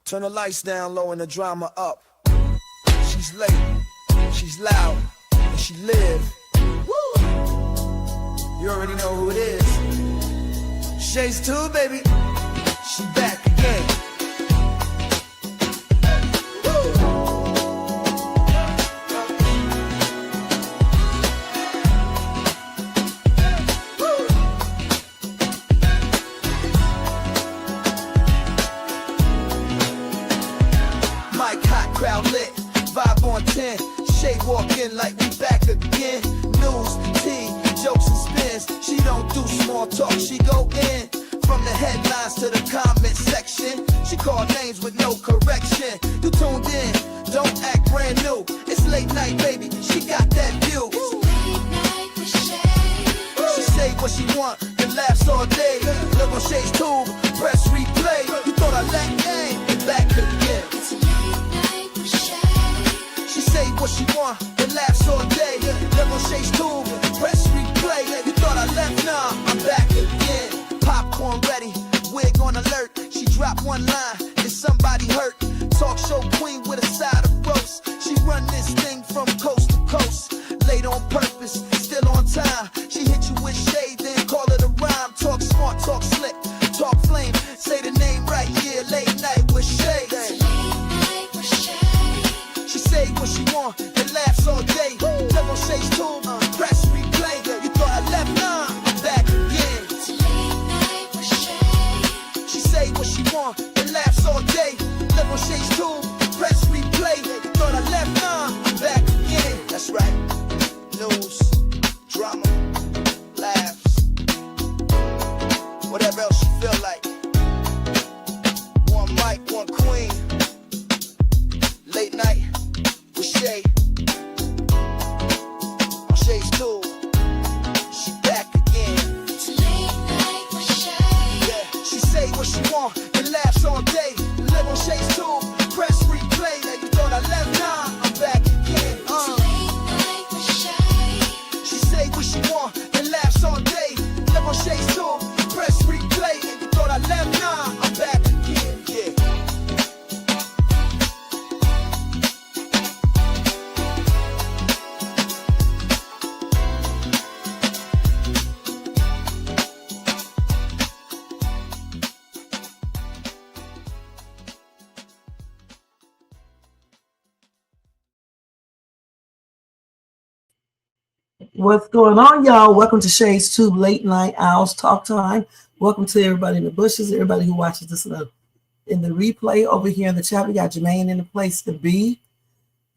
Turn the lights down low and the drama up. She's late, she's loud, and she live. Woo! You already know who it is. Shades 2, baby. She back again. Crowd lit, vibe on 10. Shade walk in like we back again. News, tea, jokes and spins. She don't do small talk, she go in. From the headlines to the comment section. She call names with no correction. You tuned in, don't act brand new. It's late night, baby, she got that view. Late night with Shay. She say what she want, and laughs all day. Live on Shay's tube, press replay. You thought I let game, and back again. It's late night with Shay. She say what she want, and laughs all day. Live on Shay's tube, press replay. You thought I left, nah, I'm back again. Popcorn ready, wig on alert. She dropped one line, is somebody hurt? Talk show queen with a side of roast. She run this thing from coast to coast. Late on purpose, still on time. She hit you with shade, then call it a rhyme. Talk smart, talk slick, talk flame. Say the name right, yeah, late night with Shay. Late night with Shay. She say what she want and laughs all day. Live on Shay's tube, press replay. You thought I left, nah, I'm back again. It's late night with Shay. She say what she want and laughs all day. Live on Shay's tube, press replay. You thought I left, nah, I'm back again. That's right. News, drama, laughs, whatever else you feel like. One mic, one queen. Late night with Shay. On Shay's tube, she back again. It's late night with Shay. Yeah, she say what she want and laughs all day. Live on Shay's tube, press replay. You thought I left, nah, I'm back again. It's late night with Shay. She say what she want and laughs all day. Live on Shay's tube, press replay. You thought I left, nah, I'm back again. Yeah. What's going on, y'all? Welcome to Shades Tube Late Night Owls Talk Time. Welcome to everybody in the bushes, everybody who watches this in the replay over here in the chat. We got Jermaine in the place to be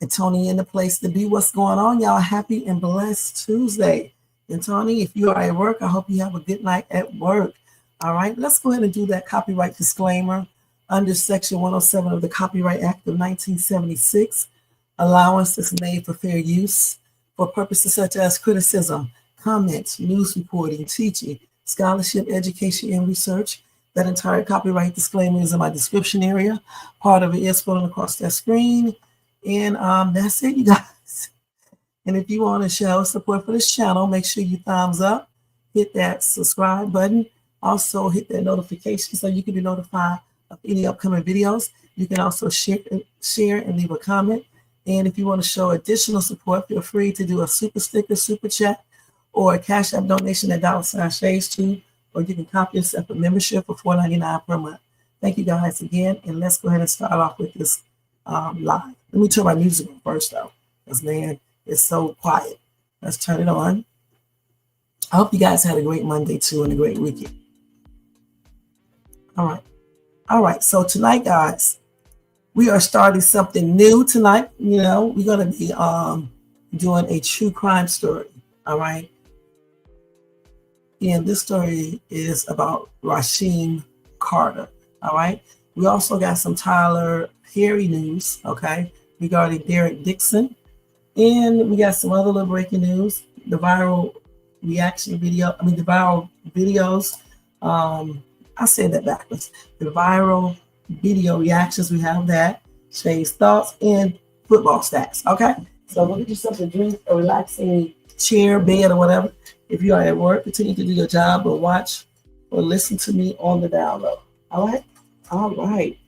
and Tony in the place to be. What's going on, y'all? Happy and blessed Tuesday. And Tony, if you are at work, I hope you have a good night at work. All right, let's go ahead and do that copyright disclaimer under Section 107 of the Copyright Act of 1976. Allowance is made for fair use for purposes such as criticism, comments, news reporting, teaching, scholarship, education, and research. That entire copyright disclaimer is in my description area. Part of it is floating across that screen. And that's it, you guys. And if you want to show support for this channel, make sure you thumbs up, hit that subscribe button. Also hit that notification so you can be notified of any upcoming videos. You can also share and leave a comment. And if you want to show additional support, feel free to do a super sticker, super chat, or a Cash App donation at $Shades2, or you can copy yourself a membership for $4.99 per month. Thank you guys again, and let's go ahead and start off with this live. Let me turn my music on first, though, because, man, it's so quiet. Let's turn it on. I hope you guys had a great Monday, too, and a great weekend. All right, so tonight, guys, we are starting something new tonight. You know, we're going to be doing a true crime story. All right. And this story is about Rasheem Carter. All right. We also got some Tyler Perry news, okay, regarding Derek Dixon. And we got some other little breaking news. The viral the viral videos. I said that backwards. The viral video reactions, we have that, Shay's thoughts, and football stats. Okay, so we'll get you something to drink or relaxing chair, bed, or whatever. If you are at work, continue to do your job or watch or listen to me on the download. All right.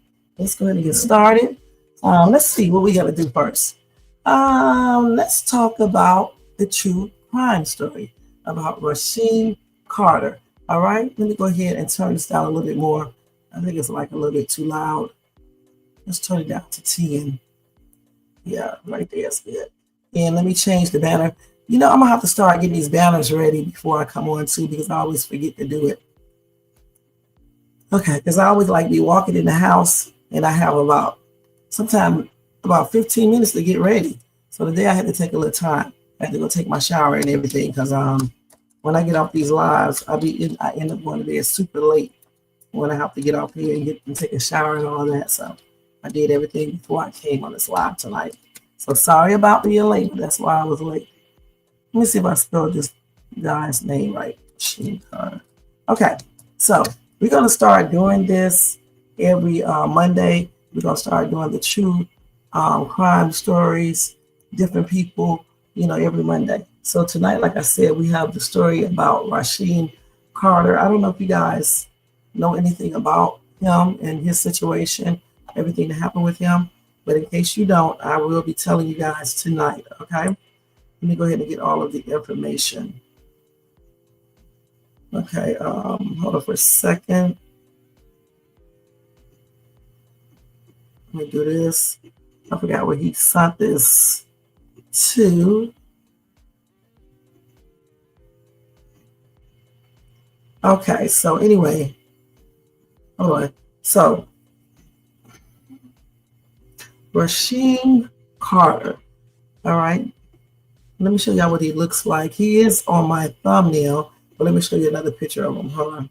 let's go ahead and get started. Let's see what we got to do first. Let's talk about the true crime story about Rasheem Carter. All right, let me go ahead and turn this down a little bit more. I think it's like a little bit too loud. Let's turn it down to 10. Yeah, right there is good. And let me change the banner. You know, I'm gonna have to start getting these banners ready before I come on too, because I always forget to do it. Okay, because I always like be walking in the house and I have sometimes about 15 minutes to get ready. So today I had to take a little time. I had to go take my shower and everything because when I get off these lives, I end up going to bed super late when I have to get off here and take a shower and all that. So I did everything before I came on this live tonight. So sorry about being late. That's why I was late. Let me see if I spelled this guy's name right. Okay, so we're going to start doing this every Monday. We're going to start doing the true crime stories, different people, every Monday. So tonight, like I said, we have the story about Rasheem Carter. I don't know if you guys know anything about him and his situation, everything that happened with him. But in case you don't, I will be telling you guys tonight, okay? Let me go ahead and get all of the information. Okay, hold on for a second. Let me do this. I forgot where he sent this to. Okay, so anyway, hold on. So, Rasheem Carter, all right? Let me show y'all what he looks like. He is on my thumbnail, but let me show you another picture of him. Hold on.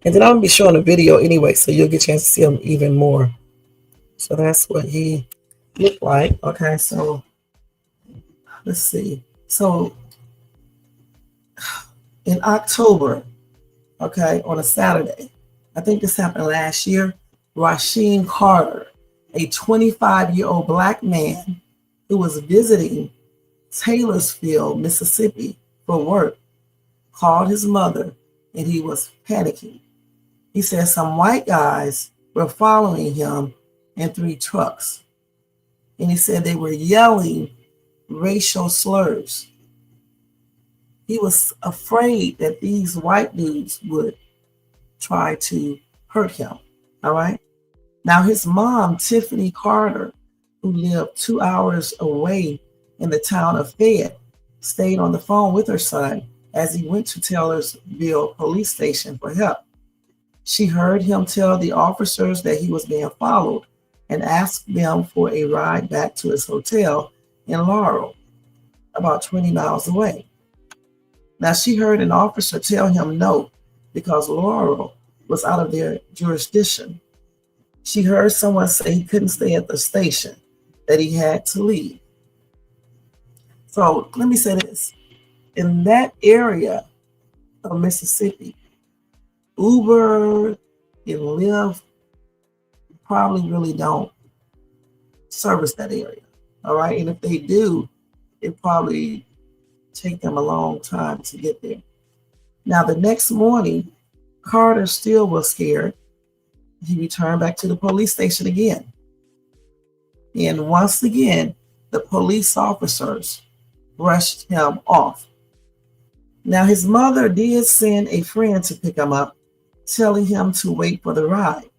And then I'm going to be showing a video anyway, so you'll get a chance to see him even more. So that's what he looked like. Okay, so let's see. So in October, okay, on a Saturday, I think this happened last year, Rasheem Carter, a 25-year-old black man who was visiting Taylorsville, Mississippi for work, called his mother and he was panicking. He said some white guys were following him in 3 trucks. And he said they were yelling racial slurs. He was afraid that these white dudes would try to hurt him. All right. Now, his mom, Tiffany Carter, who lived 2 hours away in the town of Fayette, stayed on the phone with her son as he went to Taylorsville police station for help. She heard him tell the officers that he was being followed and asked them for a ride back to his hotel in Laurel, about 20 miles away. Now, she heard an officer tell him no, because Laurel was out of their jurisdiction. She heard someone say he couldn't stay at the station, that he had to leave. So let me say this. In that area of Mississippi, Uber and Lyft probably really don't service that area. All right. And if they do, it probably take them a long time to get there. Now, the next morning, Carter still was scared. He returned back to the police station again. And once again, the police officers brushed him off. Now, his mother did send a friend to pick him up, telling him to wait for the ride.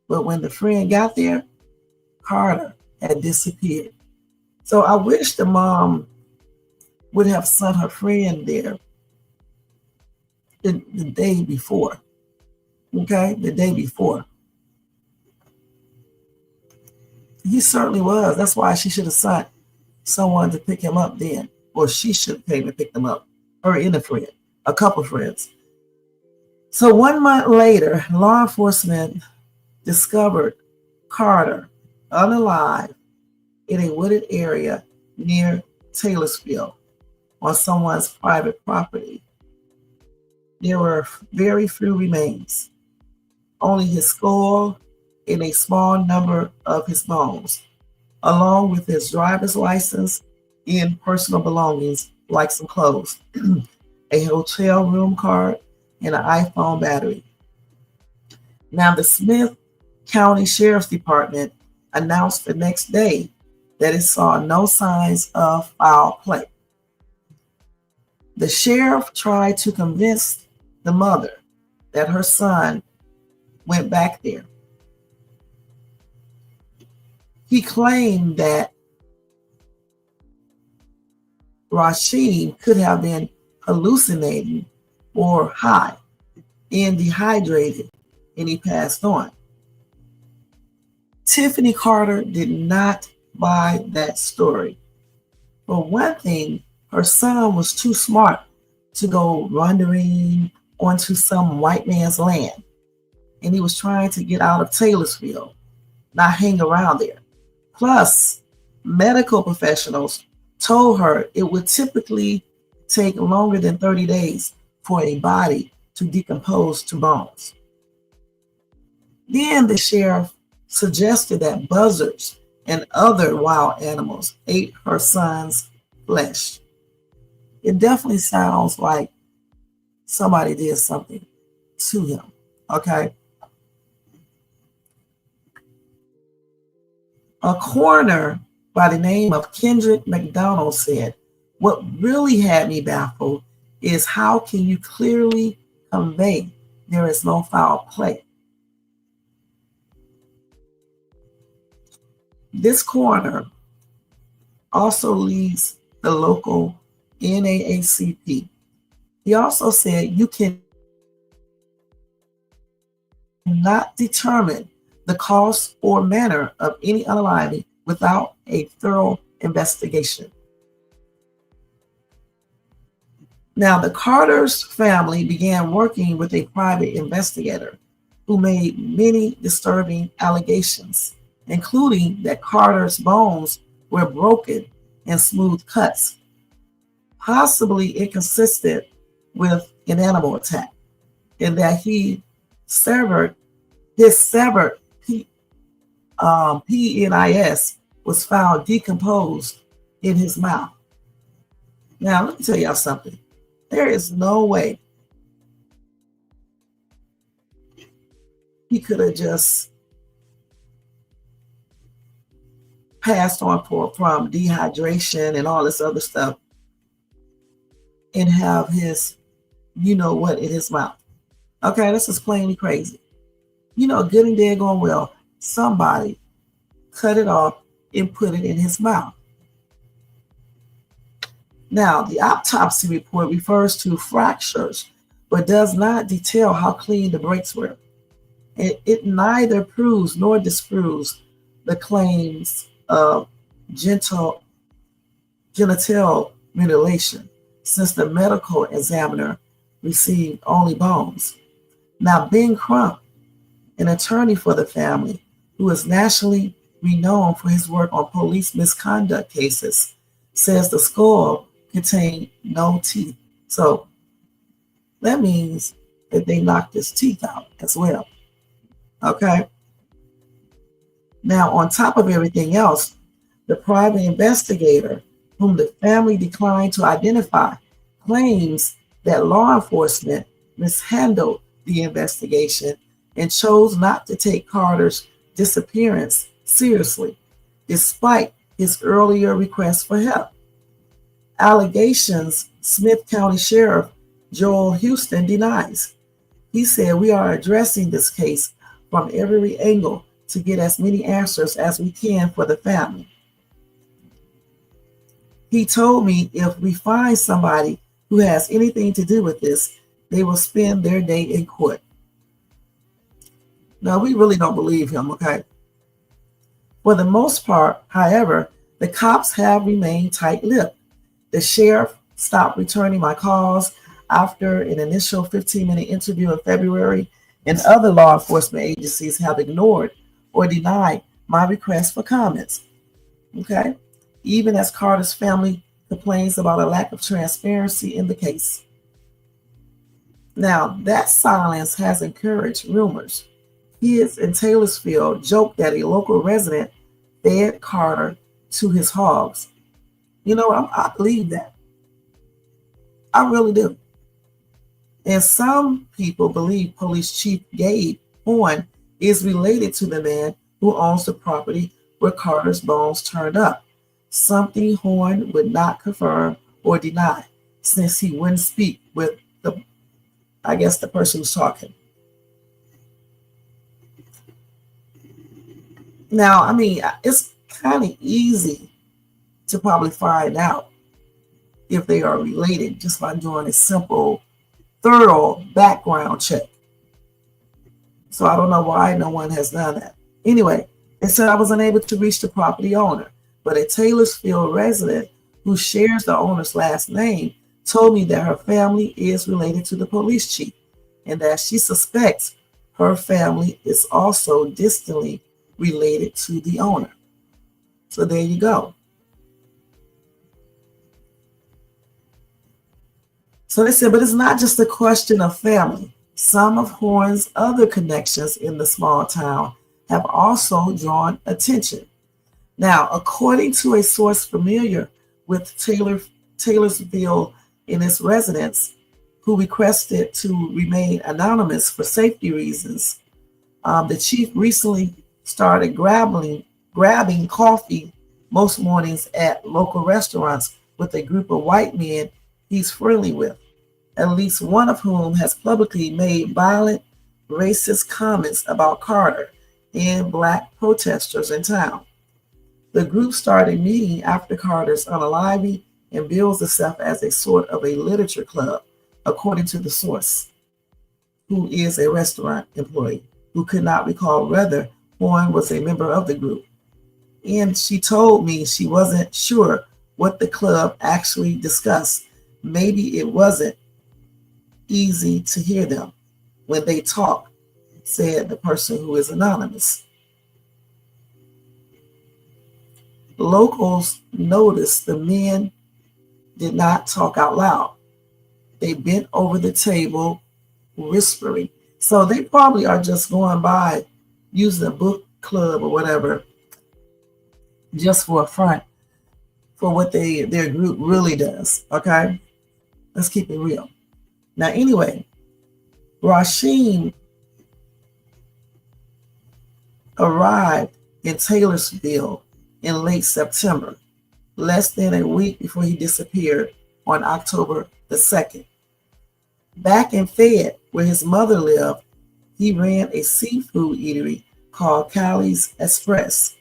But when the friend got there, Carter had disappeared. So I wish the mom would have sent her friend there the day before. Okay, the day before. He certainly was. That's why she should have sent someone to pick him up then. Or she should have came and picked him up. Her and a friend, a couple friends. So 1 month later, law enforcement discovered Carter unalive in a wooded area near Taylorsville on someone's private property. There were very few remains, only his skull and a small number of his bones, along with his driver's license and personal belongings like some clothes. a hotel room card, and an iPhone battery. Now, the Smith County Sheriff's Department announced the next day that it saw no signs of foul play. The sheriff tried to convince the mother that her son went back there. He claimed that Rasheem could have been hallucinating or high and dehydrated, and he passed on. Tiffany Carter did not buy that story. For one thing, her son was too smart to go wandering onto some white man's land, and he was trying to get out of Taylorsville, not hang around there. Plus, medical professionals told her it would typically take longer than 30 days for a body to decompose to bones. Then the sheriff suggested that buzzards and other wild animals ate her son's flesh. It definitely sounds like somebody did something to him, okay? A coroner by the name of Kendrick McDonald said, "What really had me baffled is how can you clearly convey there is no foul play?" This coroner also leads the local NAACP. He also said you cannot determine the cause or manner of any unaliving without a thorough investigation. Now, the Carter's family began working with a private investigator who made many disturbing allegations, including that Carter's bones were broken and smooth cuts. Possibly it consisted with an animal attack, and that his severed penis was found decomposed in his mouth. Now, let me tell y'all something. There is no way he could have just passed on from dehydration and all this other stuff and have his, you know what, in his mouth. Okay, this is plainly crazy. You know, good and dead going well, somebody cut it off and put it in his mouth. Now, the autopsy report refers to fractures, but does not detail how clean the breaks were. It neither proves nor disproves the claims of genital mutilation, since the medical examiner received only bones. Now, Ben Crump, an attorney for the family, who is nationally renowned for his work on police misconduct cases, says the skull contained no teeth. So that means that they knocked his teeth out as well. Okay. Now, on top of everything else, the private investigator, whom the family declined to identify, claims that law enforcement mishandled the investigation and chose not to take Carter's disappearance seriously, despite his earlier request for help. Allegations Smith County Sheriff Joel Houston denies. He said, "We are addressing this case from every angle to get as many answers as we can for the family." He told me if we find somebody who has anything to do with this, they will spend their day in court. Now, we really don't believe him, okay? For the most part, however, the cops have remained tight-lipped. The sheriff stopped returning my calls after an initial 15-minute interview in February, and other law enforcement agencies have ignored or denied my request for comments, okay? Even as Carter's family complains about a lack of transparency in the case. Now, that silence has encouraged rumors. Kids in Taylorsville joked that a local resident fed Carter to his hogs. You know, I believe that. I really do. And some people believe Police Chief Gabe Horn is related to the man who owns the property where Carter's bones turned up, something Horn would not confirm or deny, since he wouldn't speak with the person who's talking. Now, I mean, it's kind of easy to probably find out if they are related just by doing a simple, thorough background check. So I don't know why no one has done that. Anyway, they said I was unable to reach the property owner, but a Taylorsville resident who shares the owner's last name told me that her family is related to the police chief and that she suspects her family is also distantly related to the owner. So there you go. So they said, but it's not just a question of family. Some of Horn's other connections in the small town have also drawn attention. Now, according to a source familiar with Taylorsville and its residents, who requested to remain anonymous for safety reasons, the chief recently started grabbing coffee most mornings at local restaurants with a group of white men he's friendly with, at least one of whom has publicly made violent, racist comments about Carter and Black protesters in town. The group started meeting after Carter's unaliving and bills itself as a sort of a literature club, according to the source, who is a restaurant employee, who could not recall whether Horn was a member of the group. And she told me she wasn't sure what the club actually discussed. Maybe it wasn't easy to hear them when they talk, said the person who is anonymous. Locals noticed the men did not talk out loud. They bent over the table, whispering. So they probably are just going by using a book club or whatever, just for a front for what their group really does. Okay, let's keep it real. Now, anyway, Rasheem arrived in Taylorsville in late September, less than a week before he disappeared on October the 2nd. Back in Fayette, where his mother lived, he ran a seafood eatery called Callie's Express,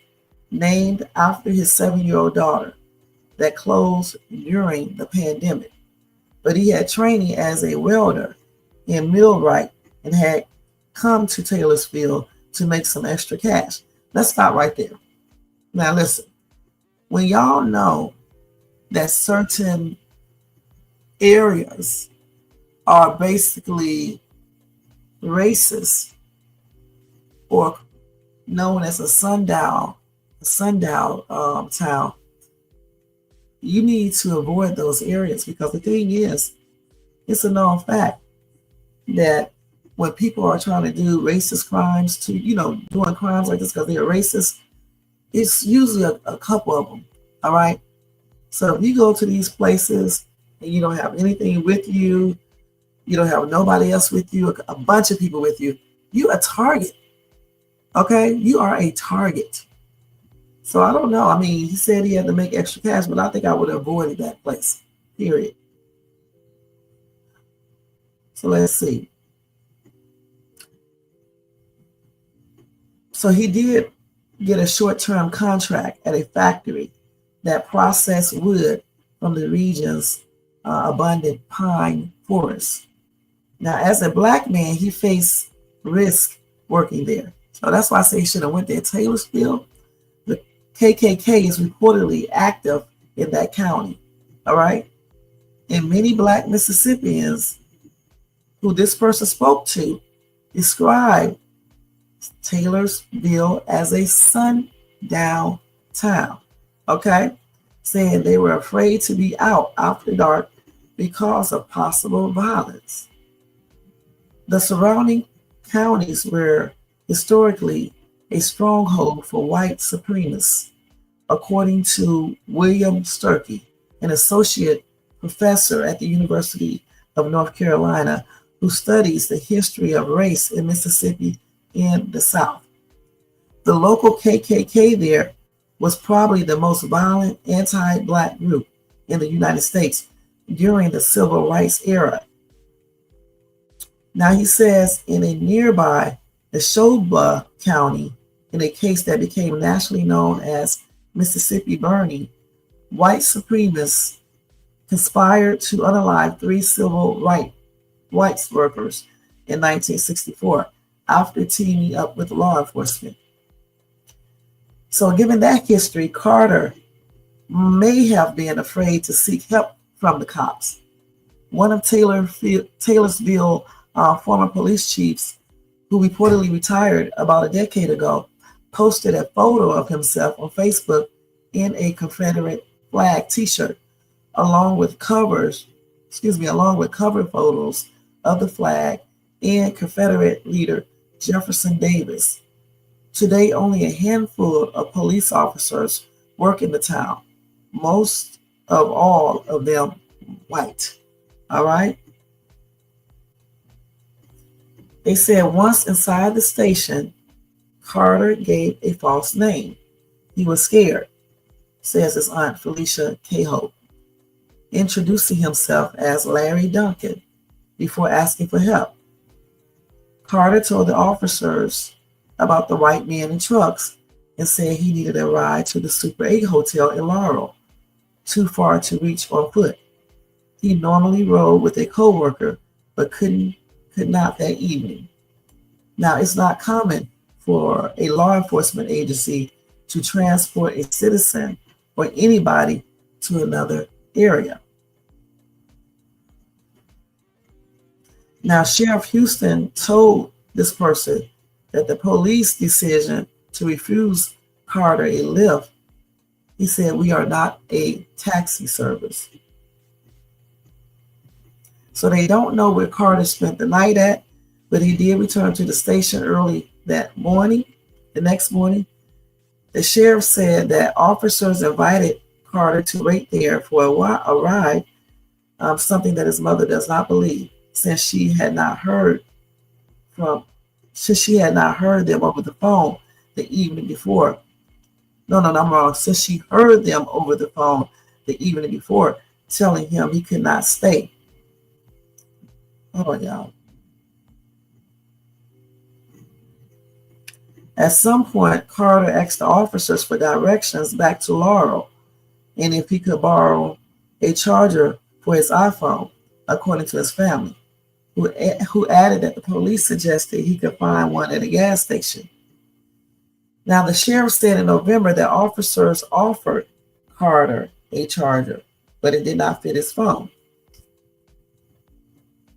named after his 7-year-old daughter, that closed during the pandemic. But he had training as a welder and millwright and had come to Taylorsville to make some extra cash. Let's stop right there. Now listen, when y'all know that certain areas are basically racist or known as a sundown town, you need to avoid those areas, because the thing is, it's a known fact that when people are trying to do racist crimes, doing crimes like this because they're racist, it's usually a couple of them. All right. So if you go to these places and you don't have anything with you, you don't have nobody else with you, a bunch of people with you, you're a target. Okay. You are a target. So I don't know. I mean, he said he had to make extra cash, but I think I would have avoided that place, period. So let's see. So he did get a short-term contract at a factory that processed wood from the region's abundant pine forest. Now, as a Black man, he faced risk working there. So that's why I say he should have went there. Taylorsville, the KKK is reportedly active in that county. All right. And many Black Mississippians who this person spoke to described Taylorsville as a sundown town. Okay. Saying they were afraid to be out after dark because of possible violence. The surrounding counties were historically a stronghold for white supremacists, according to William Sturkey, an associate professor at the University of North Carolina, who studies the history of race in Mississippi in the South. The local KKK there was probably the most violent anti-Black group in the United States during the Civil Rights era. Now he says in a nearby Neshoba County, in a case that became nationally known as Mississippi Burning, white supremacists conspired to unalive 3 civil rights workers in 1964 after teaming up with law enforcement. So given that history, Carter may have been afraid to seek help from the cops. One of Taylorsville former police chiefs, who reportedly retired about a decade ago, posted a photo of himself on Facebook in a Confederate flag t-shirt, along with cover photos of the flag and Confederate leader Jefferson Davis. Today, only a handful of police officers work in the town, most of all of them white. All right. They said once inside the station, Carter gave a false name. He was scared, says his aunt Felicia Cahoe, introducing himself as Larry Duncan before asking for help. Carter told the officers about the white men in trucks and said he needed a ride to the Super 8 Hotel in Laurel, too far to reach on foot. He normally rode with a co-worker, but could not that evening. Now, it's not common for a law enforcement agency to transport a citizen or anybody to another area. Now, Sheriff Houston told this person that the police decision to refuse Carter a lift, he said, "We are not a taxi service." So they don't know where Carter spent the night at, but he did return to the station early that morning, the next morning. The sheriff said that officers invited Carter to wait there for a ride, something that his mother does not believe, since she had not heard them over the phone the evening before. No, I'm wrong. Since she heard them over the phone the evening before, telling him he could not stay. Hold on, y'all. At some point, Carter asked the officers for directions back to Laurel and if he could borrow a charger for his iPhone, according to his family, who added that the police suggested he could find one at a gas station. Now, the sheriff said in November that officers offered Carter a charger, but it did not fit his phone.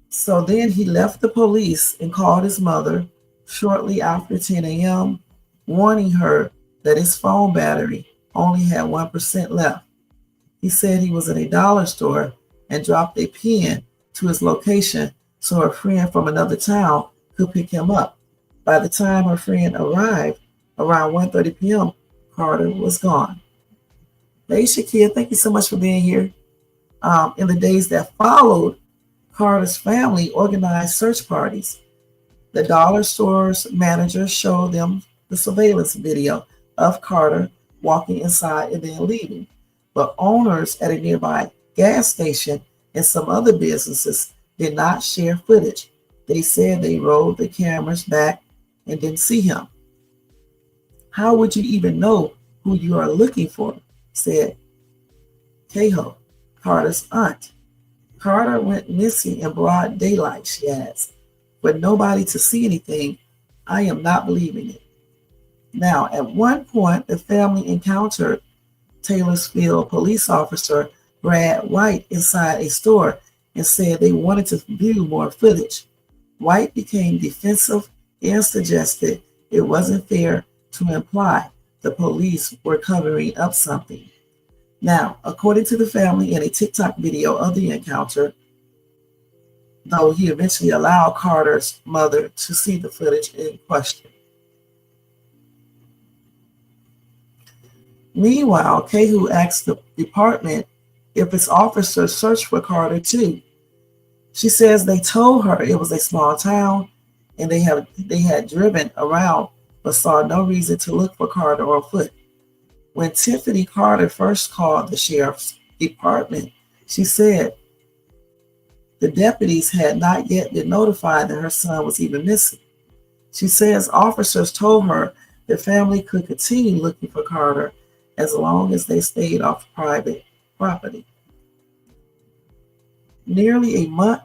So then he left the police and called his mother shortly after 10 a.m., warning her that his phone battery only had 1% left. He said he was in a dollar store and dropped a pin to his location so a friend from another town could pick him up. By the time her friend arrived, around 1:30 p.m., Carter was gone. Hey, Shakir, thank you so much for being here. In the days that followed, Carter's family organized search parties. The dollar store's manager showed them the surveillance video of Carter walking inside and then leaving. But owners at a nearby gas station and some other businesses did not share footage. They said they rolled the cameras back and didn't see him. How would you even know who you are looking for? Said Cahoe, Carter's aunt. Carter went missing in broad daylight, she adds. For nobody to see anything, I am not believing it. Now, at one point, the family encountered Taylorsville police officer Brad White inside a store and said they wanted to view more footage. White became defensive and suggested it wasn't fair to imply the police were covering up something. Now, according to the family in a TikTok video of the encounter, though he eventually allowed Carter's mother to see the footage in question. Meanwhile, Cahoe asked the department if its officers searched for Carter too. She says they told her it was a small town and they had driven around but saw no reason to look for Carter on foot. When Tiffany Carter first called the sheriff's department, she said the deputies had not yet been notified that her son was even missing. She says officers told her the family could continue looking for Carter as long as they stayed off private property. Nearly a month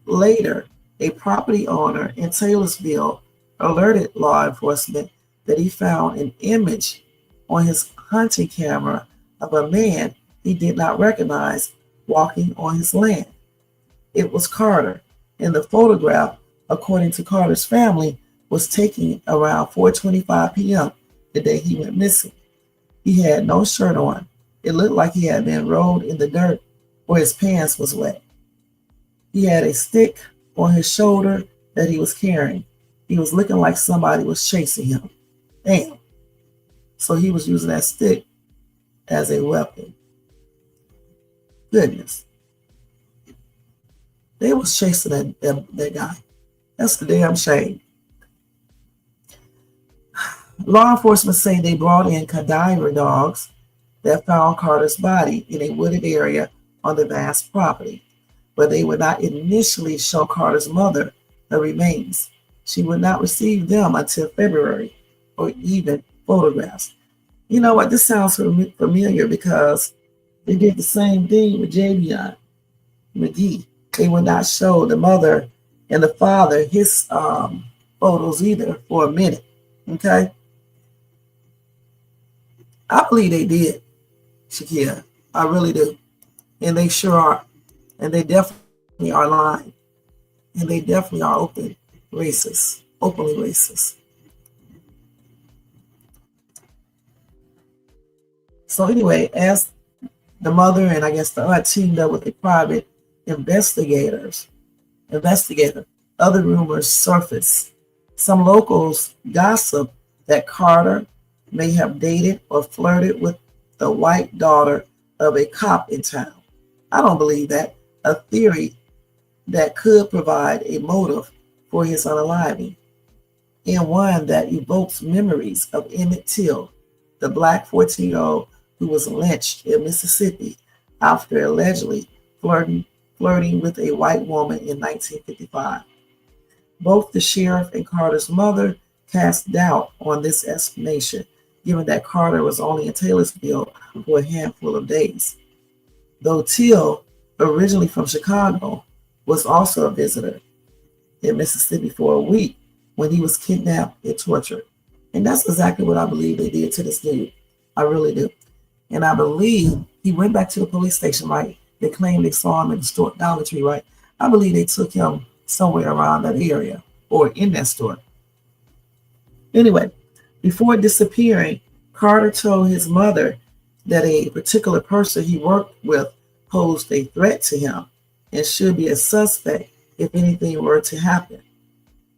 later, a property owner in Taylorsville alerted law enforcement that he found an image on his hunting camera of a man he did not recognize walking on his land. It was Carter, and the photograph, according to Carter's family, was taken around 4:25 p.m. the day he went missing. He had no shirt on. It looked like he had been rolled in the dirt or his pants was wet. He had a stick on his shoulder that he was carrying. He was looking like somebody was chasing him. Damn. So he was using that stick as a weapon. Goodness. They was chasing that guy. That's the damn shame. Law enforcement say they brought in cadaver dogs that found Carter's body in a wooded area on the vast property, but they would not initially show Carter's mother the remains. She would not receive them until February, or even photographs. You know what? This sounds familiar because they did the same thing with Javion McGee. They would not show the mother and the father his photos either for a minute. Okay? I believe they did, Shakira. I really do. And they sure are. And they definitely are lying. And they definitely are openly racist. So anyway, as the mother and I guess the aunt teamed up with the private investigator, other rumors surfaced. Some locals gossip that Carter may have dated or flirted with the white daughter of a cop in town. I don't believe that. A theory that could provide a motive for his unaliving, and one that evokes memories of Emmett Till, the black 14-year-old who was lynched in Mississippi after allegedly flirting with a white woman in 1955. Both the sheriff and Carter's mother cast doubt on this explanation, given that Carter was only in Taylorsville for a handful of days. Though Till, originally from Chicago, was also a visitor in Mississippi for a week when he was kidnapped and tortured. And that's exactly what I believe they did to this dude. I really do. And I believe he went back to the police station, right? They claimed they saw him in the store, Dollar Tree, right? I believe they took him somewhere around that area or in that store. Anyway, before disappearing, Carter told his mother that a particular person he worked with posed a threat to him and should be a suspect if anything were to happen.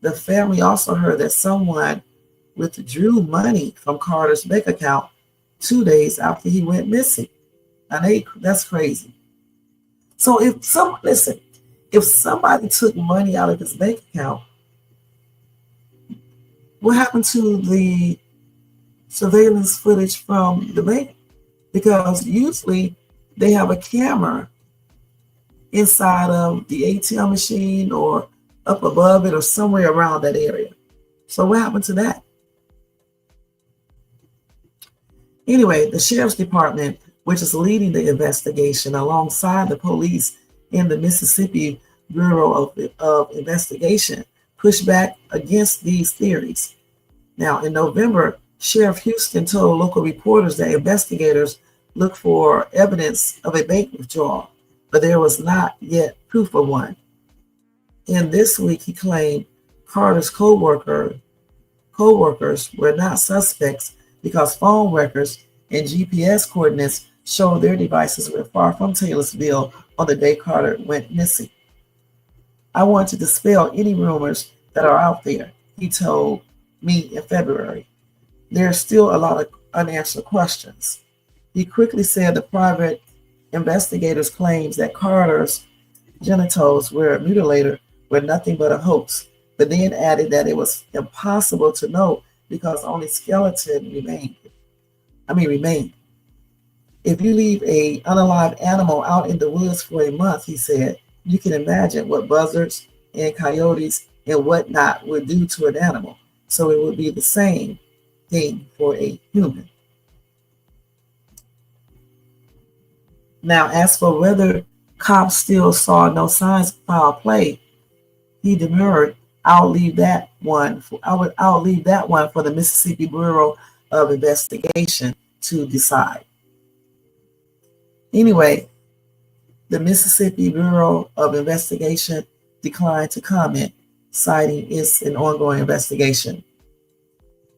The family also heard that someone withdrew money from Carter's bank account 2 days after he went missing. Now that's crazy. So if somebody took money out of his bank account, what happened to the surveillance footage from the bank? Because usually they have a camera inside of the ATM machine or up above it or somewhere around that area. So what happened to that? Anyway, the sheriff's department, which is leading the investigation alongside the police in the Mississippi Bureau of Investigation, pushed back against these theories. Now, in November, Sheriff Houston told local reporters that investigators looked for evidence of a bank withdrawal, but there was not yet proof of one. And this week, he claimed Carter's co-workers were not suspects because phone records and GPS coordinates showed their devices were far from Taylorsville on the day Carter went missing. I want to dispel any rumors that are out there, he told me in February. There's still a lot of unanswered questions. He quickly said the private investigators' claims that Carter's genitals were mutilated were nothing but a hoax, but then added that it was impossible to know because only skeleton remained. If you leave a unalive animal out in the woods for a month, he said, you can imagine what buzzards and coyotes and whatnot would do to an animal. So it would be the same thing for a human. Now, as for whether cops still saw no signs of foul play, he demurred. I'll leave that one for the Mississippi Bureau of Investigation to decide. Anyway, the Mississippi Bureau of Investigation declined to comment, citing it's an ongoing investigation.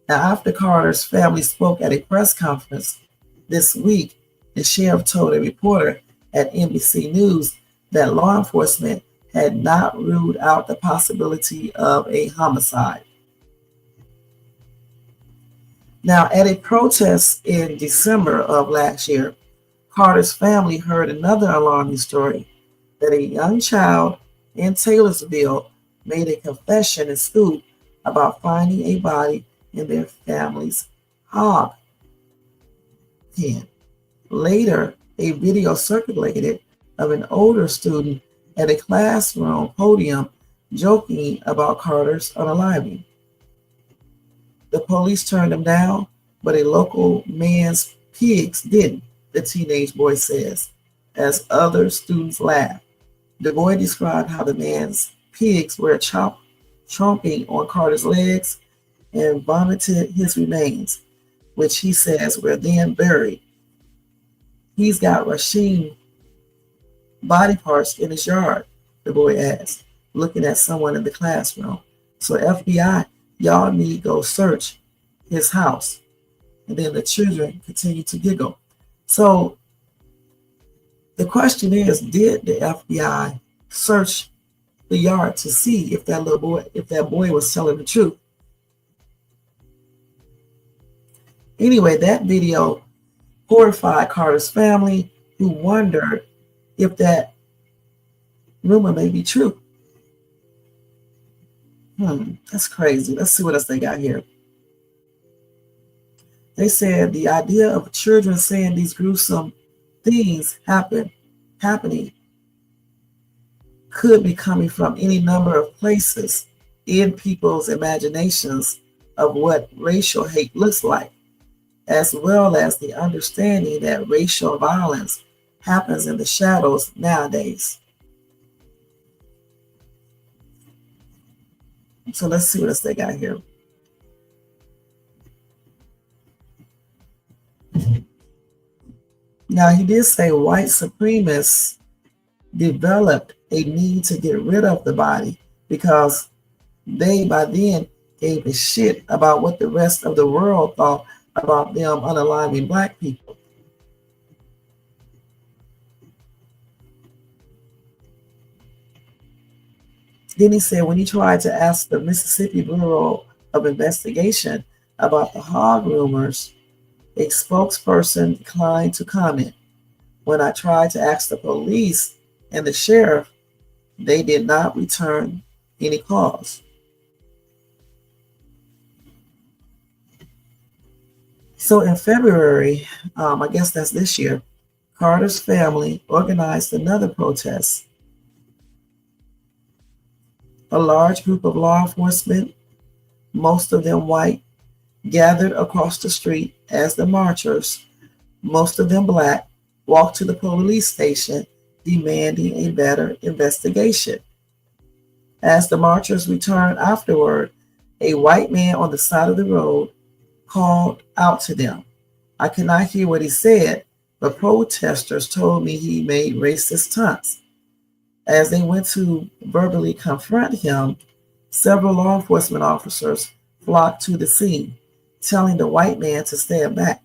Now, after Carter's family spoke at a press conference this week, the sheriff told a reporter at NBC News that law enforcement had not ruled out the possibility of a homicide. Now, at a protest in December of last year, Carter's family heard another alarming story that a young child in Taylorsville made a confession in school about finding a body in their family's hog pen. Later, a video circulated of an older student at a classroom podium joking about Carter's unaliving. The police turned him down, but a local man's pigs didn't, the teenage boy says, as other students laughed. The boy described how the man's pigs were chomping on Carter's legs and vomited his remains, which he says were then buried. He's got Rasheem body parts in his yard, the boy asked, looking at someone in the classroom. So FBI, y'all need to go search his house. And then the children continue to giggle. So the question is, did the FBI search the yard to see if that boy was telling the truth? Anyway, that video horrified Carter's family, who wondered if that rumor may be true. That's crazy. Let's see what else they got here. They said the idea of children saying these gruesome things happening could be coming from any number of places in people's imaginations of what racial hate looks like, as well as the understanding that racial violence happens in the shadows nowadays. So let's see what else they got here. Now, he did say white supremacists developed a need to get rid of the body because they by then gave a shit about what the rest of the world thought about them unaliving black people. Then he said when he tried to ask the Mississippi Bureau of Investigation about the hog rumors, a spokesperson declined to comment. When I tried to ask the police and the sheriff, they did not return any calls. So in February, I guess that's this year, Carter's family organized another protest. A large group of law enforcement, most of them white, gathered across the street as the marchers, most of them black, walked to the police station demanding a better investigation. As the marchers returned afterward, a white man on the side of the road called out to them. I cannot hear what he said, but protesters told me he made racist taunts. As they went to verbally confront him, several law enforcement officers flocked to the scene, telling the white man to stand back.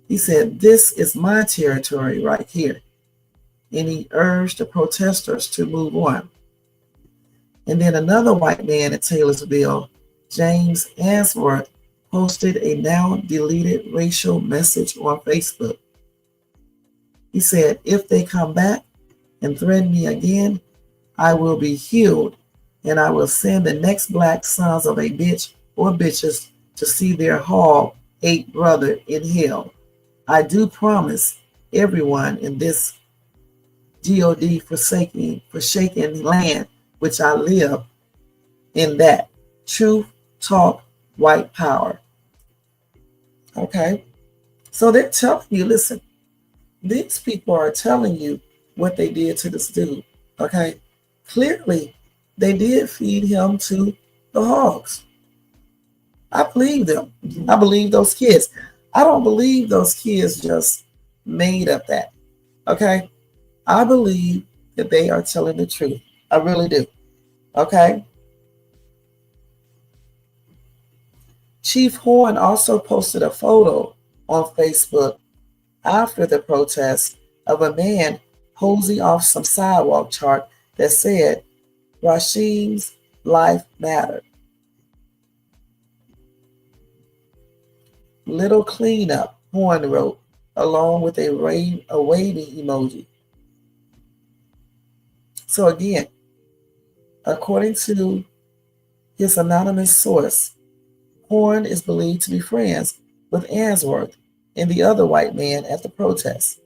He said, "This is my territory right here." And he urged the protesters to move on. And then another white man in Taylorsville, James Answorth, posted a now deleted racial message on Facebook. He said, "If they come back, and threaten me again, I will be healed, and I will send the next black sons of a bitch or bitches to see their hog ate brother in hell. I do promise everyone in this God forsaken land which I live in that truth, talk, white power. Okay? So they're telling you, listen, these people are telling you what they did to this dude. Okay? Clearly, they did feed him to the hogs. I believe them. I believe those kids. I don't believe those kids just made up that. Okay? I believe that they are telling the truth. I really do. Okay? Chief Horn also posted a photo on Facebook after the protest of a man hosing off some sidewalk chart that said, Rasheem's life mattered. Little cleanup, Horn wrote, along with a waving emoji. So again, according to his anonymous source, Horn is believed to be friends with Answorth and the other white man at the protest,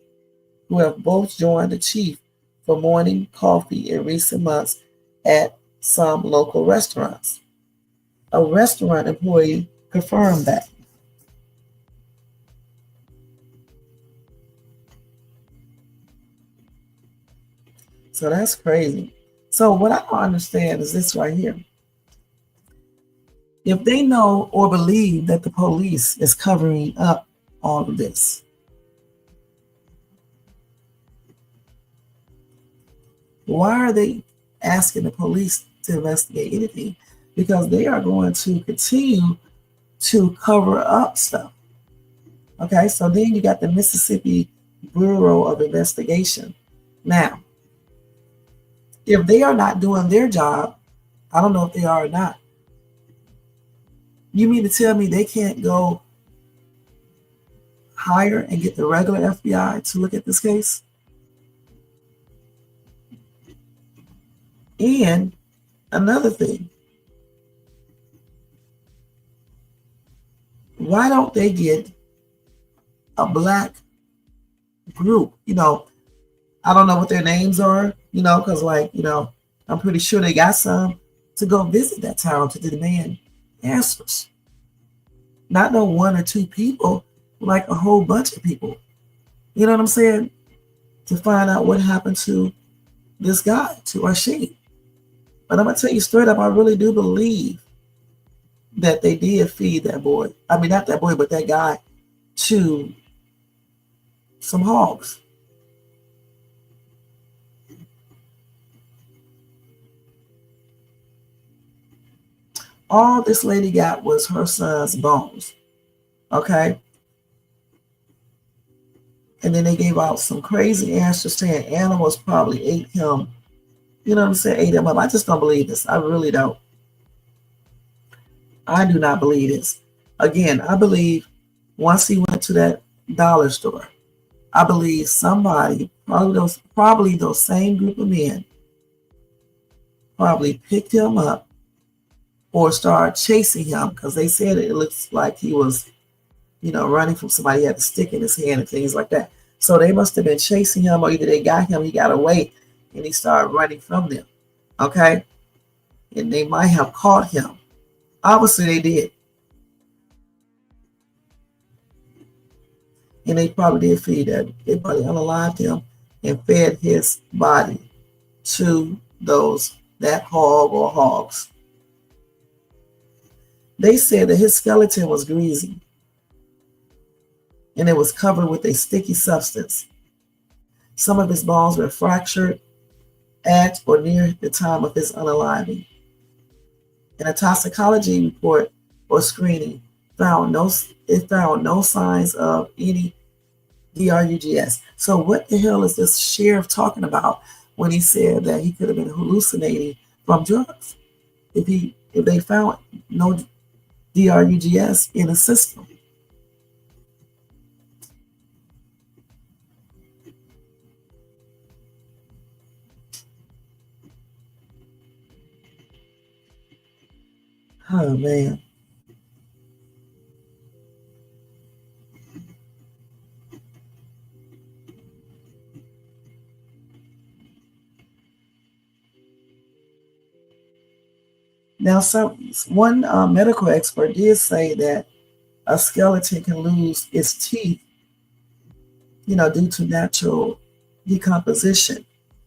who have both joined the chief for morning coffee in recent months at some local restaurants. A restaurant employee confirmed that. So that's crazy. So what I don't understand is this right here. If they know or believe that the police is covering up all of this, why are they asking the police to investigate anything? Because they are going to continue to cover up stuff. Okay, so then you got the Mississippi Bureau of Investigation. Now, if they are not doing their job, I don't know if they are or not. You mean to tell me they can't go hire and get the regular FBI to look at this case? And another thing, why don't they get a black group? I don't know what their names are, because I'm pretty sure they got some to go visit that town to demand answers. Not no one or two people, like a whole bunch of people. You know what I'm saying? To find out what happened to this guy, to Rasheem. But I'm going to tell you straight up, I really do believe that they did feed that boy. I mean, not that boy, but that guy to some hogs. All this lady got was her son's bones. Okay? And then they gave out some crazy answers saying animals probably ate him. You know what I'm saying? Ate him up. I just don't believe this. I really don't. I do not believe this. Again, I believe once he went to that dollar store, I believe somebody, probably those same group of men, probably picked him up or started chasing him, because they said it looks like he was, running from somebody. He had a stick in his hand and things like that. So they must have been chasing him, or either they got him, he got away, and he started running from them. Okay? And they might have caught him. Obviously, they did. And they probably did feed him. They probably unalived him and fed his body to that hog or hogs. They said that his skeleton was greasy and it was covered with a sticky substance. Some of his bones were fractured at or near the time of his unaliving. And a toxicology report or screening found no signs of any drugs. So what the hell is this sheriff talking about when he said that he could have been hallucinating from drugs? If they found no drugs in the system. Oh man. Now, one medical expert did say that a skeleton can lose its teeth, due to natural decomposition.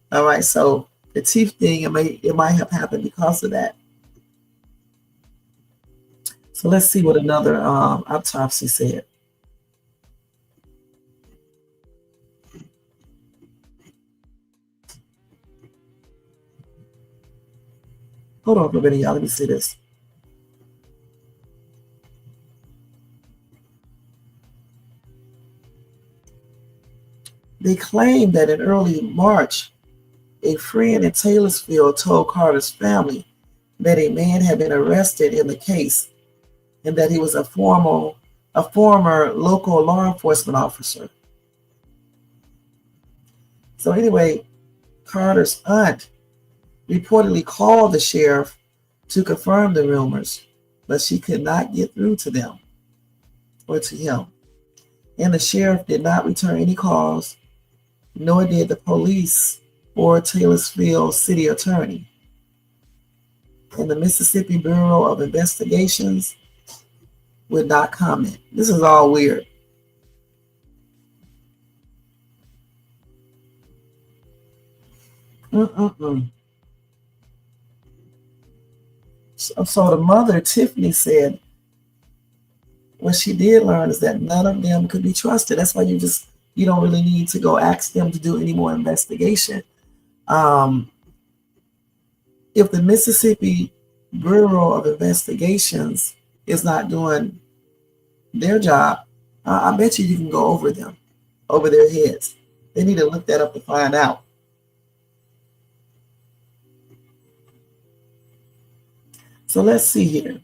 All right, so the teeth thing, it might have happened because of that. So let's see what another autopsy said. Hold on for a minute, y'all. Let me see this. They claim that in early March, a friend in Taylorsville told Carter's family that a man had been arrested in the case and that he was a former local law enforcement officer. So anyway, Carter's aunt reportedly called the sheriff to confirm the rumors, but she could not get through to them or to him. And the sheriff did not return any calls, nor did the police or Taylorsville city attorney. And the Mississippi Bureau of Investigations would not comment. This is all weird. So the mother, Tiffany, said what she did learn is that none of them could be trusted. That's why you don't really need to go ask them to do any more investigation. If the Mississippi Bureau of Investigations is not doing their job, I bet you can go over their heads. They need to look that up to find out. So let's see here.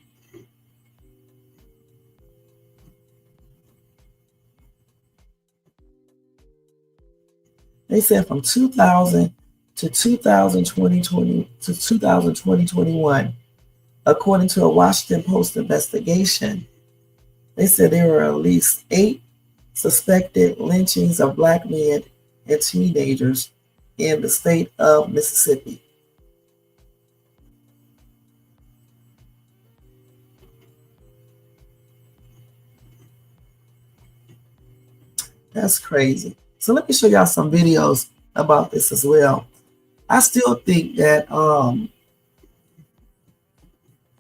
They said from 2000 to 2021, according to a Washington Post investigation, they said there were at least 8 suspected lynchings of black men and teenagers in the state of Mississippi. That's crazy. So let me show y'all some videos about this as well. I still think that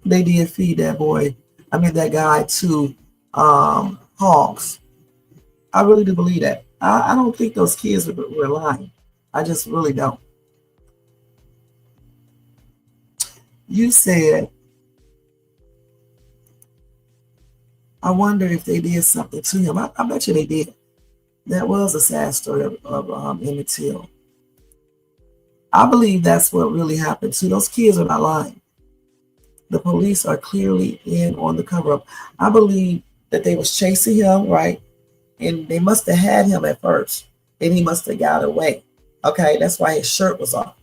they did feed that guy to hogs. I really do believe that. I don't think those kids were lying. I just really don't. You said, I wonder if they did something to him. I bet you they did. That was a sad story of Emmett Till. I believe that's what really happened too. Those kids are not lying. The police are clearly in on the cover up. I believe that they was chasing him, right? And they must have had him at first. And he must have got away. Okay, that's why his shirt was off.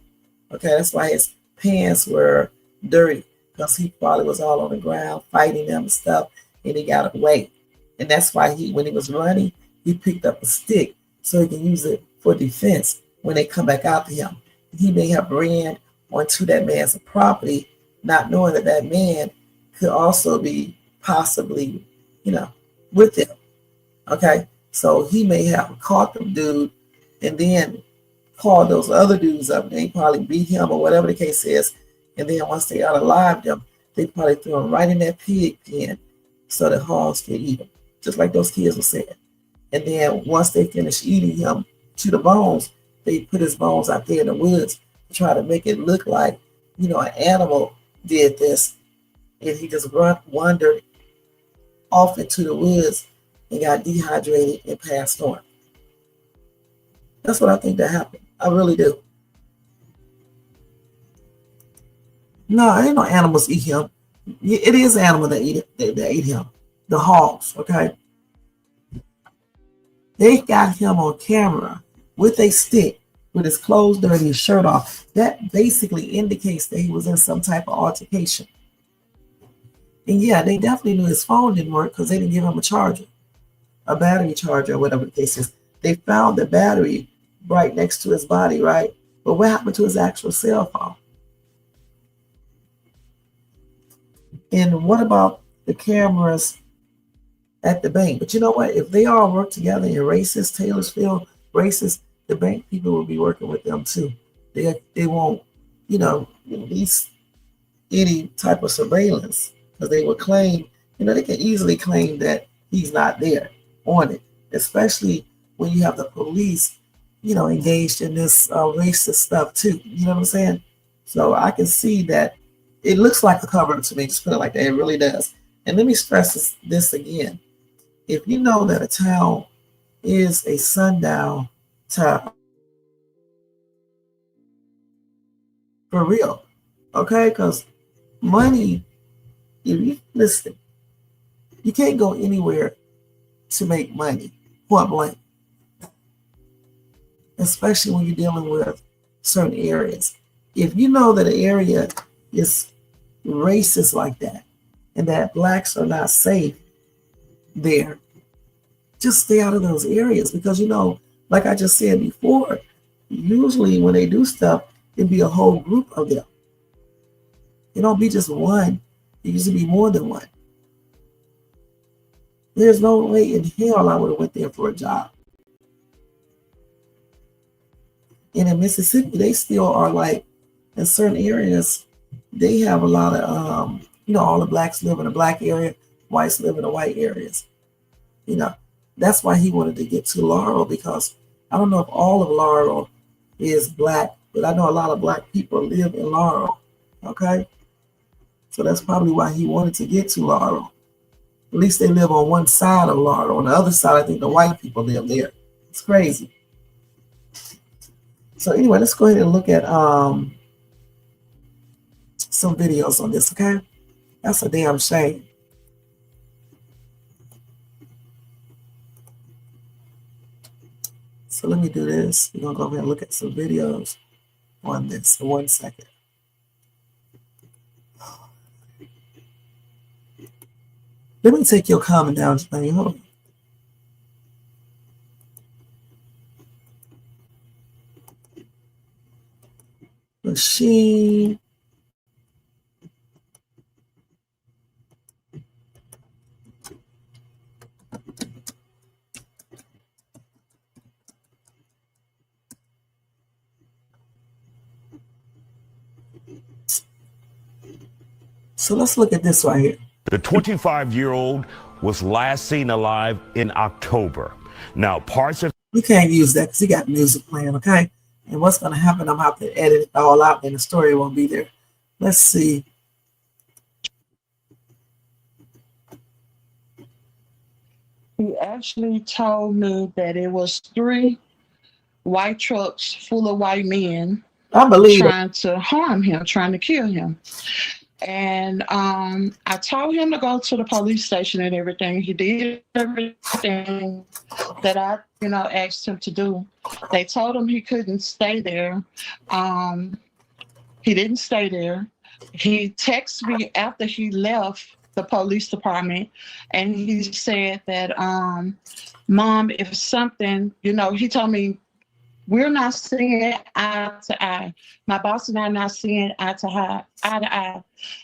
Okay, that's why his pants were dirty. Because he probably was all on the ground fighting them and stuff. And he got away. And that's why when he was running, he picked up a stick so he can use it for defense when they come back after him. He may have ran onto that man's property, not knowing that that man could also be possibly, with him. Okay, so he may have caught the dude and then called those other dudes up. They probably beat him or whatever the case is. And then once they unalived him, they probably threw him right in that pig pen so the hogs could eat him, just like those kids were saying. And then once they finished eating him to the bones, they put his bones out there in the woods to try to make it look like, an animal did this. And he just wandered off into the woods and got dehydrated and passed on. That's what I think that happened. I really do. No, ain't no animals eat him. It is animal that eat him. The hogs, okay? They got him on camera with a stick, with his clothes dirty, his shirt off. That basically indicates that he was in some type of altercation. And yeah, they definitely knew his phone didn't work because they didn't give him a charger, a battery charger, or whatever the case is. They found the battery right next to his body, right? But what happened to his actual cell phone? And what about the cameras at the bank? But you know what? If they all work together and racist, Taylorsville racist, the bank people will be working with them too. They won't, release any type of surveillance because they will claim, they can easily claim that he's not there on it, especially when you have the police, engaged in this racist stuff too. You know what I'm saying? So I can see that it looks like a cover up to me. Just put it like that. It really does. And let me stress this again. If you know that a town is a sundown town, for real, okay? Because money, if you listen, you can't go anywhere to make money, point blank, especially when you're dealing with certain areas. If you know that an area is racist like that and that blacks are not safe there, just stay out of those areas because, like I just said before, usually when they do stuff, it'd be a whole group of them. It don't be just one. It used to be more than one. There's no way in hell I would have went there for a job. And in Mississippi, they still are like, in certain areas, they have a lot of, all the blacks live in a black area, whites live in the white areas. That's why he wanted to get to Laurel because I don't know if all of Laurel is black, but I know a lot of black people live in Laurel. Okay? So that's probably why he wanted to get to Laurel. At least they live on one side of Laurel. On the other side, I think the white people live there. It's crazy. So anyway, let's go ahead and look at some videos on this, okay? That's a damn shame. So let me do this. We're going to go ahead and look at some videos on this in 1 second. Let me take your comment down, Janae. Hold on. Rasheem. So let's look at this right here. The 25-year-old was last seen alive in October. Now, parts of... We can't use that because he got music playing, okay? And what's going to happen, I'm going to have to edit it all out and the story won't be there. Let's see. He actually told me that it was 3 white trucks full of white men I believe trying to harm him, trying to kill him. And I told him to go to the police station and everything. He did everything that I, asked him to do. They told him he couldn't stay there. He didn't stay there. He texted me after he left the police department, and he said that, Mom, if something, he told me, we're not seeing eye to eye. My boss and I are not seeing eye to eye.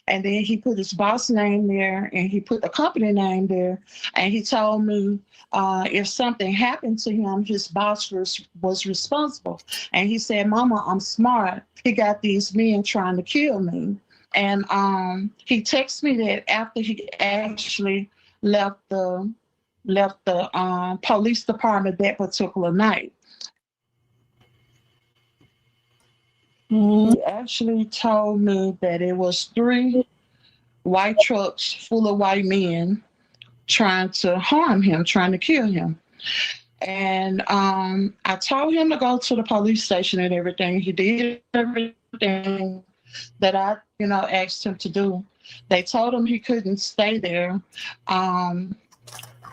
And then he put his boss name there and he put the company name there. And he told me if something happened to him, his boss was responsible. And he said, Mama, I'm smart. He got these men trying to kill me. And he texted me that after he actually left the police department that particular night. He actually told me that it was 3 white trucks full of white men trying to harm him, trying to kill him. And I told him to go to the police station and everything. He did everything that I, asked him to do. They told him he couldn't stay there.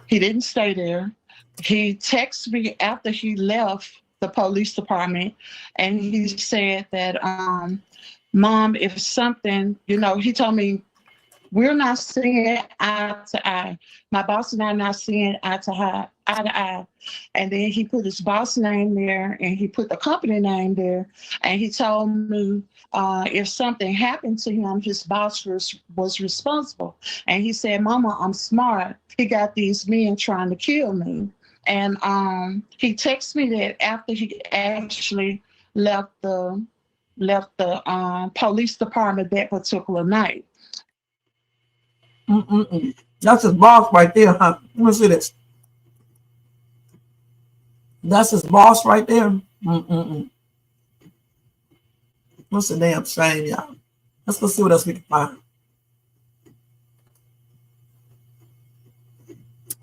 He didn't stay there. He texted me after he left the police department, and he said that, Mom, if something, he told me, we're not seeing eye to eye. My boss and I are not seeing eye to eye. And then he put his boss name there and he put the company name there. And he told me if something happened to him, his boss was responsible. And he said, Mama, I'm smart. He got these men trying to kill me. And he texted me that after he actually left the police department that particular night. That's his boss right there, huh? Let me see this. That's his boss right there. What's the damn shame, y'all? Let's go see what else we can find.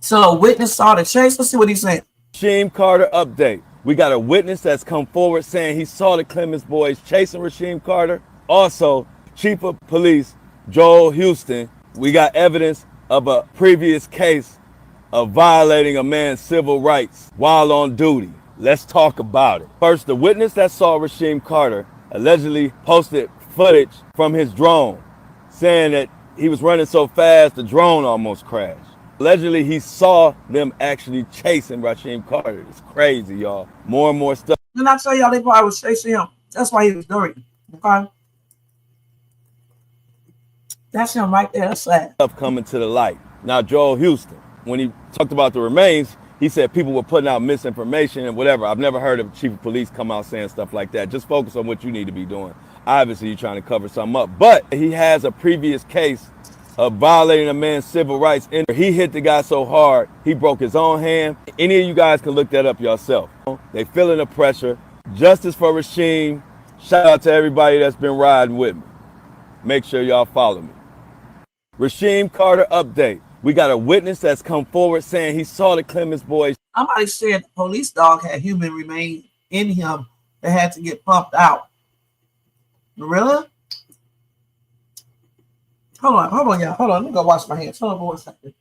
So a witness saw the chase. Let's see what he's saying. Rasheem Carter update. We got a witness that's come forward saying he saw the Clemens boys chasing Rasheem Carter. Also, Chief of Police Joel Houston. We got evidence of a previous case of violating a man's civil rights while on duty. Let's talk about it. First, the witness that saw Rasheem Carter allegedly posted footage from his drone saying that he was running so fast the drone almost crashed. Allegedly, he saw them actually chasing Rasheem Carter. It's crazy, y'all. More and more stuff. Didn't I tell y'all they probably was chasing him? That's why he was dirty. Okay? That's him right there. That's sad. Stuff coming to the light. Now, Joel Houston, when he talked about the remains, he said people were putting out misinformation and whatever. I've never heard of chief of police come out saying stuff like that. Just focus on what you need to be doing. Obviously, you're trying to cover something up. But he has a previous case of violating a man's civil rights. He hit the guy so hard, he broke his own hand. Any of you guys can look that up yourself. They feeling the pressure. Justice for Rasheem. Shout out to everybody that's been riding with me. Make sure y'all follow me. Rasheem Carter update. We got a witness that's come forward saying he saw the Clemens boys. Somebody said the police dog had human remains in him that had to get pumped out. Really? Hold on, y'all. Hold on. Let me go wash my hands. Hold on for 1 second.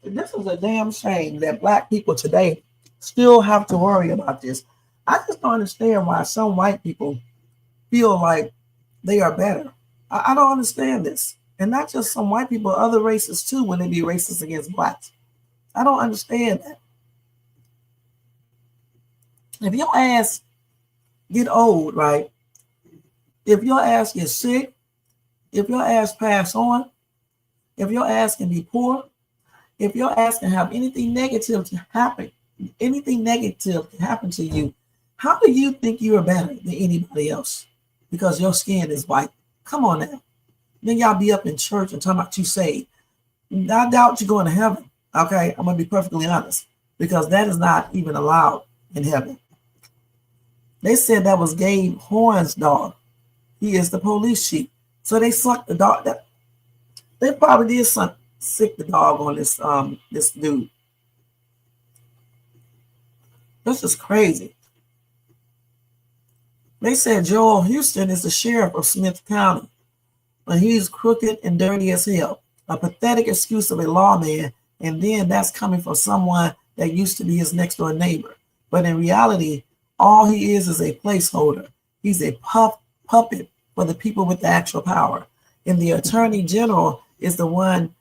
This is a damn shame that Black people today still have to worry about this. I just don't understand why some white people feel like they are better. I don't understand this. And not just some white people, other races too, when they be racist against Blacks. I don't understand that. If your ass get old, right? If your ass gets sick, if your ass pass on, if your ass can be poor, if your ass can have anything negative to happen to you, how do you think you are better than anybody else? Because your skin is white. Come on now. Then y'all be up in church and talking about you saved. I doubt you're going to heaven. Okay, I'm going to be perfectly honest. Because that is not even allowed in heaven. They said that was Gabe Horn's dog. He is the police chief. So they sucked the dog. They probably did sick the dog on this dude. This is crazy. They said Joel Houston is the sheriff of Smith County, but he's crooked and dirty as hell. A pathetic excuse of a lawman, and then that's coming from someone that used to be his next door neighbor. But in reality, all he is a placeholder. He's a puppet for the people with the actual power. And the attorney general is the one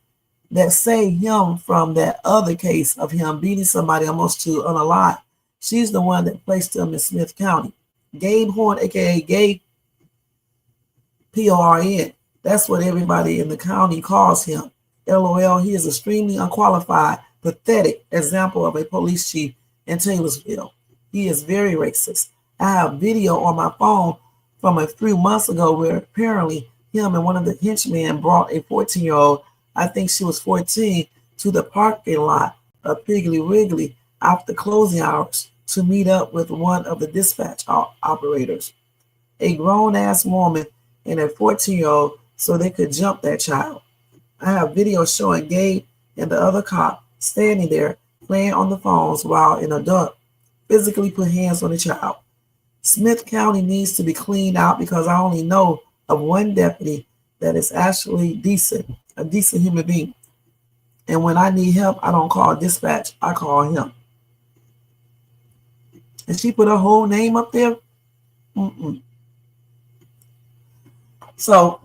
that saved him from that other case of him beating somebody almost to unalive. She's the one that placed him in Smith County. Gabe Horn, aka Gabe P-O-R-N. That's what everybody in the county calls him. LOL, he is extremely unqualified, pathetic example of a police chief in Taylorsville. He is very racist. I have video on my phone from a few months ago where apparently him and one of the henchmen brought a 14-year-old, I think she was 14, to the parking lot of Piggly Wiggly after closing hours to meet up with one of the dispatch operators, a grown-ass woman and a 14-year-old, so they could jump that child. I have video showing Gabe and the other cop standing there playing on the phones while an adult physically put hands on the child. Smith County needs to be cleaned out because I only know of one deputy that is actually decent, a decent human being. And when I need help, I don't call dispatch, I call him. And she put her whole name up there. Mm-mm. So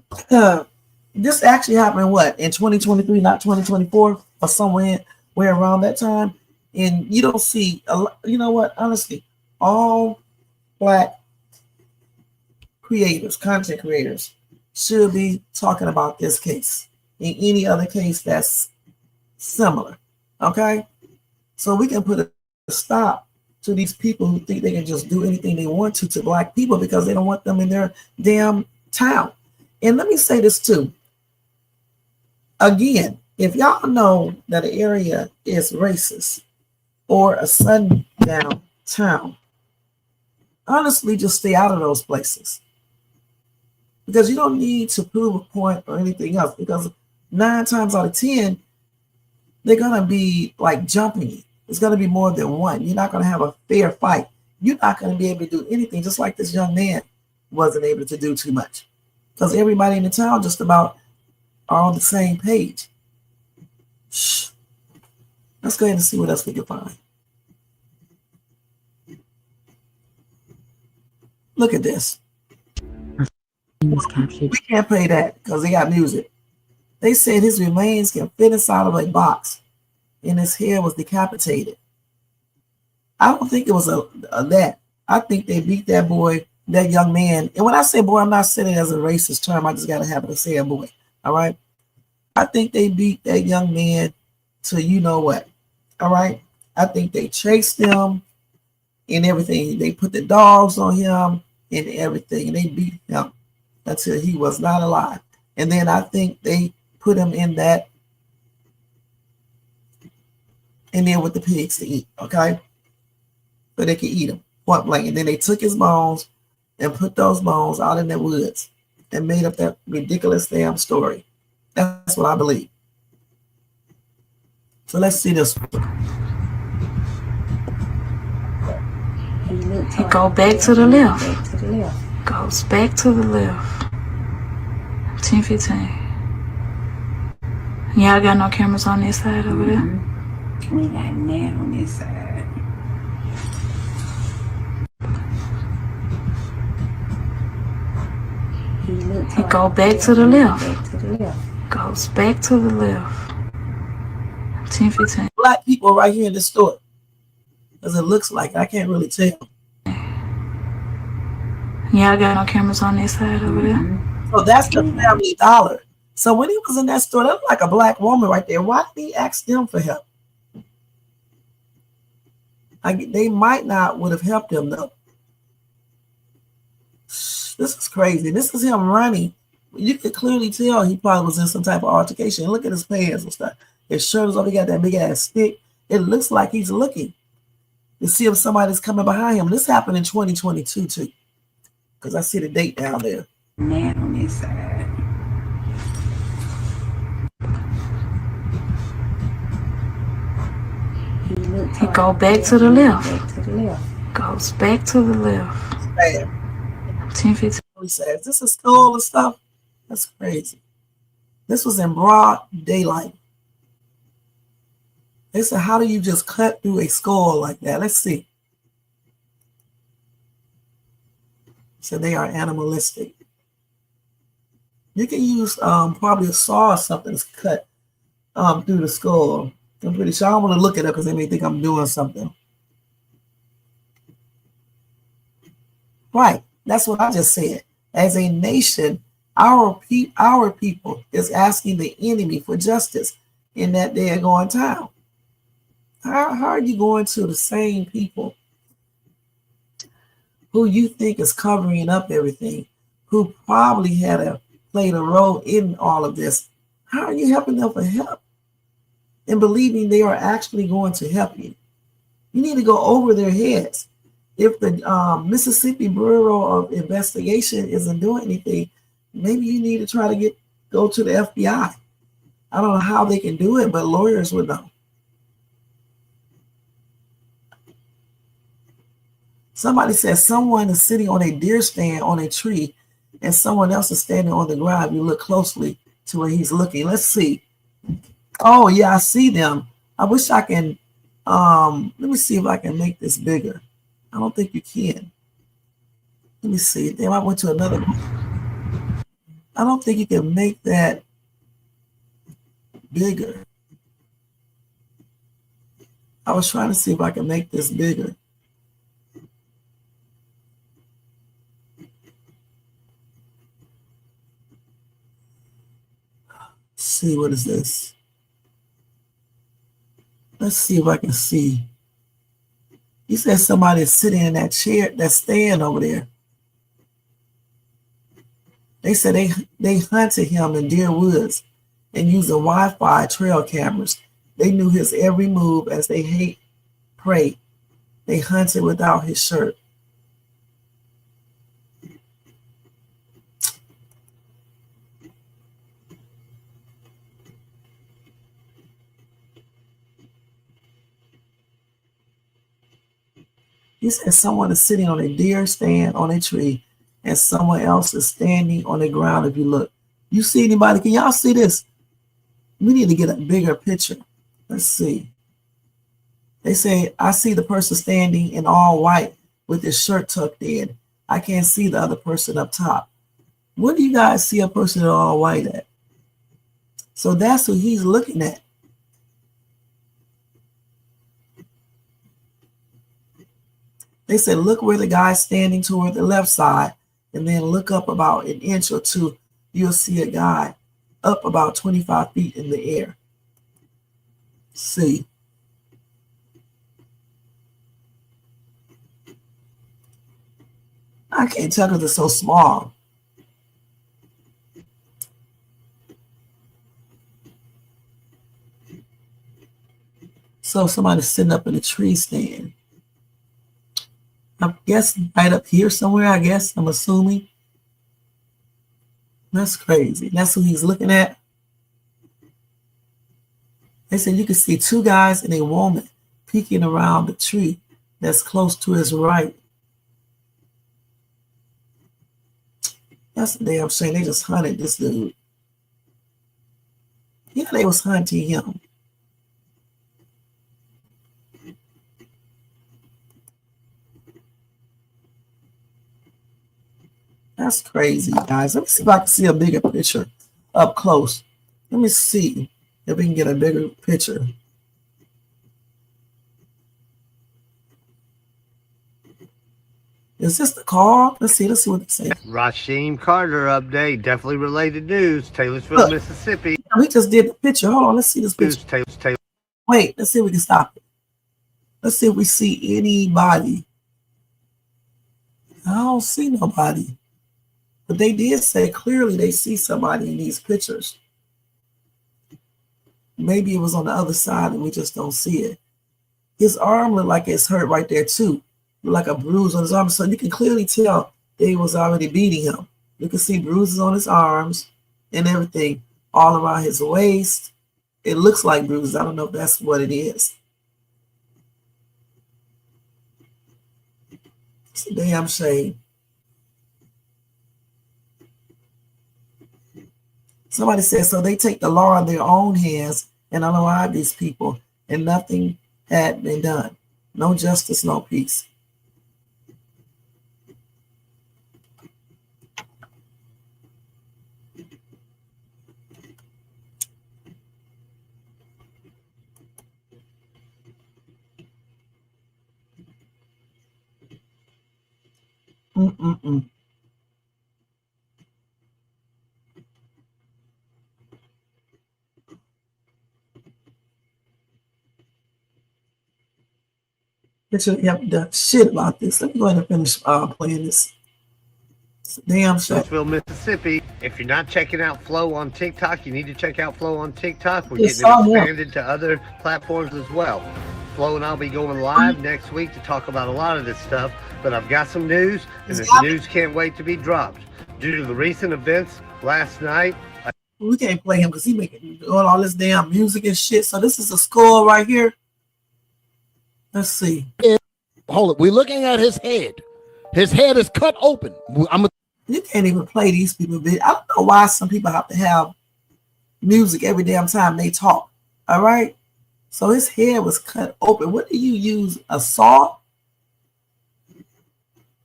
this actually happened what, in 2023, not 2024, or somewhere around that time. And you don't see a lot, you know what, honestly, all Black creators, content creators, should be talking about this case and any other case that's similar. Okay, so we can put a stop to these people who think they can just do anything they want to Black people because they don't want them in their damn town. And let me say this too. Again, if y'all know that an area is racist or a sundown town, honestly, just stay out of those places. Because you don't need to prove a point or anything else. Because 9 times out of 10, they're going to be like jumping you. It's going to be more than one. You're not going to have a fair fight. You're not going to be able to do anything, just like this young man wasn't able to do too much. Because everybody in the town just about are on the same page. Shh. Let's go ahead and see what else we can find. Look at this. We can't play that because they got music. They said his remains can fit inside of a box and his head was decapitated. I don't think it was a that. I think they beat that boy, that young man. And when I say boy, I'm not saying it as a racist term. I just got to have to say a boy. All right. I think they beat that young man to you know what. All right. I think they chased him and everything. They put the dogs on him and everything. And they beat him until he was not alive. And then I think they put him in that and then with the pigs to eat. Okay. So they could eat him point blank. And then they took his bones and put those bones out in the woods and made up that ridiculous damn story. That's what I believe. So let's see this. It go back to the left. Goes back to the left. 10:15. Y'all got no cameras on this side over there? We got that on this side. It go back to the left. Goes back to the left. 10:15. Black people right here in the store. Because it looks like it. I can't really tell. Y'all got no cameras on this side over there? So that's the Family Dollar. So when he was in that store, that looked like a Black woman right there. Why did he ask them for help? They might not would have helped him though. This is crazy. This is him running. You could clearly tell he probably was in some type of altercation. Look at his pants and stuff. His shirt is over. He got that big ass stick. It looks like he's looking to see if somebody's coming behind him. This happened in 2022 too. Because I see the date down there. That on this side. It go back to the left. Goes back to the left. Bad. 10:15. He says, this is school and stuff. That's crazy. This was in broad daylight. They said, how do you just cut through a skull like that? Let's see. So they are animalistic. You can use probably a saw or something to cut through the skull. I'm pretty sure. I don't want to look it up because they may think I'm doing something. Right. That's what I just said. As a nation, our people is asking the enemy for justice in that they're going town. How are you going to the same people who you think is covering up everything, who probably played a role in all of this? How are you helping them for help and believing they are actually going to help you? You need to go over their heads. If the Mississippi Bureau of Investigation isn't doing anything, maybe you need to try to go to the FBI. I don't know how they can do it, but lawyers would know. Somebody said someone is sitting on a deer stand on a tree and someone else is standing on the ground. You look closely to where he's looking. Let's see. Oh, yeah, I see them. I wish I can. Let me see if I can make this bigger. I don't think you can. Let me see. Then I went to another one. I don't think you can make that bigger. I was trying to see if I can make this bigger. Let's see, what is this? Let's see if I can see. You said somebody is sitting in that chair, that stand over there. They said they hunted him in Deer Woods and using Wi-Fi trail cameras. They knew his every move as they hate prey. They hunted without his shirt. He said someone is sitting on a deer stand on a tree and someone else is standing on the ground. If you look, you see anybody? Can y'all see this? We need to get a bigger picture. Let's see. They say, I see the person standing in all white with his shirt tucked in. I can't see the other person up top. What do you guys see a person in all white at? So that's who he's looking at. They said, look where the guy's standing toward the left side, and then look up about an inch or two. You'll see a guy up about 25 feet in the air. See. I can't tell because it's so small. So somebody's sitting up in a tree stand. I guess right up here somewhere, I guess, I'm assuming. That's crazy. That's who he's looking at. They said you can see two guys and a woman peeking around the tree that's close to his right. That's a damn shame. They just hunted this dude. Yeah, they was hunting him. That's crazy, guys. Let me see if I can see a bigger picture up close. Let me see if we can get a bigger picture. Is this the call? Let's see what they say. Rasheem Carter update. Definitely related news. Taylorsville, Look, Mississippi. we just did the picture. Hold on, let's see this picture. Wait, let's see if we can stop it. Let's see if we see anybody. I don't see nobody. But they did say clearly they see somebody in these pictures. Maybe it was on the other side and we just don't see it. His arm looked like it's hurt right there too. Like a bruise on his arm. So you can clearly tell they was already beating him. You can see bruises on his arms and everything all around his waist. It looks like bruises. I don't know if that's what it is. It's a damn shame. Somebody said, so they take the law in their own hands and unalive these people, and nothing had been done. No justice, no peace. Mm-mm-mm. They should have done shit about this. Let me go ahead and finish playing this. It's a damn shame. Taylorsville, Mississippi. If you're not checking out Flow on TikTok, you need to check out Flow on TikTok. We're Yes, getting it I am. expanded to other platforms as well. Flo and I'll be going live next week to talk about a lot of this stuff, but I've got some news, and this news can't wait to be dropped. Due to the recent events last night, We can't play him because he doing all this damn music and shit. So this is a score right here. Let's see. hold it. We're looking at his head. His head is cut open. You can't even play these people. I don't know why some people have to have music every damn time they talk. All right. So his head was cut open. What do you use? A saw?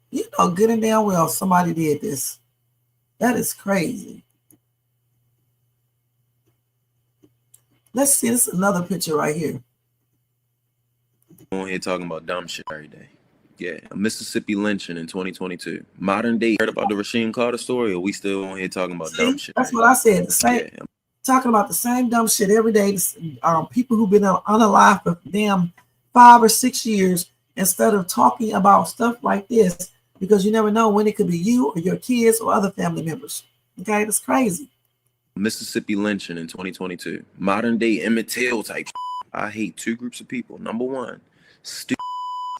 You know good and damn well somebody did this. That is crazy. Let's see. This is another picture right here. On here talking about dumb shit every day. Yeah, a Mississippi lynching in 2022. Modern day. Heard about the Rasheem Carter story, or we still on here talking about dumb shit? That's what I said. The same. Yeah. Talking about the same dumb shit every day. People who've been unalive for damn 5 or 6 years, instead of talking about stuff like this, because you never know when it could be you or your kids or other family members. Okay, that's crazy. Mississippi lynching in 2022. Modern day Emmett Till type shit. I hate two groups of people. Number one, stupid,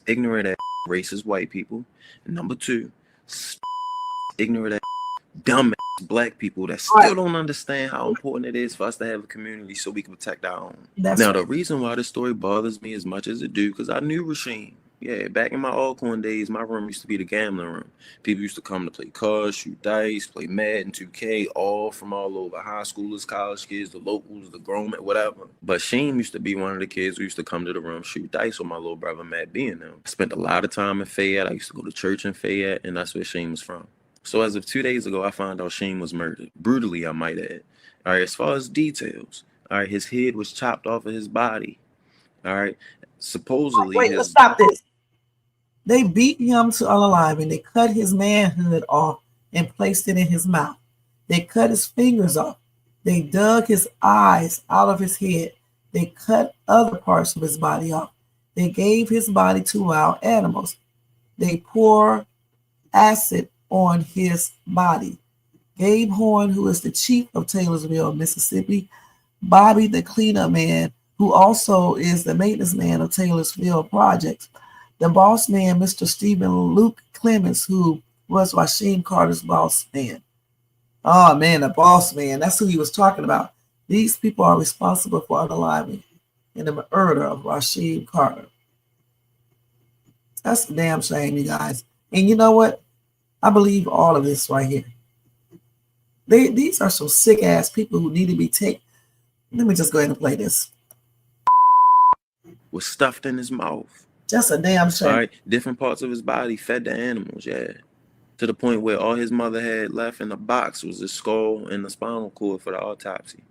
ignorant ass, racist white people. And number two, stupid, ignorant ass, dumb ass black people that still don't understand how important it is for us to have a community so we can protect our own. The reason why this story bothers me as much as it do, because I knew Rasheem. Yeah, back in my Alcorn days, my room used to be the gambling room. People used to come to play cards, shoot dice, play Madden, 2K, all from all over. High schoolers, college kids, the locals, the grown men, whatever. But Sheem used to be one of the kids who used to come to the room, shoot dice with my little brother Matt B and them. I spent a lot of time in Fayette. I used to go to church in Fayette, and that's where Sheem was from. So as of 2 days ago, I found out Sheem was murdered. Brutally, I might add. All right, as far as details, all right, his head was chopped off of his body. All right, supposedly. Wait, let's stop this. They beat him to unalive and they cut his manhood off and placed it in his mouth. They cut his fingers off. They dug his eyes out of his head. They cut other parts of his body off. They gave his body to wild animals. They pour acid on his body. Gabe Horn, who is the chief of Taylorsville, Mississippi, Bobby, the cleanup man, who also is the maintenance man of Taylorsville Projects, the boss man, Mr. Stephen Luke Clemens, who was Rasheem Carter's boss man. Oh man, the boss man, that's who he was talking about. These people are responsible for unaliving and the murder of Rasheem Carter. That's a damn shame, you guys. And you know what? I believe all of this right here. These are some sick ass people who need to be taken. Let me just go ahead and play this. Was stuffed in his mouth. Just a damn shame. All right, different parts of his body fed the animals, yeah. To the point where all his mother had left in the box was his skull and the spinal cord for the autopsy.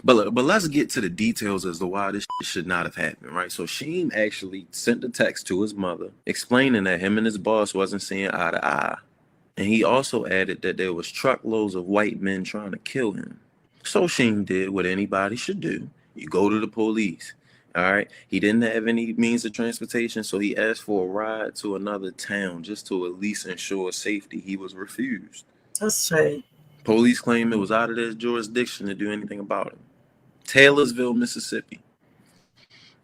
But let's get to the details as to why this should not have happened, right? So Sheem actually sent a text to his mother explaining that him and his boss wasn't seeing eye to eye. And he also added that there was truckloads of white men trying to kill him. So Sheem did what anybody should do. You go to the police. All right. He didn't have any means of transportation, so he asked for a ride to another town just to at least ensure safety. He was refused. That's right. Police claim it was out of their jurisdiction to do anything about it. Taylorsville, Mississippi.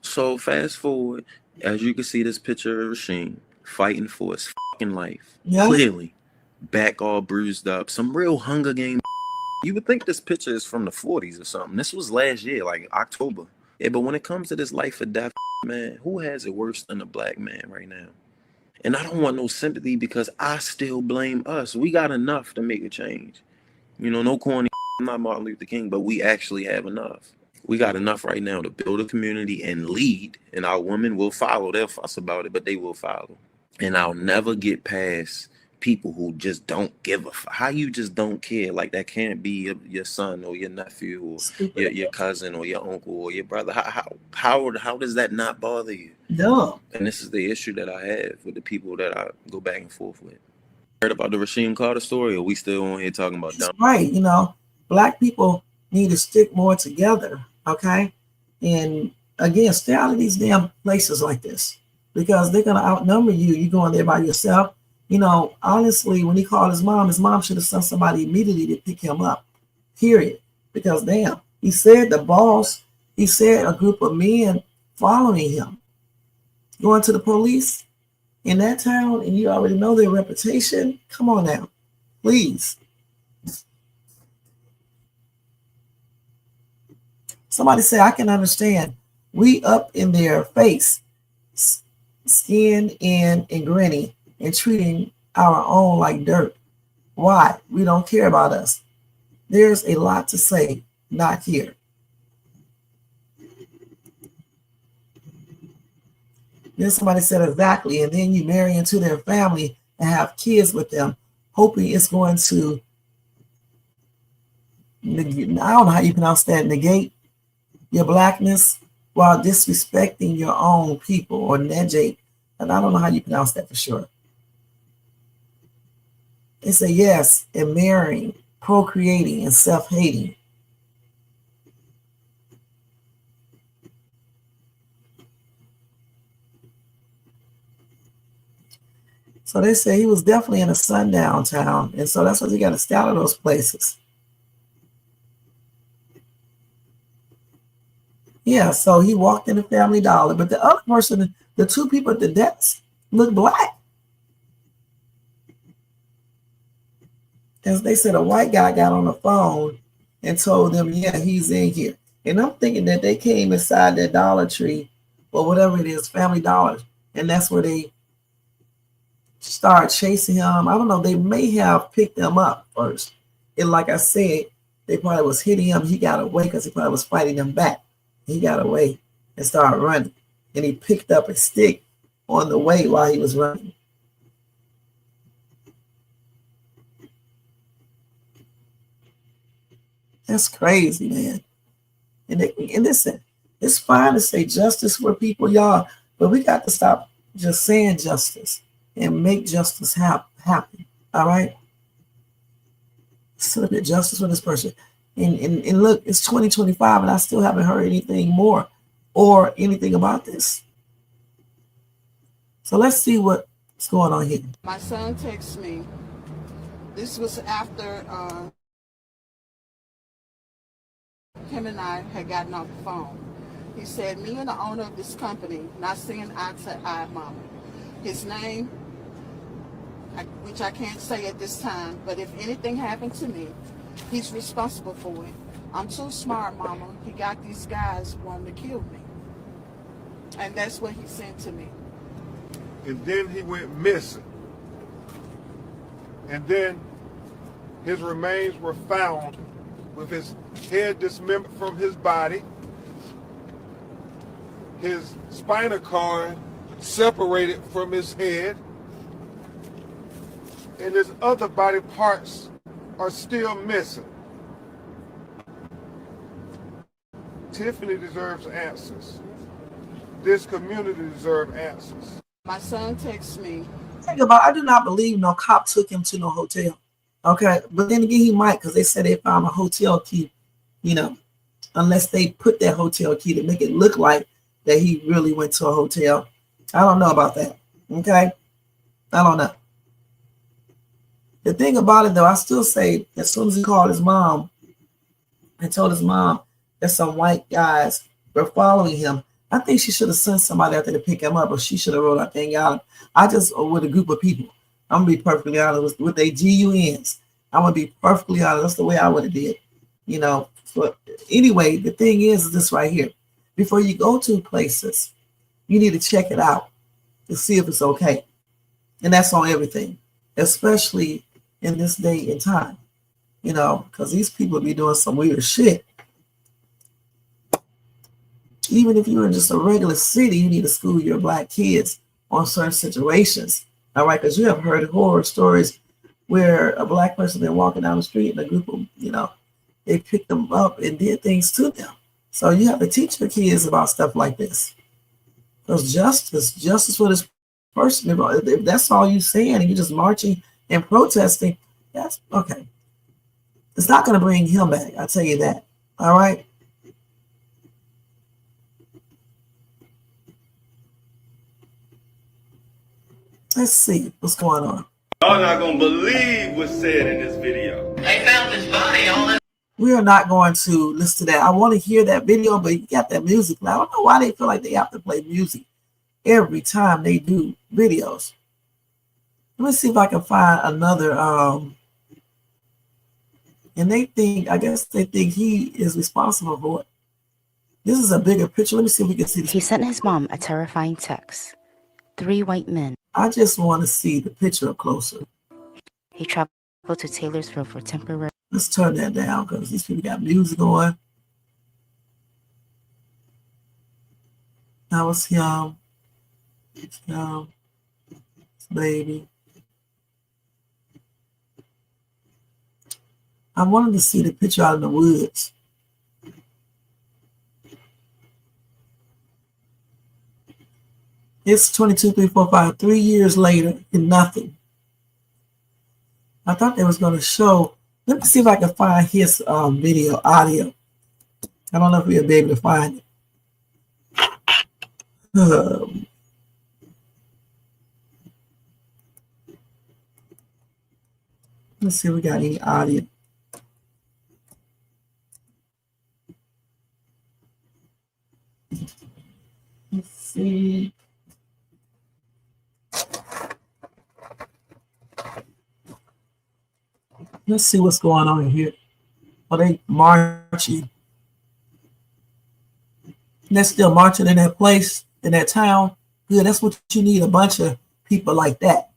So fast forward, as you can see this picture of Rasheem fighting for his fucking life. Yeah. Clearly, back all bruised up. Some real Hunger Games. You would think this picture is from the 40s or something. This was last year, like October. Yeah, but when it comes to this life or death, man, who has it worse than a black man right now? And I don't want no sympathy because I still blame us. We got enough to make a change. You know, no corny, I'm not Martin Luther King, but we actually have enough. We got enough right now to build a community and lead, and our women will follow. They'll fuss about it, but they will follow. And I'll never get past people who just don't give a fuck. How you just don't care? Like that can't be your son or your nephew or your cousin or your uncle or your brother. How does that not bother you? No. And this is the issue that I have with the people that I go back and forth with. Heard about the Rasheem Carter story, or we still on here talking about dumb? Right. You know, black people need to stick more together. Okay. And again, stay out of these damn places like this because they're going to outnumber you. You're going there by yourself. You know, honestly, when he called his mom should have sent somebody immediately to pick him up, period. Because, damn, he said the boss, he said a group of men following him, going to the police in that town, and you already know their reputation. Come on now, please. Somebody say, I can understand. We up in their face. skin in and grinning and treating our own like dirt. Why? We don't care about us. There's a lot to say, not here. Then somebody said exactly, and then you marry into their family and have kids with them, hoping it's going to, I don't know how you pronounce that, negate your blackness while disrespecting your own people, or negate, and I don't know how you pronounce that for sure. It's a yes, and marrying, procreating, and self-hating. So they say he was definitely in a sundown town, and so that's what you got to stay out of those places. Yeah, so he walked in the Family Dollar, but the other person, the two people at the desk, look black. As they said, a white guy got on the phone and told them, yeah, he's in here. And I'm thinking that they came inside that Dollar Tree or whatever it is, Family Dollar, and that's where they start chasing him. I don't know. They may have picked him up first. And like I said, they probably was hitting him. He got away because he probably was fighting them back. He got away and started running. And he picked up a stick on the way while he was running. That's crazy, man. And listen, it's fine to say justice for people, y'all, but we got to stop just saying justice and make justice happen. All right? Set up your justice for this person. And look, it's 2025 and I still haven't heard anything more or anything about this. So let's see what's going on here. My son texted me. This was after him and I had gotten off the phone. He said, me and the owner of this company not seeing eye to eye, mama. His name, which I can't say at this time, but if anything happened to me, he's responsible for it. I'm too smart, mama. He got these guys wanting to kill me. And that's what he sent to me. And then he went missing. And then his remains were found with his head dismembered from his body, his spinal cord separated from his head, and his other body parts are still missing. Tiffany deserves answers. This community deserves answers. My son texts me. Think about, I do not believe no cop took him to no hotel. Okay, but then again, he might, because they said they found a hotel key, you know, unless they put that hotel key to make it look like that he really went to a hotel. I don't know about that. Okay, I don't know. The thing about it, though, I still say as soon as he called his mom and told his mom that some white guys were following him, I think she should have sent somebody out there to pick him up, or she should have wrote out there and got him. I just, with a group of people, I'm going to be perfectly honest, with their GUNs, I'm going to be perfectly honest. That's the way I would have did, you know. But anyway, the thing is this right here. Before you go to places, you need to check it out to see if it's okay. And that's on everything, especially in this day and time, you know, because these people be doing some weird shit. Even if you're in just a regular city, you need to school your black kids on certain situations. All right, because you have heard horror stories where a black person been walking down the street and a group of, you know, they picked them up and did things to them. So you have to teach your kids about stuff like this. Because justice for this person, if that's all you're saying and you're just marching and protesting, that's okay. It's not going to bring him back, I'll tell you that. All right? Let's see what's going on. Y'all not gonna believe what's said in this video. They found his body on it. We are not going to listen to that. I want to hear that video, but you got that music. Now, I don't know why they feel like they have to play music every time they do videos. Let me see if I can find another. And they think, I guess they think he is responsible for it. This is a bigger picture. Let me see if we can see this. He sent his mom a terrifying text. 3 white men. I just want to see the picture up closer. He traveled to Taylorsville for temporary. Let's turn that down because these people got music going. That was him. It's him. It's baby. I wanted to see the picture out in the woods. It's 22, 3, 4, 5, 3 years later and nothing. I thought they was going to show. Let me see if I can find his video, audio. I don't know if we'll be able to find it. Let's see if we got any audio. Let's see. Let's see what's going on here. Are they marching? They're still marching in that place, in that town. Good, that's what you need, a bunch of people like that.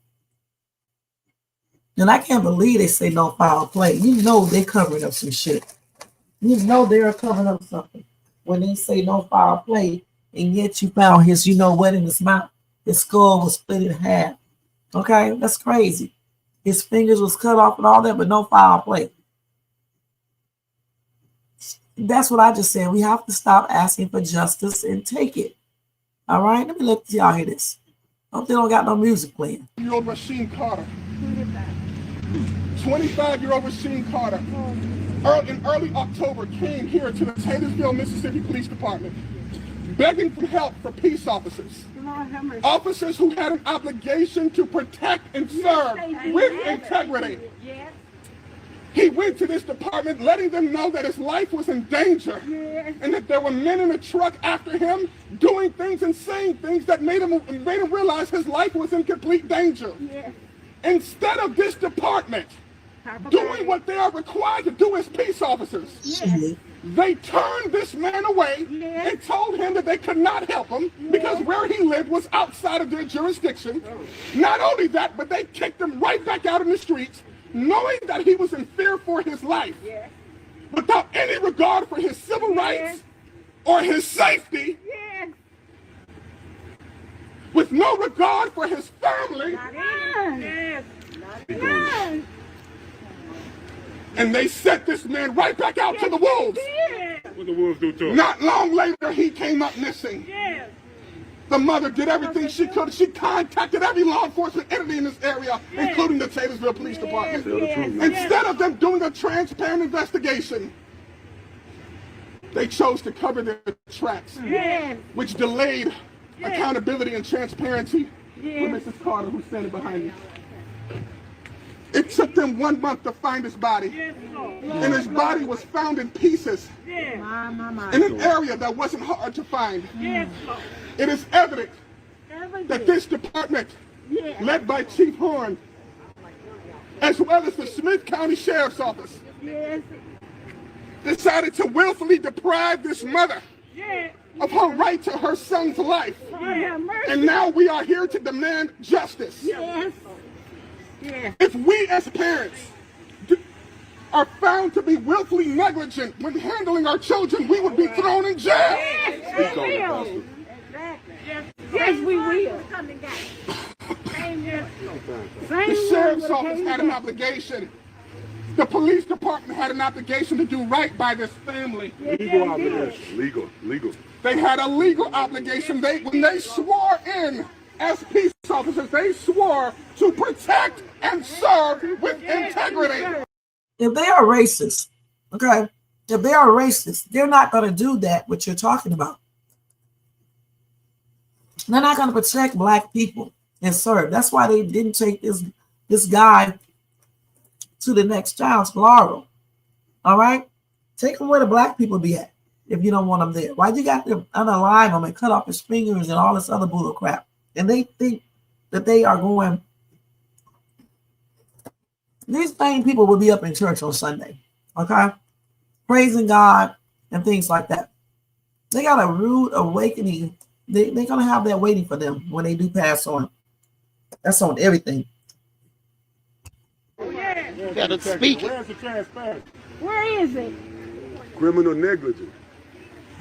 And I can't believe they say no foul play. You know they're covering up some shit. You know they're covering up something. When they say no foul play, and yet you found his, you know what, in his mouth. His skull was split in half. Okay, that's crazy. His fingers was cut off and all that, but no foul play. That's what I just said. We have to stop asking for justice and take it. All right, let me let y'all hear this. Hope they don't got no music playing. 20-year-old Rasheem Carter. 25-year-old Rasheem Carter. In early October, came here to the Taylorsville, Mississippi Police Department, begging for help for peace officers. Officers who had an obligation to protect and serve with integrity. He went to this department letting them know that his life was in danger and that there were men in a truck after him doing things and saying things that made him realize his life was in complete danger. Instead of this department doing what they are required to do as peace officers, they turned this man away and told him that they could not help him because where he lived was outside of their jurisdiction. Not only that, but they kicked him right back out in the streets, knowing that he was in fear for his life, without any regard for his civil rights or his safety, with no regard for his family. And they set this man right back out to the wolves. What the wolves do to him? Not long later, he came up missing. The mother did everything she could. She contacted every law enforcement entity in this area, including the Taylorsville Police Department. Instead of them doing a transparent investigation, they chose to cover their tracks, which delayed accountability and transparency for Mrs. Carter, who's standing behind me. It took them 1 month to find his body, and his body was found in pieces in an area that wasn't hard to find. It is evident that this department, led by Chief Horn, as well as the Smith County Sheriff's Office, decided to willfully deprive this mother of her right to her son's life. And now we are here to demand justice. If we as parents are found to be willfully negligent when handling our children, we would be thrown in jail. Yes, we will. The sheriff's office had an obligation. The police department had an obligation to do right by this family. Legal obligation. Legal. They had a legal obligation. When they swore in as peace officers, they swore to protect and serve with integrity. If they are racist, okay, if they are racist, they're not going to do that, what you're talking about. They're not going to protect black people and serve. That's why they didn't take this guy to the next child's laurel. All right? Take him where the black people be at if you don't want them there. Why you got to unalive him and cut off his fingers and all this other bull crap? And they think that they are going. These same people will be up in church on Sunday, okay? Praising God and things like that. They got a rude awakening they're gonna have that waiting for them when they do pass on. That's on everything. Gotta speak it. Where's the transparency? Where is it? Criminal negligence.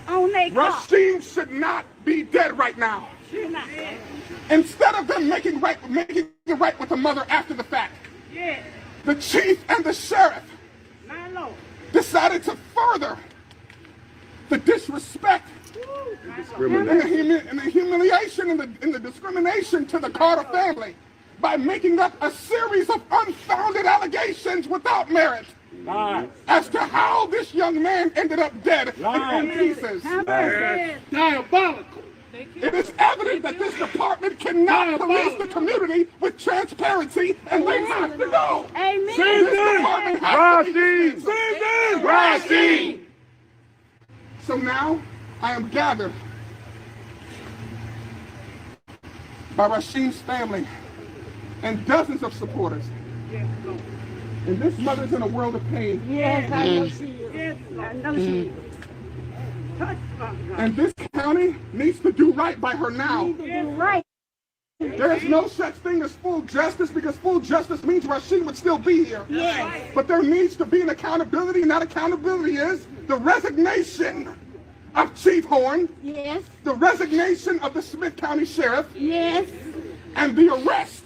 On that car. Rasheem should not be dead right now. Should not. Instead of them making it right with the mother after the fact, Yeah. the chief and the sheriff My Lord. decided to further the disrespect and the humiliation and the discrimination to the Carter family by making up a series of unfounded allegations without merit as to how this young man ended up dead in pieces. Diabolical. It is evident that this department cannot police the community with transparency, and they have to go. Amen. This department has to be Rasheem. So now I am gathered by Rasheem's family and dozens of supporters. And this mother's in a world of pain. Yes, I know she is. Yes, I know she is. And this county needs to do right by her now. Need to do right. There is no such thing as full justice, because full justice means Rasheem would still be here. Yes. But there needs to be an accountability, and that accountability is the resignation of Chief Horn, Yes. the resignation of the Smith County Sheriff, Yes. and the arrest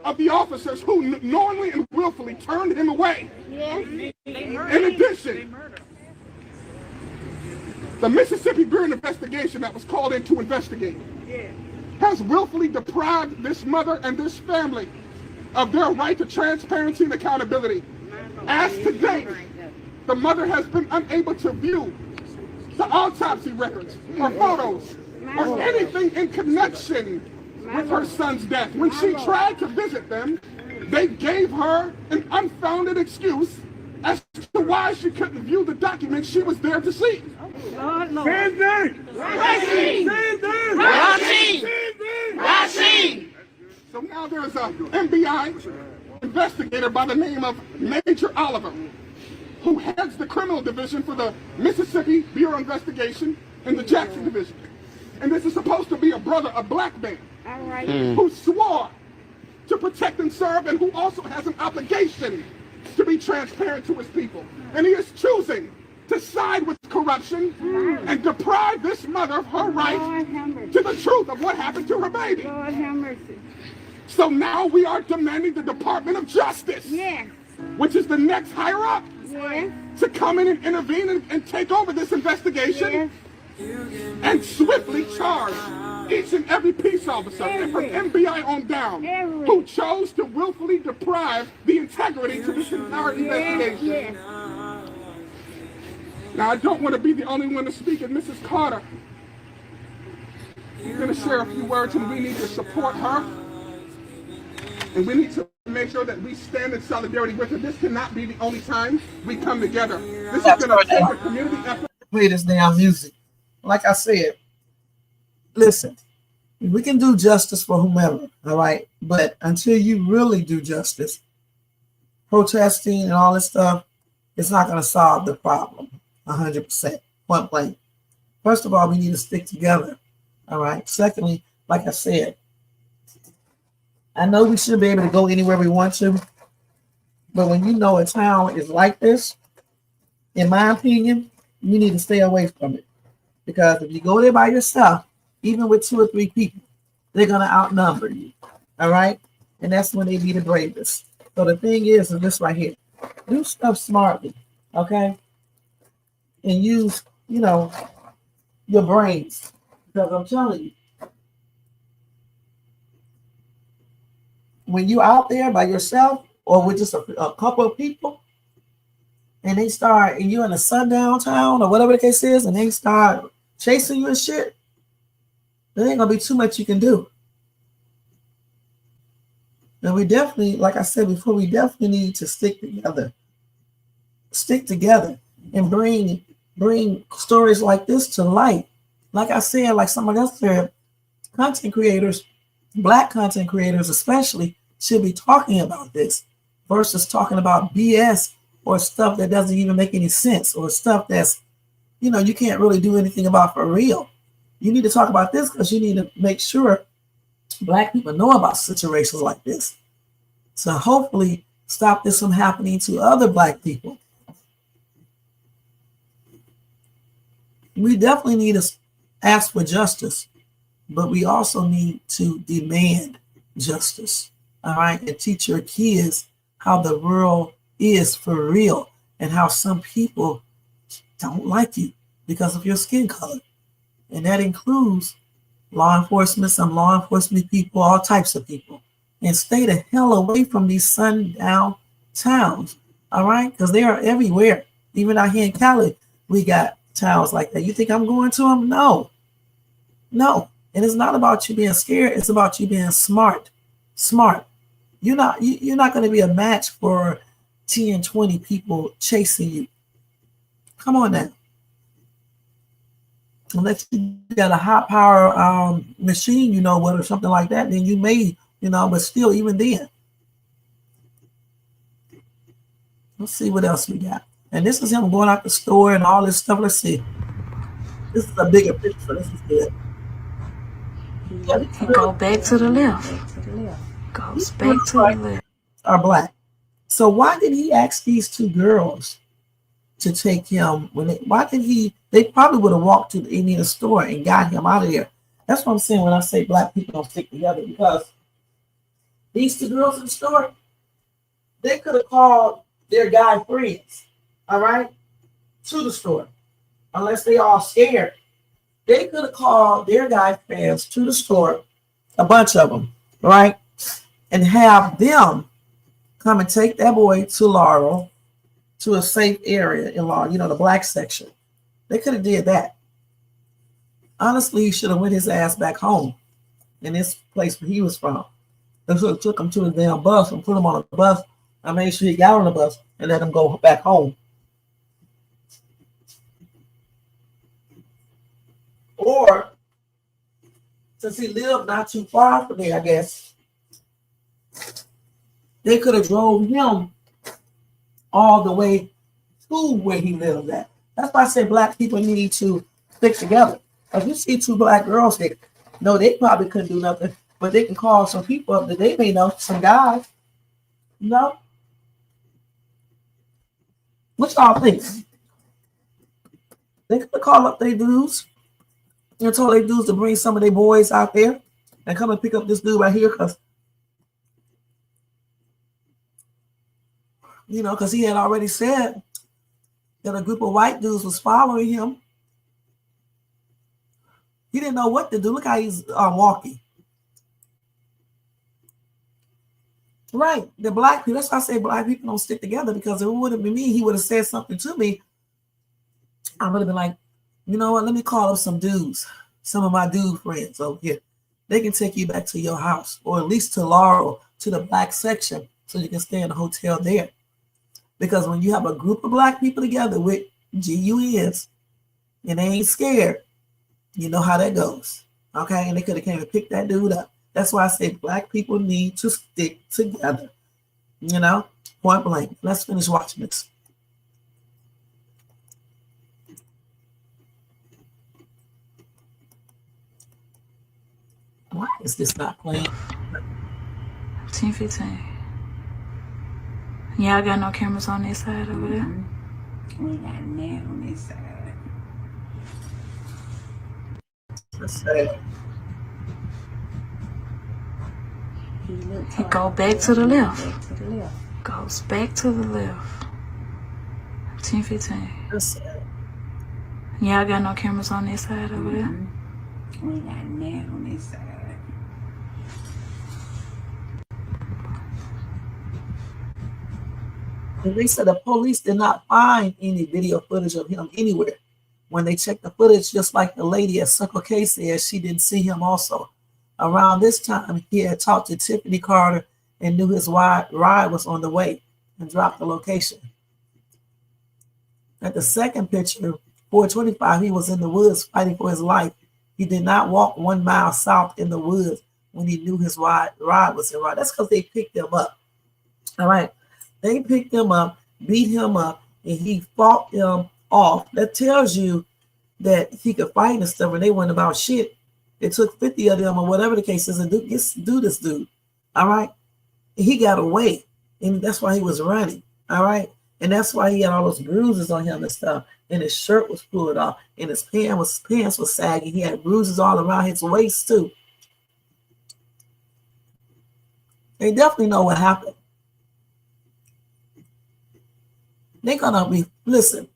of the officers who knowingly and willfully turned him away. Yes. In addition, the Mississippi Bureau of Investigation that was called in to investigate has willfully deprived this mother and this family of their right to transparency and accountability. As to date, the mother has been unable to view the autopsy records or photos or anything in connection with her son's death. When she tried to visit them, they gave her an unfounded excuse as to why she couldn't view the documents she was there to see. Lord, Lord. So now there's a FBI investigator by the name of Major Oliver, who heads the criminal division for the Mississippi Bureau of Investigation in the Jackson Division. And this is supposed to be a brother, a black man, All right. who swore to protect and serve, and who also has an obligation to be transparent to his people. And he is choosing to side with corruption and deprive this mother of her right Lord have mercy. to the truth of what happened to her baby. Lord have mercy. So now we are demanding the Department of Justice, Yes. which is the next higher up, Yes. to come in and intervene and take over this investigation and swiftly charge each and every peace officer, and from MBI on down, who chose to willfully deprive the integrity to this entire investigation. Yes. Now, I don't want to be the only one to speak, and Mrs. Carter, we're going to share a few words, and we need to support her, and we need to make sure that we stand in solidarity with her. This cannot be the only time we come together. This is going to take a community effort. Play this damn music. Like I said, listen, we can do justice for whomever, all right? But until you really do justice, protesting and all this stuff, it's not going to solve the problem 100%, point blank. First of all, we need to stick together, all right? Secondly, like I said, I know we should be able to go anywhere we want to, but when you know a town is like this, in my opinion, you need to stay away from it. Because if you go there by yourself, even with 2 or 3 people, they're going to outnumber you, all right? And that's when they be the bravest. So the thing is this right here. Do stuff smartly, okay? And use, your brains. Because I'm telling you, when you're out there by yourself or with just a couple of people, and they start, and you're in a sundown town or whatever the case is, and they start chasing you and shit, there ain't gonna be too much you can do. And we definitely, like I said before, we definitely need to stick together and bring stories like this to light. Like I said, like somebody else said, content creators, Black content creators especially, should be talking about this versus talking about BS or stuff that doesn't even make any sense, or stuff that's, you can't really do anything about for real. you need to talk about this because you need to make sure Black people know about situations like this. So hopefully stop this from happening to other Black people. We definitely need to ask for justice, but we also need to demand justice. All right, and teach your kids how the world is for real and how some people don't like you because of your skin color. And that includes law enforcement, some law enforcement people, all types of people. And stay the hell away from these sundown towns, all right? Because they are everywhere. Even out here in Cali, we got towns like that. You think I'm going to them? No. No. And it's not about you being scared. It's about you being smart. Smart. You're not going to be a match for 10, 20 people chasing you. Come on now. Unless you got a high power machine, you know what, or something like that, then you may, you know, but still, even then. Let's see what else we got. And this is him going out the store and all this stuff. Let's see. This is a bigger picture, so this is good. And go back to the left. Goes back to the left. Are Black. So why did he ask these two girls to take him when they probably would have walked to the Indian store and got him out of there. That's what I'm saying when I say Black people don't stick together, because these two girls in the store, they could have called their guy friends, all right, to the store, unless they all scared. They could have called their guy friends to the store, a bunch of them, right, and have them come and take that boy to Laurel, to a safe area in Laurel, you know, the Black section. They could have did that. Honestly, he should have went his ass back home in this place where he was from. They should have took him to the damn bus and put him on a bus. I made sure he got on the bus and let him go back home. Or, since he lived not too far from me, I guess, they could have drove him all the way to where he lived at. That's why I say Black people need to stick together. If you see two Black girls there, no, they probably couldn't do nothing, but they can call some people up that they may know, some guys. You know? What y'all think? They could have called up their dudes and told their dudes to bring some of their boys out there and come and pick up this dude right here, because he had already said that a group of white dudes was following him. He didn't know what to do. Look how he's walking. Right. The Black people, that's why I say Black people don't stick together, because if it would have been me, he would have said something to me. I would have been like, you know what, let me call up some dudes, some of my dude friends over here. They can take you back to your house, or at least to Laurel, to the Black section, so you can stay in a hotel there. Because when you have a group of Black people together with GUNs and they ain't scared, you know how that goes. Okay? And they could have came and picked that dude up. That's why I say Black people need to stick together. You know? Point blank. Let's finish watching this. Why is this not playing? 10:15. Y'all got no cameras on this side over there? We got none on this side. Let's say. And go back to the left. Goes back to the left. 10:15. Y'all got no cameras on this side over there? We got none on this side. And they said the police did not find any video footage of him anywhere. When they checked the footage, just like the lady at Circle K said, she didn't see him also. Around this time, he had talked to Tiffany Carter and knew his ride was on the way and dropped the location. At the second picture, 425, he was in the woods fighting for his life. He did not walk 1 mile south in the woods when he knew his ride was in ride. That's because they picked him up. All right. They picked him up, beat him up, and he fought them off. That tells you that he could fight and stuff, and they weren't about shit. It took 50 of them or whatever the case is, and do this dude. All right. And he got away, and that's why he was running. All right. And that's why he had all those bruises on him and stuff. And his shirt was pulled off, and his pants was sagging. He had bruises all around his waist too. They definitely know what happened. They're gonna be listen.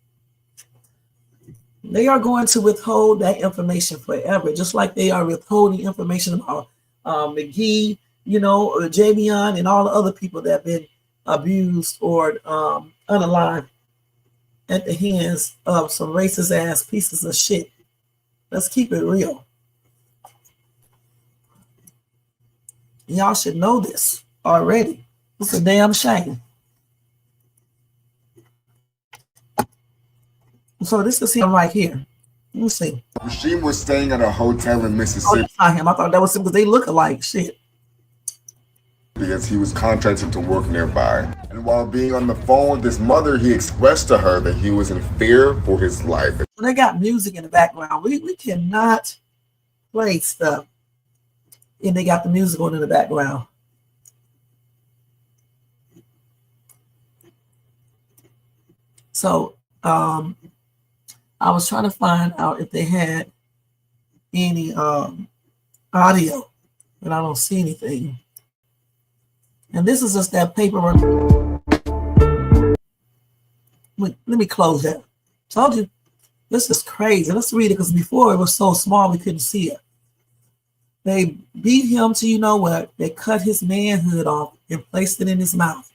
They are going to withhold that information forever, just like they are withholding information about McGee, or Javion and all the other people that have been abused or unalive at the hands of some racist ass pieces of shit. Let's keep it real. Y'all should know this already. It's a damn shame. So this is him right here. Let me see. Rasheem was staying at a hotel in Oh, Mississippi that's not him. I thought that was him because they look alike. Shit. because he was contracted to work nearby. And while being on the phone with his mother, he expressed to her that he was in fear for his life. They got music in the background. We cannot play stuff. And they got the music on in the background. So I was trying to find out if they had any audio, but I don't see anything. And this is just that paperwork. Let me close that. Told you, this is crazy. Let's read it because before it was so small we couldn't see it. They beat him to you know what? They cut his manhood off and placed it in his mouth.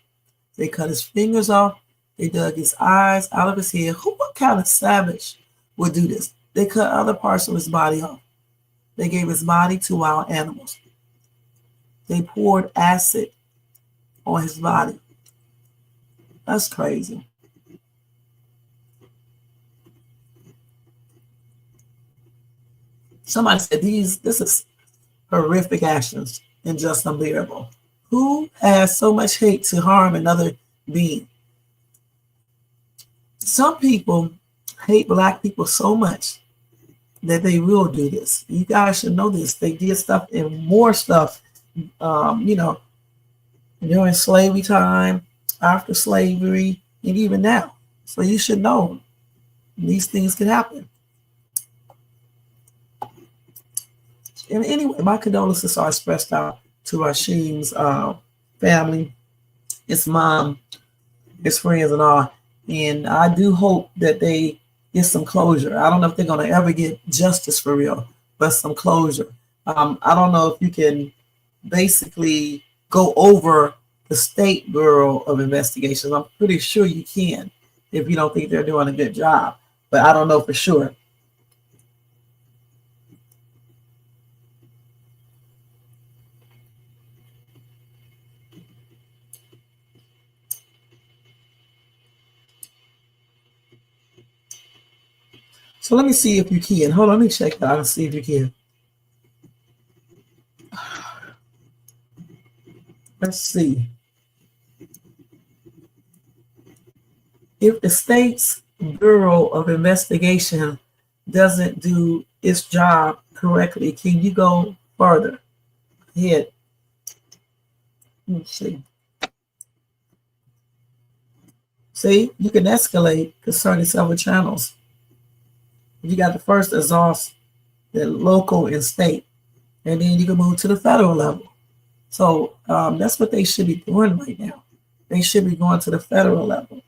They cut his fingers off. They dug his eyes out of his head. What kind of savage would do this? They cut other parts of his body off. They gave his body to wild animals. They poured acid on his body. That's crazy. Somebody said this is horrific actions and just unbearable. Who has so much hate to harm another being? Some people hate Black people so much that they will do this. You guys should know this. They did stuff and more stuff, during slavery time, after slavery, and even now. So you should know these things can happen. And anyway, my condolences are expressed out to Rasheem's family, his mom, his friends, and all. And I do hope that they get some closure. I don't know if they're going to ever get justice for real, but some closure. I don't know if you can basically go over the State Bureau of Investigations. I'm pretty sure you can if you don't think they're doing a good job, but I don't know for sure. So let me see if you can. Hold on, let me check that out and see if you can. Let's see. If the State's Bureau of Investigation doesn't do its job correctly, can you go further? Ahead. Let's see. See, you can escalate concerning several channels. You got to first exhaust the local and state, and then you can move to the federal level. So that's what they should be doing right now. They should be going to the federal level,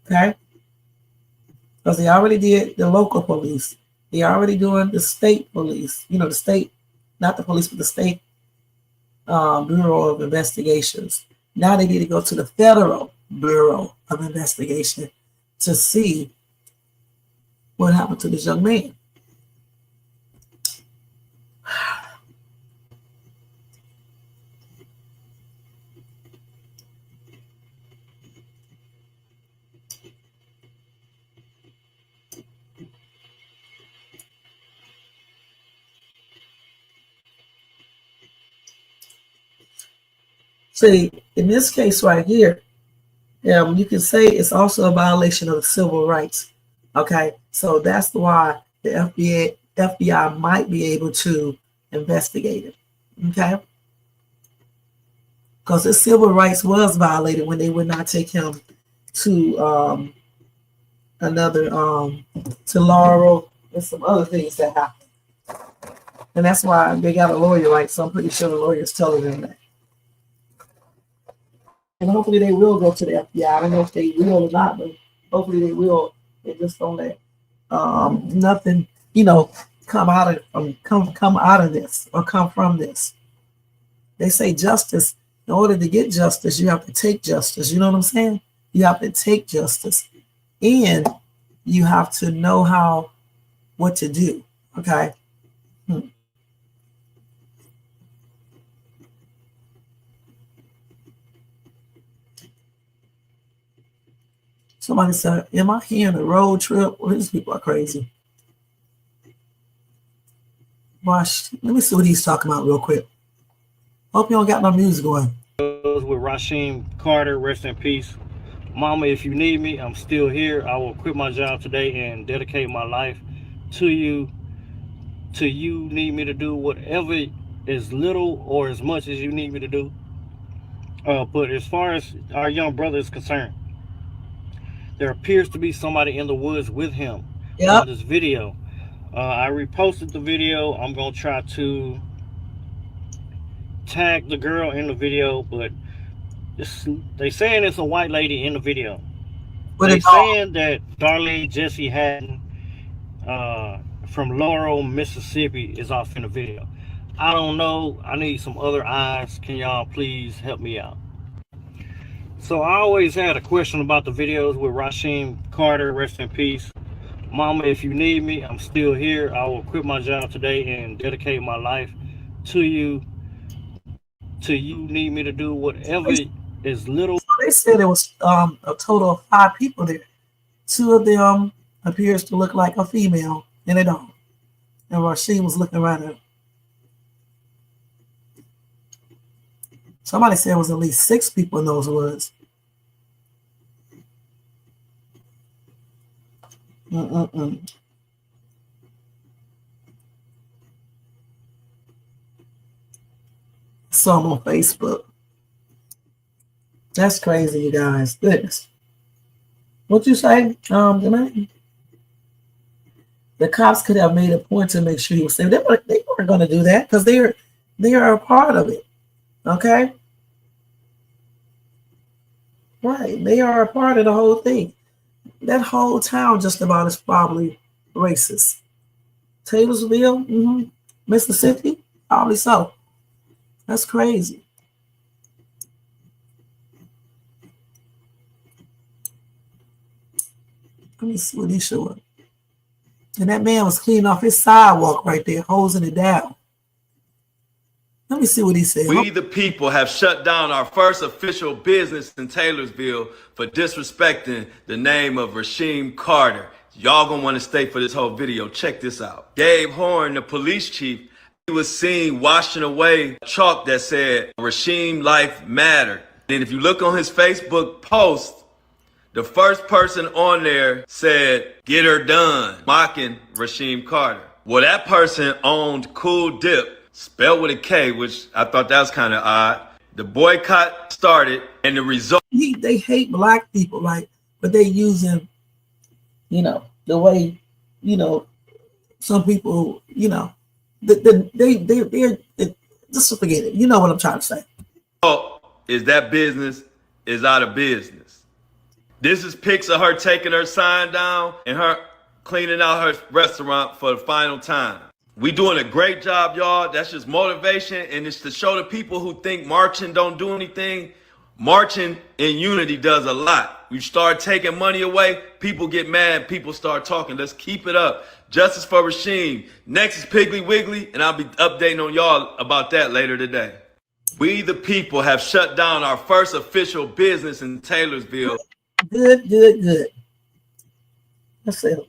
okay? Because they already did the local police. They already doing the state police. The state, not the police, but the State Bureau of Investigations. Now they need to go to the Federal Bureau of Investigation to see what happened to this young man. See, in this case right here, you can say it's also a violation of the civil rights. Okay, so that's why the FBI might be able to investigate it. Okay? Because his civil rights was violated when they would not take him to to Laurel and some other things that happened. And that's why they got a lawyer, right? So I'm pretty sure the lawyer's telling them that. And hopefully they will go to the FBI. I don't know if they will or not, but hopefully they will. They just don't let nothing, come out of this or come from this. They say justice. In order to get justice, you have to take justice. You know what I'm saying? You have to take justice, and you have to know what to do. Okay. Somebody said, am I hearing a road trip? Well, these people are crazy. Watch. Let me see what he's talking about real quick. Hope you don't got no music going. With Rasheem Carter, rest in peace. Mama, if you need me, I'm still here. I will quit my job today and dedicate my life to you. You need me to do whatever, as little or as much as you need me to do. But as far as our young brother is concerned, there appears to be somebody in the woods with him on this video. I reposted the video. I'm going to try to tag the girl in the video, but they saying it's a white lady in the video. They saying that Darlene Jesse Hatton from Laurel, Mississippi is off in the video. I don't know. I need some other eyes. Can y'all please help me out? So I always had a question about the videos with Rasheem Carter, rest in peace. Mama, if you need me, I'm still here. I will quit my job today and dedicate my life to you. You need me to do whatever is little. They said there was a total of 5 people there. 2 of them appears to look like a female, and they don't. And Rasheem was looking right at her. Somebody said it was at least 6 people in those woods. Some on Facebook. That's crazy, you guys. Goodness. What you say, Jermaine? The cops could have made a point to make sure he was safe. They weren't going to do that because they are a part of it. Okay? Right. They are a part of the whole thing. That whole town just about is probably racist. Taylorsville, Mississippi, probably so. That's crazy. Let me see what he showed. And that man was cleaning off his sidewalk right there, hosing it down. Let me see what he said. We the people have shut down our first official business in Taylorsville for disrespecting the name of Rasheem Carter. Y'all gonna want to stay for this whole video. Check this out. Gabe Horn, the police chief, he was seen washing away chalk that said Rasheem Life Matter. And if you look on his Facebook post, the first person on there said, "Get her done," mocking Rasheem Carter. Well, that person owned Cool Dip, spelled with a K, which I thought that was kind of odd. The boycott started, and the result... They hate black people, right? But they using, the way, some people, they're just forget it. You know what I'm trying to say. Oh, is that business is out of business. This is pics of her taking her sign down and her cleaning out her restaurant for the final time. We doing a great job, y'all. That's just motivation, and it's to show the people who think marching don't do anything. Marching in unity does a lot. We start taking money away, people get mad, people start talking. Let's keep it up. Justice for Rasheem. Next is Piggly Wiggly, and I'll be updating on y'all about that later today. We the people have shut down our first official business in Taylorsville. Good. That's it.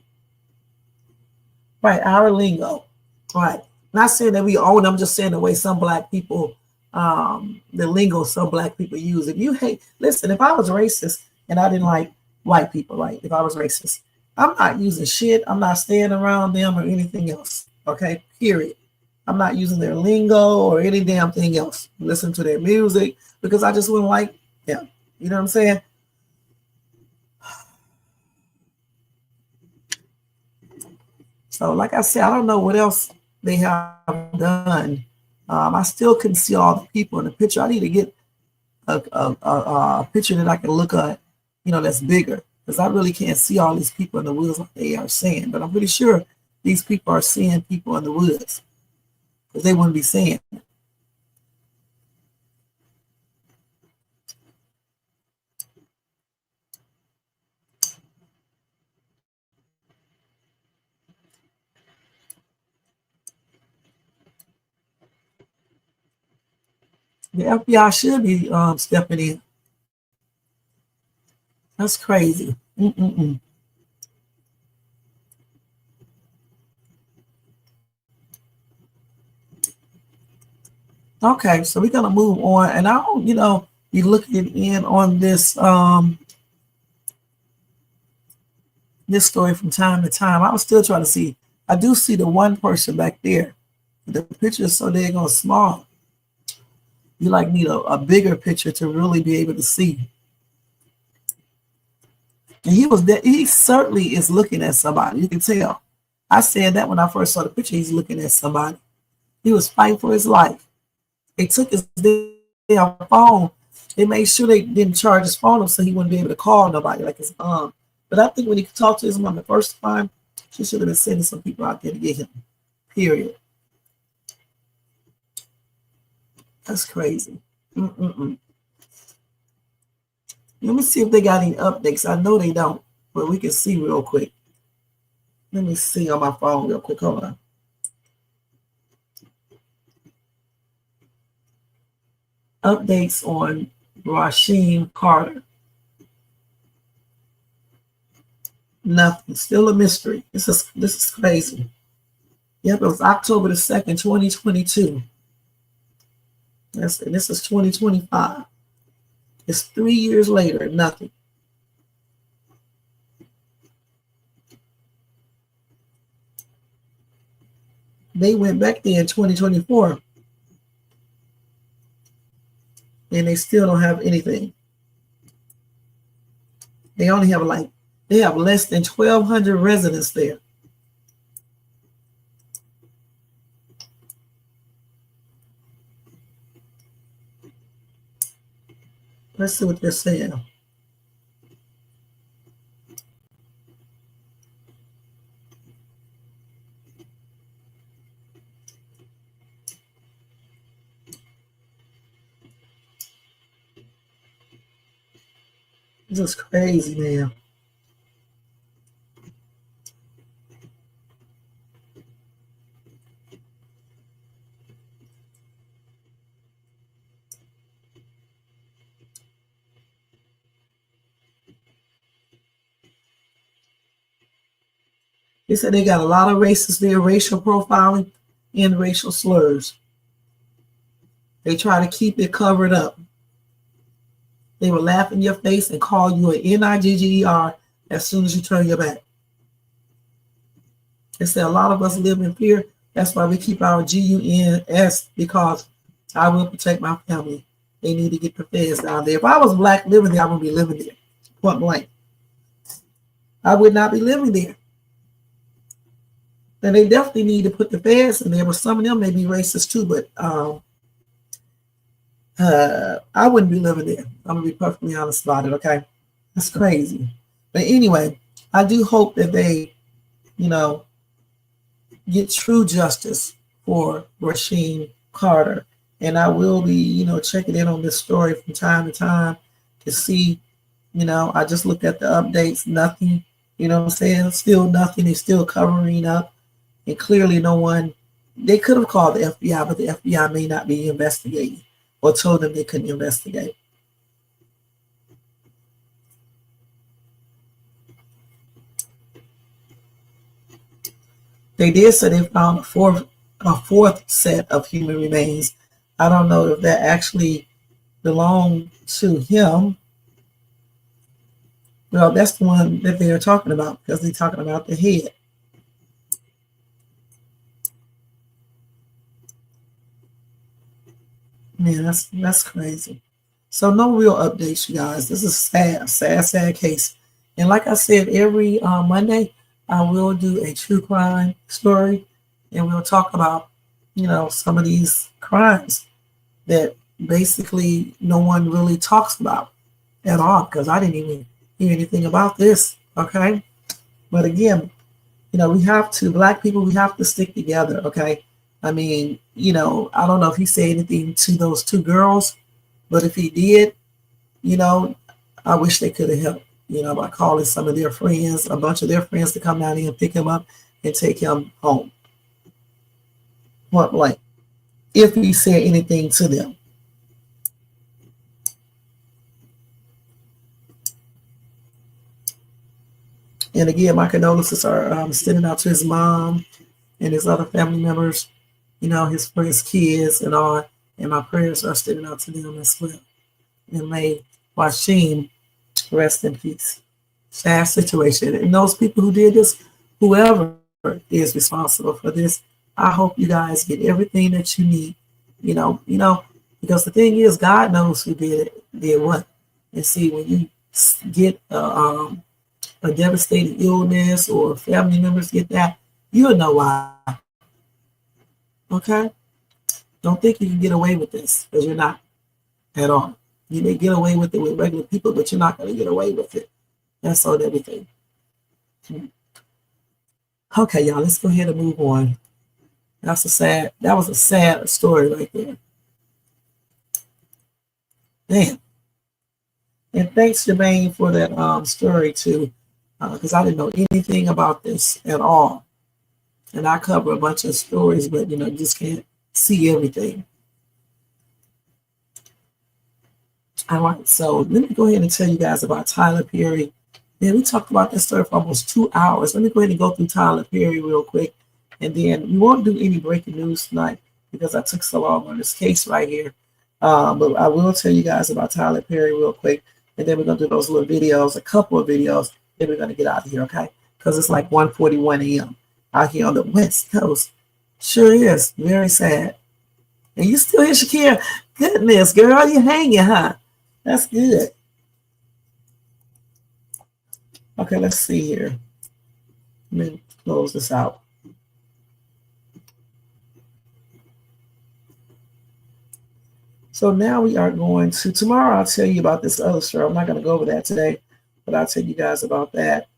Right, our lingo. Right. Not saying that we own them, I'm just saying the way some black people, the lingo some black people use. If you hate, listen, if I was racist and I didn't like white people, right? If I was racist I'm not using shit. I'm not staying around them or anything else. Okay, period. I'm not using their lingo or any damn thing else. Listen to their music because I just wouldn't like them. You know what I'm saying? So, like I said, I don't know what else they have done. I still couldn't see all the people in the picture. I need to get a picture that I can look at, that's bigger, because I really can't see all these people in the woods like they are saying. But I'm pretty sure these people are seeing people in the woods, because they wouldn't be saying it. The FBI should be stepping in. That's crazy. Okay, so we're gonna move on, and I'll, be looking in on this this story from time to time. I was still trying to see. I do see the one person back there. The picture is so daggone small. You need a bigger picture to really be able to see. And he certainly is looking at somebody. You can tell. I said that when I first saw the picture. He's looking at somebody. He was fighting for his life. They took his damn phone. They made sure they didn't charge his phone up so he wouldn't be able to call nobody like his mom. But I think when he talked to his mom the first time, she should have been sending some people out there to get him. Period. That's crazy. Let me see if they got any updates. I know they don't, but we can see real quick. Let me see on my phone real quick. Hold on. Updates on Rasheem Carter. Nothing. Still a mystery. This is crazy. Yep, it was October the 2nd, 2022. And this is 2025. It's 3 years later, nothing. They went back there in 2024. And they still don't have anything. They only have they have less than 1,200 residents there. Let's see what they're saying. This is crazy, man. They said they got a lot of racists there, racial profiling and racial slurs. They try to keep it covered up. They will laugh in your face and call you an Nigger as soon as you turn your back. They said a lot of us live in fear. That's why we keep our GUNS, because I will protect my family. They need to get the feds down there. If I was black living there, I would be living there. Point blank. I would not be living there. And they definitely need to put the feds in there, but some of them may be racist too, but I wouldn't be living there. I'm going to be perfectly honest about it, okay? That's crazy. But anyway, I do hope that they, get true justice for Rasheem Carter. And I will be, checking in on this story from time to time to see, I just looked at the updates, nothing, what I'm saying? Still nothing. They're still covering up. And clearly no one, they could have called the FBI, but the FBI may not be investigating or told them they couldn't investigate. They did say they found a fourth set of human remains. I don't know if that actually belonged to him Well, that's the one that they're talking about because they're talking about the head. Man, that's crazy. So no real updates, you guys. This is sad case. And like I said, every Monday I will do a true crime story, and we'll talk about, some of these crimes that basically no one really talks about at all because I didn't even hear anything about this. Okay, but again, we have to, Black people, we have to stick together. Okay, I mean, I don't know if he said anything to those two girls, but if he did, I wish they could have helped, by calling some of their friends, a bunch of their friends to come down here and pick him up and take him home. Point blank. If he said anything to them. And again, my condolences are sending out to his mom and his other family members, for his kids and all. And my prayers are sending out to them as well. And may Rasheem rest in peace. Sad situation. And those people who did this, whoever is responsible for this, I hope you guys get everything that you need. Because the thing is, God knows who did what. And see, when you get a devastating illness or family members get that, you'll know why. Okay? Don't think you can get away with this because you're not at all. You may get away with it with regular people, but you're not going to get away with it. That's on everything. Okay, y'all, let's go ahead and move on. That was a sad story right there. Damn. And thanks, Jermaine, for that story too, because I didn't know anything about this at all. And I cover a bunch of stories, but you just can't see everything. All right, so let me go ahead and tell you guys about Tyler Perry. Yeah, we talked about this story for almost 2 hours. Let me go ahead and go through Tyler Perry real quick. And then we won't do any breaking news tonight because I took so long on this case right here. But I will tell you guys about Tyler Perry real quick. And then we're going to do those little videos, a couple of videos. Then we're going to get out of here, okay? Because it's like 1:41 a.m. out here on the West Coast. Sure is. Very sad. And you still here, Shakira? Goodness, girl, you hanging, huh? That's good. Okay, let's see here. Let me close this out. So now we are going to, tomorrow I'll tell you about this other story. I'm not going to go over that today, but I'll tell you guys about that.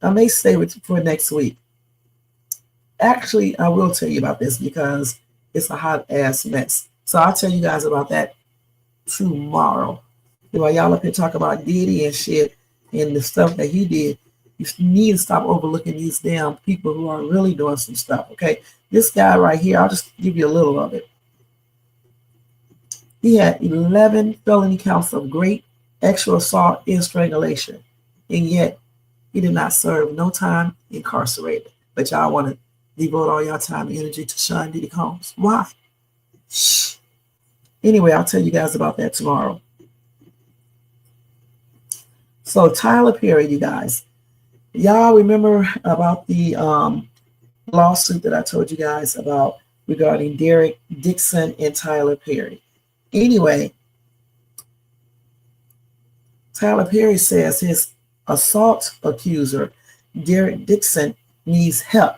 I may stay with you for next week. Actually, I will tell you about this because it's a hot ass mess. So I'll tell you guys about that tomorrow. While y'all up here talk about Diddy and shit and the stuff that he did, you need to stop overlooking these damn people who are really doing some stuff, okay? This guy right here, I'll just give you a little of it. He had 11 felony counts of rape, sexual assault, and strangulation. And yet, he did not serve no time incarcerated. But y'all want to devote all y'all time and energy to Sean Diddy Combs. Why? Shh. Anyway, I'll tell you guys about that tomorrow. So Tyler Perry, you guys. Y'all remember about the lawsuit that I told you guys about regarding Derek Dixon and Tyler Perry. Anyway, Tyler Perry says his assault accuser, Derek Dixon, needs help.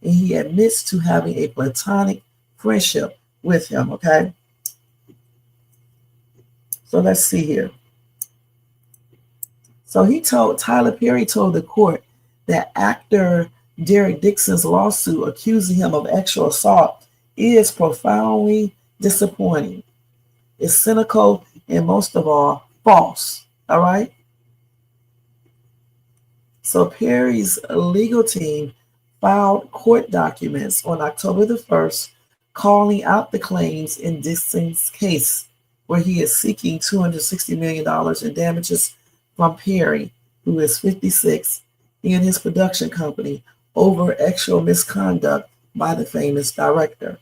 And he admits to having a platonic friendship with him, okay? So let's see here. So Tyler Perry told the court that actor Derek Dixon's lawsuit accusing him of sexual assault is profoundly disappointing. It's cynical and most of all, false. All right? So Perry's legal team filed court documents on October the 1st calling out the claims in Dixon's case, where he is seeking $260 million in damages from Perry, who is 56, and his production company over sexual misconduct by the famous director.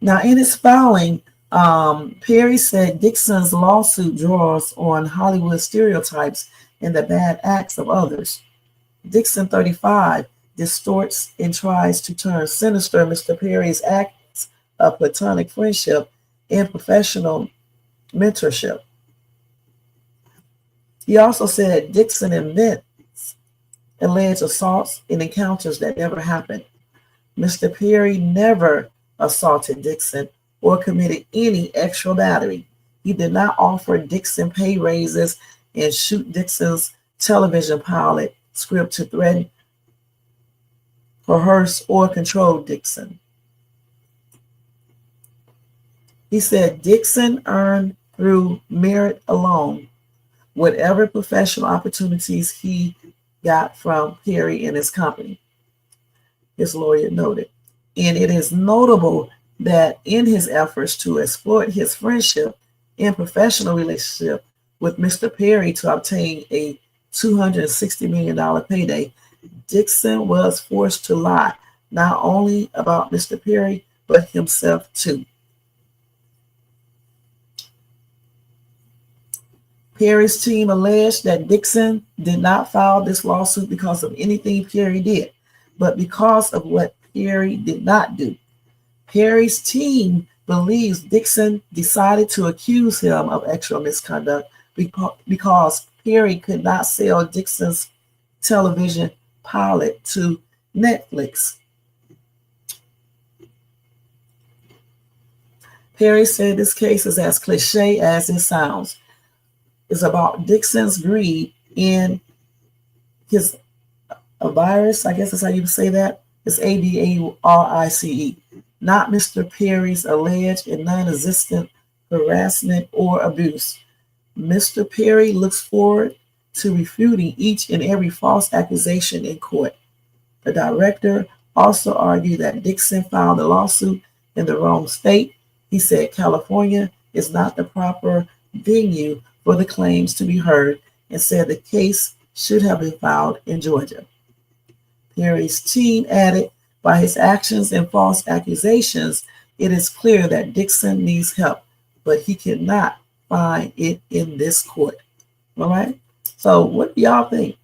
Now, in his filing, Perry said Dixon's lawsuit draws on Hollywood stereotypes and the bad acts of others. Dixon, 35, distorts and tries to turn sinister Mr. Perry's acts of platonic friendship and professional mentorship. He also said Dixon invents alleged assaults and encounters that never happened. Mr. Perry never assaulted Dixon or committed any extra battery. He did not offer Dixon pay raises and shoot Dixon's television pilot script to threaten, coerce, or control Dixon. He said Dixon earned through merit alone whatever professional opportunities he got from Perry and his company, his lawyer noted. And it is notable that in his efforts to exploit his friendship and professional relationship with Mr. Perry to obtain a $260 million payday, Dixon was forced to lie not only about Mr. Perry, but himself too. Perry's team alleged that Dixon did not file this lawsuit because of anything Perry did, but because of what Perry did not do. Perry's team believes Dixon decided to accuse him of extra misconduct because Perry could not sell Dixon's television pilot to Netflix. Perry said this case is as cliche as it sounds. It's about Dixon's greed in his virus, I guess that's how you say that. It's ADARICE, not Mr. Perry's alleged and non-existent harassment or abuse. Mr. Perry looks forward to refuting each and every false accusation in court. The director also argued that Dixon filed the lawsuit in the wrong state. He said California is not the proper venue for the claims to be heard and said the case should have been filed in Georgia. Perry's team added, by his actions and false accusations, it is clear that Dixon needs help, but he cannot find it in this court. All right? So what do y'all think?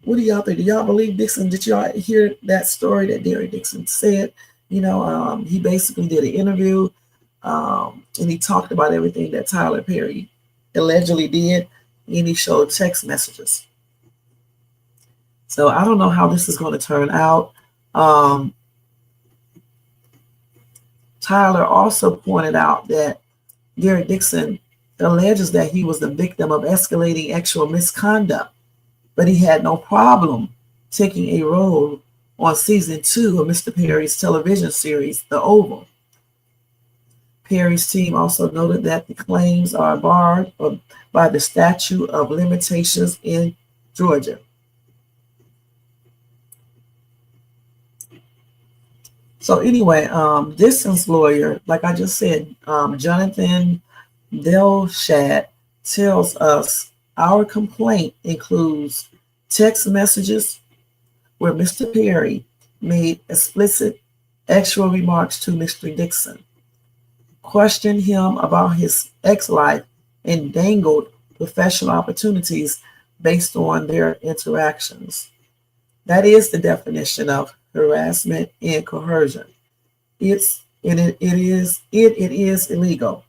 What do y'all think? Do y'all believe Dixon? Did y'all hear that story that Derek Dixon said? He basically did an interview and he talked about everything that Tyler Perry allegedly did, and he showed text messages. So I don't know how this is going to turn out. Tyler also pointed out that Derek Dixon alleges that he was the victim of escalating actual misconduct, but he had no problem taking a role on season 2 of Mr. Perry's television series, The Oval. Perry's team also noted that the claims are barred by the statute of limitations in Georgia. So anyway, Dixon's lawyer, like I just said, Jonathan Delshad, tells us our complaint includes text messages where Mr. Perry made explicit actual remarks to Mr. Dixon, questioned him about his ex-life, and dangled professional opportunities based on their interactions. That is the definition of harassment and coercion. It is illegal.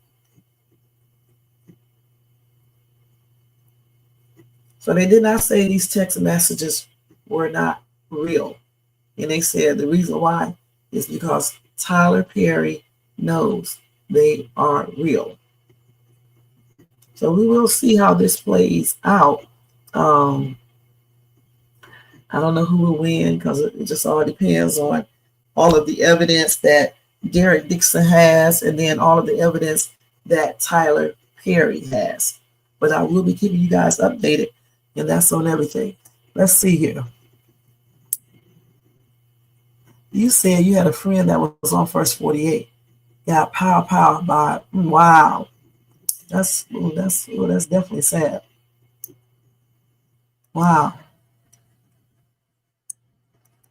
So they did not say these text messages were not real. And they said the reason why is because Tyler Perry knows they are real. So we will see how this plays out. I don't know who will win because it just all depends on all of the evidence that Derek Dixon has and then all of the evidence that Tyler Perry has. But I will be keeping you guys updated, and that's on everything. Let's see here. You said you had a friend that was on First 48. Got pow by, wow. That's definitely sad. Wow.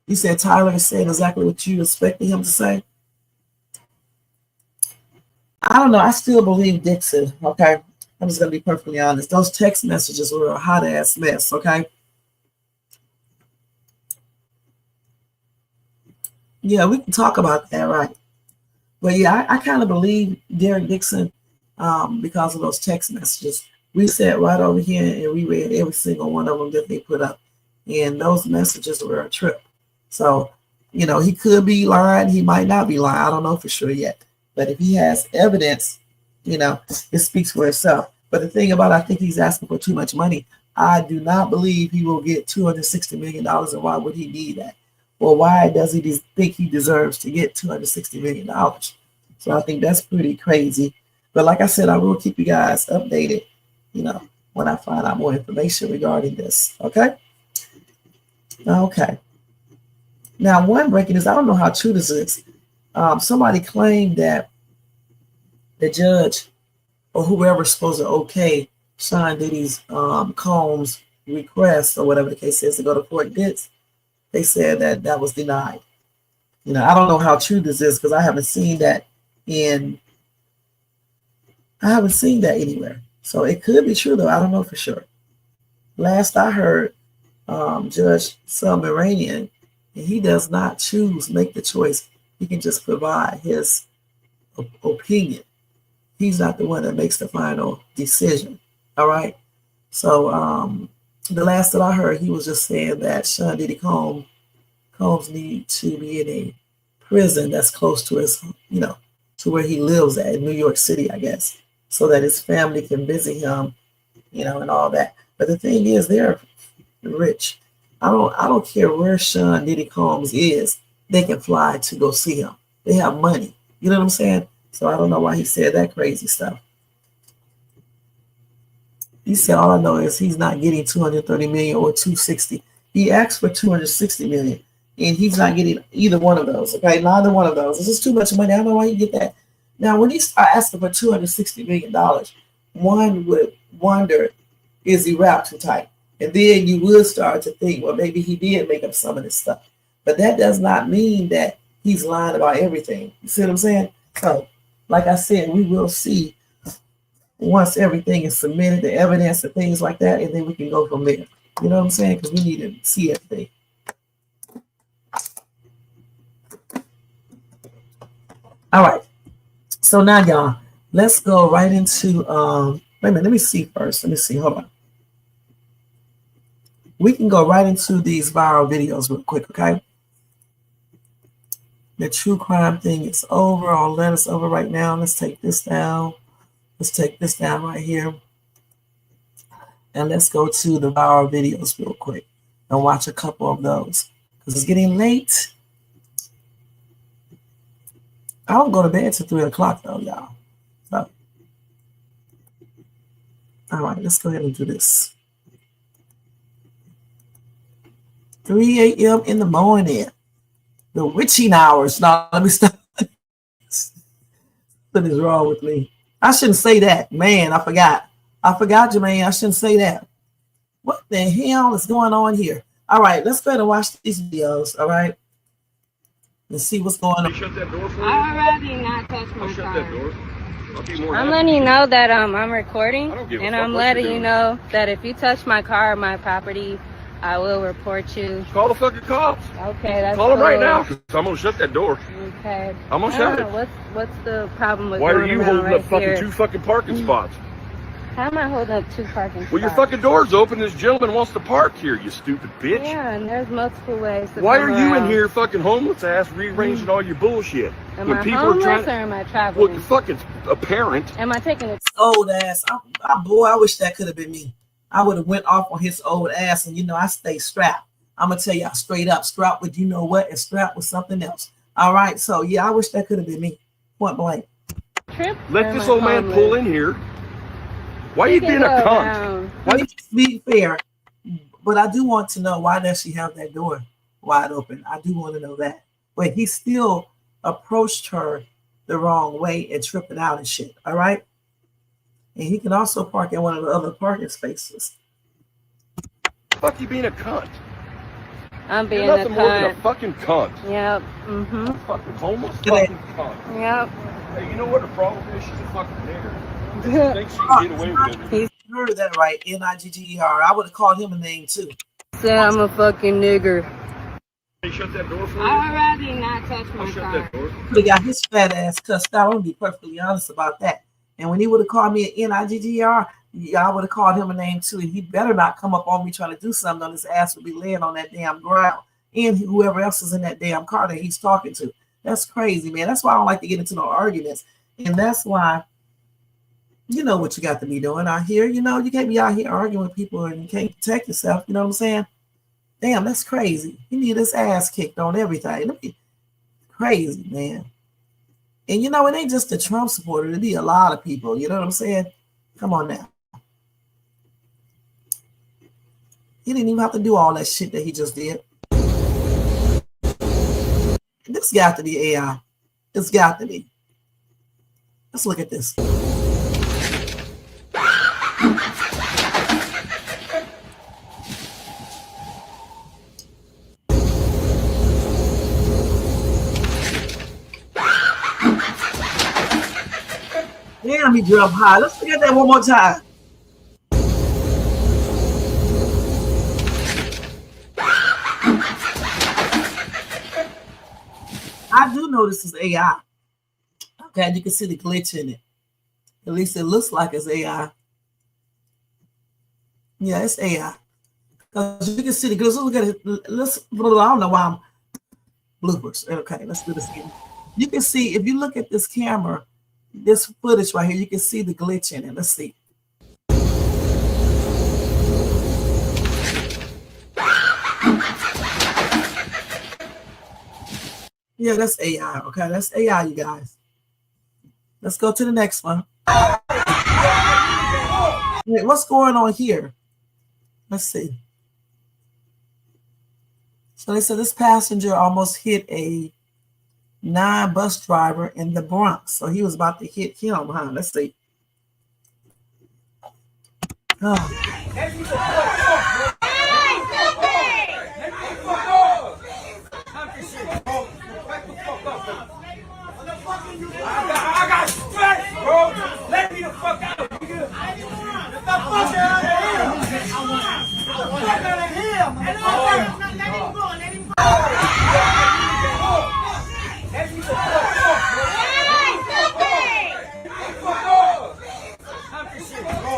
You said Tyler is saying exactly what you expected him to say. I don't know. I still believe Dixon. Okay, I'm just gonna be perfectly honest. Those text messages were a hot ass mess. Okay. Yeah, we can talk about that, right? But yeah, I kind of believe Derek Dixon because of those text messages. We sat right over here and we read every single one of them that they put up, and those messages were a trip. So, you know, he could be lying. He might not be lying. I don't know for sure yet. But if he has evidence, you know, it speaks for itself. But the thing about it, I think he's asking for too much money. I do not believe he will get $260 million. And why would he need that? Well, why does he think he deserves to get $260 million? So I think that's pretty crazy. But like I said, I will keep you guys updated, you know, when I find out more information regarding this. Okay? Okay. Now, one breaking news, I don't know how true this is. Somebody claimed that the judge or whoever's supposed to okay Sean Diddy's Combs request or whatever the case is to go to Fort Dix, they said that that was denied. You know, I don't know how true this is because I haven't seen that anywhere. So it could be true though. I don't know for sure. Last I heard, Judge Submaranian, and he does not make the choice. He can just provide his opinion. He's not the one that makes the final decision. All right. So the last that I heard, he was just saying that Sean Diddy Combs need to be in a prison that's close to his, you know, to where he lives at in New York City, I guess, so that his family can visit him, you know, and all that. But the thing is, they're rich. I don't care where Sean Diddy Combs is. They can fly to go see him. They have money. You know what I'm saying? So I don't know why he said that crazy stuff. He said all I know is he's not getting 230 million or 260. He asked for 260 million, and he's not getting either one of those. Okay, neither one of those. This is too much money. I don't know why you get that. Now, when he start asking for $260 million, one would wonder, is he rap too tight? And then you would start to think, well, maybe he did make up some of this stuff. But that does not mean that he's lying about everything. You see what I'm saying? So, like I said, we will see once everything is submitted, the evidence and things like that, and then we can go from there. You know what I'm saying? Because we need to see everything. All right. So now, y'all, let's go right into, wait a minute, let me see first. Let me see, hold on. We can go right into these viral videos real quick, okay? The true crime thing is over. I'll let us over right now. Let's take this down. Let's take this down right here. And let's go to the viral videos real quick and watch a couple of those. Because it's getting late. I don't go to bed till 3 o'clock though, y'all. So, all right, let's go ahead and do this. 3 a.m. in the morning. The witching hours. Now, let me stop. What is wrong with me? I shouldn't say that. Man, I forgot. I forgot, Jermaine. I shouldn't say that. What the hell is going on here? All right, let's go ahead and watch these videos, all right? Let's see what's going on. Shut that door for me? I already not touch my I'll shut car. that door. I'll be more I'm happy letting you to. know that I'm recording, I don't give a and fuck I'm what letting you're you doing. know that if you touch my car or my property, I will report you. Call the fucking cops. Okay, that's Call them right cool. now, 'cause I'm gonna shut that door. Okay. I'm gonna shut it. What's the problem with Why are going you around holding right up fucking here? 2 fucking parking spots? How am I holding up 2 parking spots? Well, your fucking door's open. This gentleman wants to park here, you stupid bitch. Yeah, and there's multiple ways to Why come are you in around. here fucking homeless ass rearranging all your bullshit? Am When I people homeless are trying or am I traveling? Well, you're fucking apparent. Am I taking it? Old ass. Boy, I wish that could have been me. I would have went off on his old ass, and you know I stay strapped. I'm gonna tell y'all straight up, strapped with you know what, and strapped with something else. All right, so yeah, I wish that could have been me. Point blank. Trip? Let this old man pull in here. Why are you being a cunt? Let me just be fair, but I do want to know why does she have that door wide open? I do want to know that. But he still approached her the wrong way and tripping out and shit. All right, and he can also park in one of the other parking spaces. Fuck you being a cunt. I'm being You're a nothing more than a cunt. fucking cunt. Yep. Mm-hmm. Fucking homeless fucking cunt. Yep. Hey, you know what the problem is? She's a fucking nigger. And she thinks she can get away with it. You heard that right, Nigger. I would have called him a name too. Said I'm a fucking nigger. Hey, shut that door for me. I'd rather not touch my Shut car. that door. Could have got his fat ass cussed out. I'm gonna be perfectly honest about that. And when he would have called me an Nigger, I would have called him a name too. And he better not come up on me trying to do something, on his ass would be laying on that damn ground. And whoever else is in that damn car that he's talking to. That's crazy, man. That's why I don't like to get into no arguments. And that's why, you know what you got to be doing out here. You know, you can't be out here arguing with people and you can't protect yourself. You know what I'm saying? Damn, that's crazy. He need his ass kicked on everything. It'd be crazy, man. And you know, it ain't just the Trump supporter. It'd be a lot of people. You know what I'm saying? Come on now. He didn't even have to do all that shit that he just did. This got to be AI. It's got to be. Let's look at this. Damn, he jumped high. Let's look at that one more time. I do know this is AI. Okay, you can see the glitch in it. At least it looks like it's AI. Yeah, it's AI. Because you can see the glitch. Let's look at it. I don't know why I'm bloopers. Okay, let's do this again. You can see, if you look at this camera, this footage right here, you can see the glitch in it. Let's see. Yeah, that's AI. Okay, that's AI, you guys. Let's go to the next one. Wait, what's going on here? Let's see. So they said this passenger almost hit a bus driver in the Bronx. So he was about to hit him, huh? Let's see. I got strength, bro. Let me the fuck out, nigga. Get the fuck out of here. Fuck out of here, man. Let him go. Let him go. Let me the fuck off, bro. Fuck off. Time for shit, bro.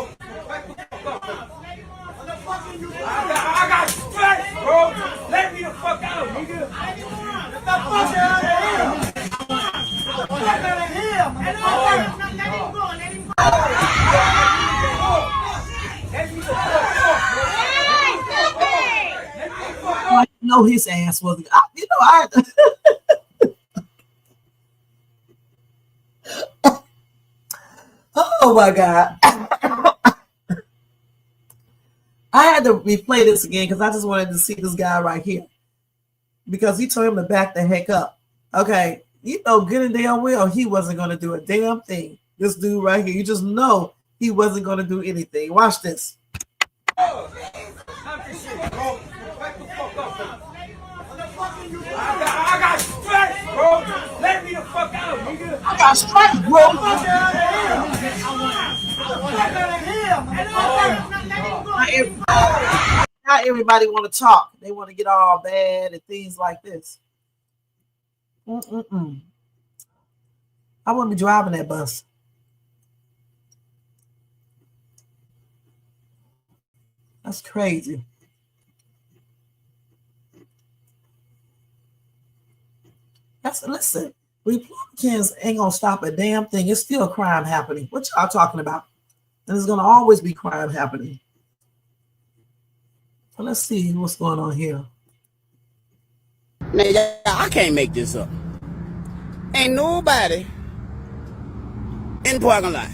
Back the fuck up. I got strength, bro. Let me the fuck out, nigga. Get the fuck out of here. Fuck out of here, man. Let him go. Let him go. Let me the fuck off, bro. I know his ass was. You know, I. Oh my God. I had to replay this again because I just wanted to see this guy right here. Because he told him to back the heck up. Okay. You know good and damn well he wasn't going to do a damn thing. This dude right here, you just know he wasn't going to do anything. Watch this. I got strength, bro. Let me the fuck out, nigga. I got strength, bro. Fuck out of here. Fuck out of here, man. Not everybody want to talk. They want to get all bad and things like this. I wouldn't be driving that bus. That's crazy. Listen, Republicans ain't gonna stop a damn thing. It's still crime happening. What y'all talking about? And there's gonna always be crime happening. So let's see what's going on here. Nigga, I can't make this up. Ain't nobody in the parking lot.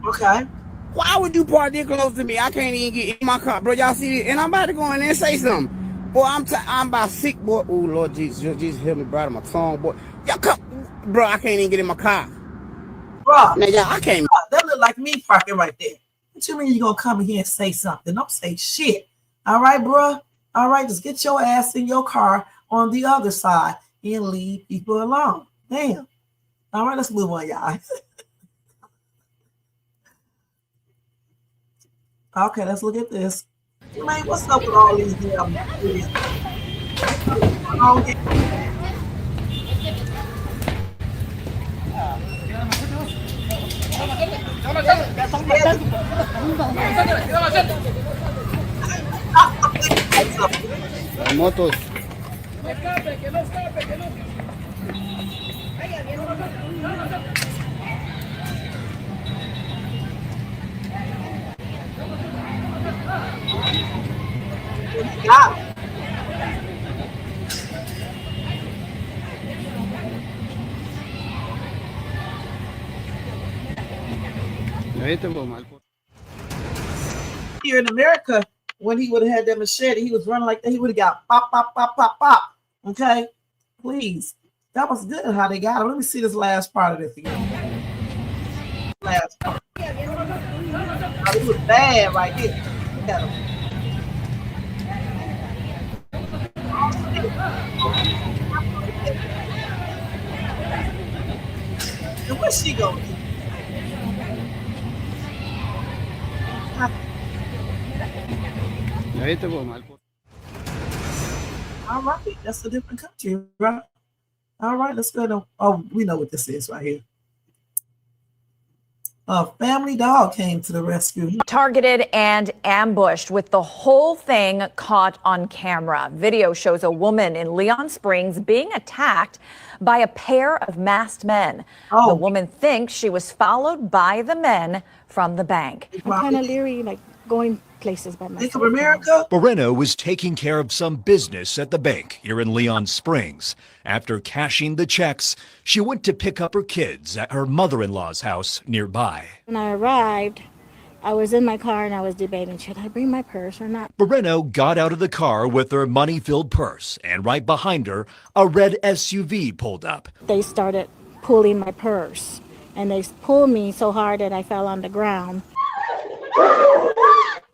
Okay. Why would you park this close to me? I can't even get in my car, bro. Y'all see it? And I'm about to go in there and say something. Boy, I'm about sick, boy. Oh, Lord Jesus, Jesus help me, bro. My tongue, boy. Y'all come, bro. I can't even get in my car. Bro, nigga, I can't. That look like me parking right there. What you mean you gonna come in here and say something? Don't say shit. All right, bro. All right, just get your ass in your car on the other side and leave people alone. Damn. All right, let's move on, y'all. Okay, let's look at this. Man, what's up with all these damn videos? Oh, yeah. Motos. Yeah. Here in America, when he would have had that machete, he was running like that. He would have got pop, pop, pop, pop, pop. Okay, please. That was good how they got him. Let me see this last part of this again. Last part. Oh, this was bad right here. Look at him. And what's she gonna do? All right, that's a different country, right? All right, let's go to, oh, we know what this is right here. A family dog came to the rescue. Targeted and ambushed with the whole thing caught on camera. Video shows a woman in Leon Springs being attacked by a pair of masked men. The woman thinks she was followed by the men from the bank. I'm kind of leery, like going places by myself. Think of America? Moreno was taking care of some business at the bank here in Leon Springs. After cashing the checks, she went to pick up her kids at her mother-in-law's house nearby. When I arrived, I was in my car and I was debating, should I bring my purse or not? Moreno got out of the car with her money-filled purse, and right behind her, a red SUV pulled up. They started pulling my purse, and they pulled me so hard that I fell on the ground.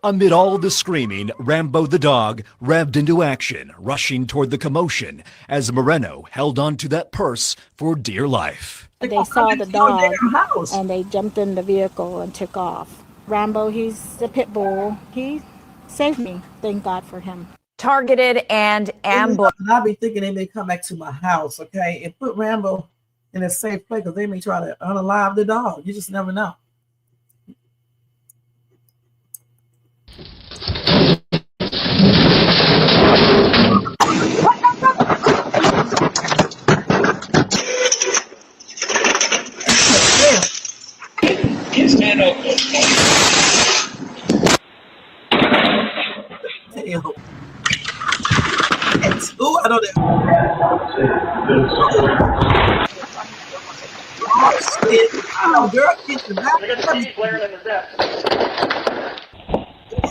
Amid all the screaming, Rambo the dog revved into action, rushing toward the commotion as Moreno held onto that purse for dear life. They saw the dog and they jumped in the vehicle and took off. Rambo, he's a pit bull. He saved me. Thank God for him. Targeted and ambushed. I'll be thinking they may come back to my house, okay, and put Rambo in a safe place because they may try to unalive the dog. You just never know. Stand up. Ooh, I know that. Oh, shit. Oh, girl, get the back. Look at the TV flaring in the depths.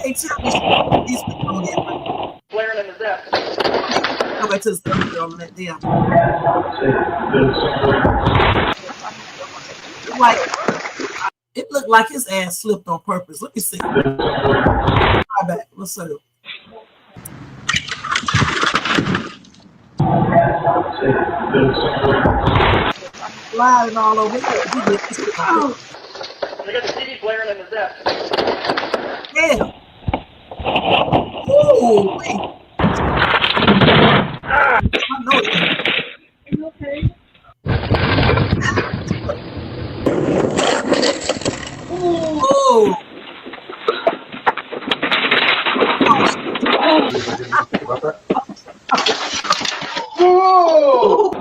Hey, tell me these people don't get Flaring in the depths. Go back to the stuff on that damn. Like, it looked like his ass slipped on purpose. Let me see. Right back. Let's see. Sliding all over here. Oh. Look at the TV flaring in the depths. Yeah. Oh, wait. I know it. You okay? Oh. Oh.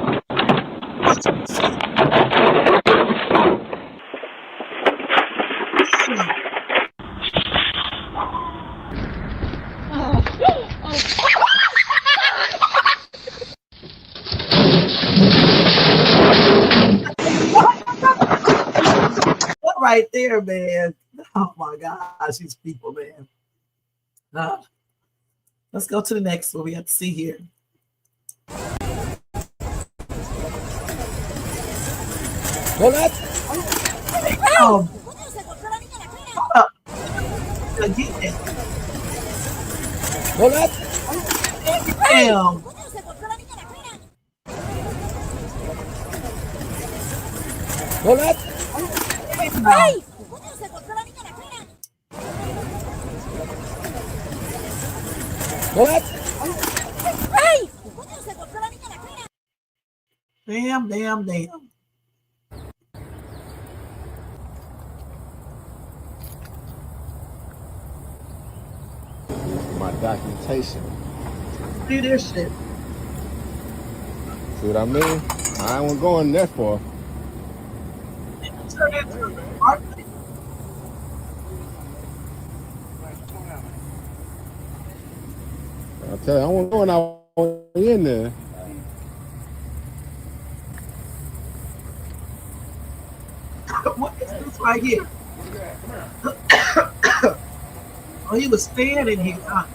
Right there, man. Oh my gosh, these people, man. Let's go to the next one we have to see here. What? Hold up. Again. What? Damn. What? Hey. What? Hey. Damn, damn, damn. My documentation. See this shit. See what I mean? I wasn't going that far. I'll tell you, I wasn't going out in there. What is this right here? Oh, he was staying in here, huh?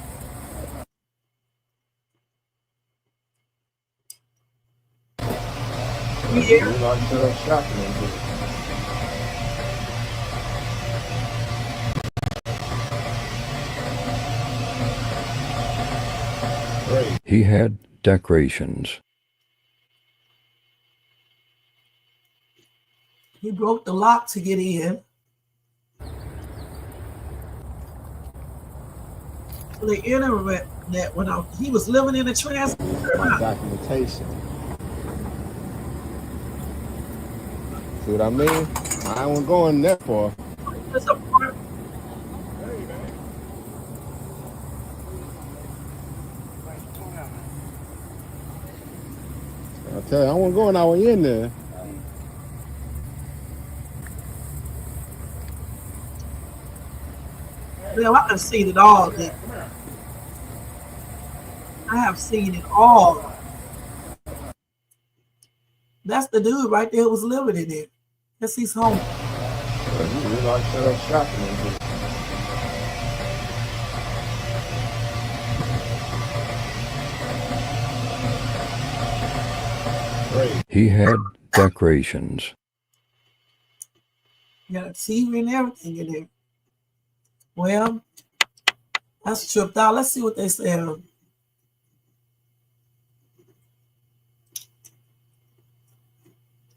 He had decorations. He broke the lock to get in. So the internet that went out. He was living in a transmitter. My documentation. See what I mean? I wasn't going that far. I'll tell you, I wasn't going out in there. Well, I have seen it all. I have seen it all. That's the dude right there who was living in there. Guess he's home. He had decorations. You got a TV and everything in there. Well, that's tripped out. Let's see what they say.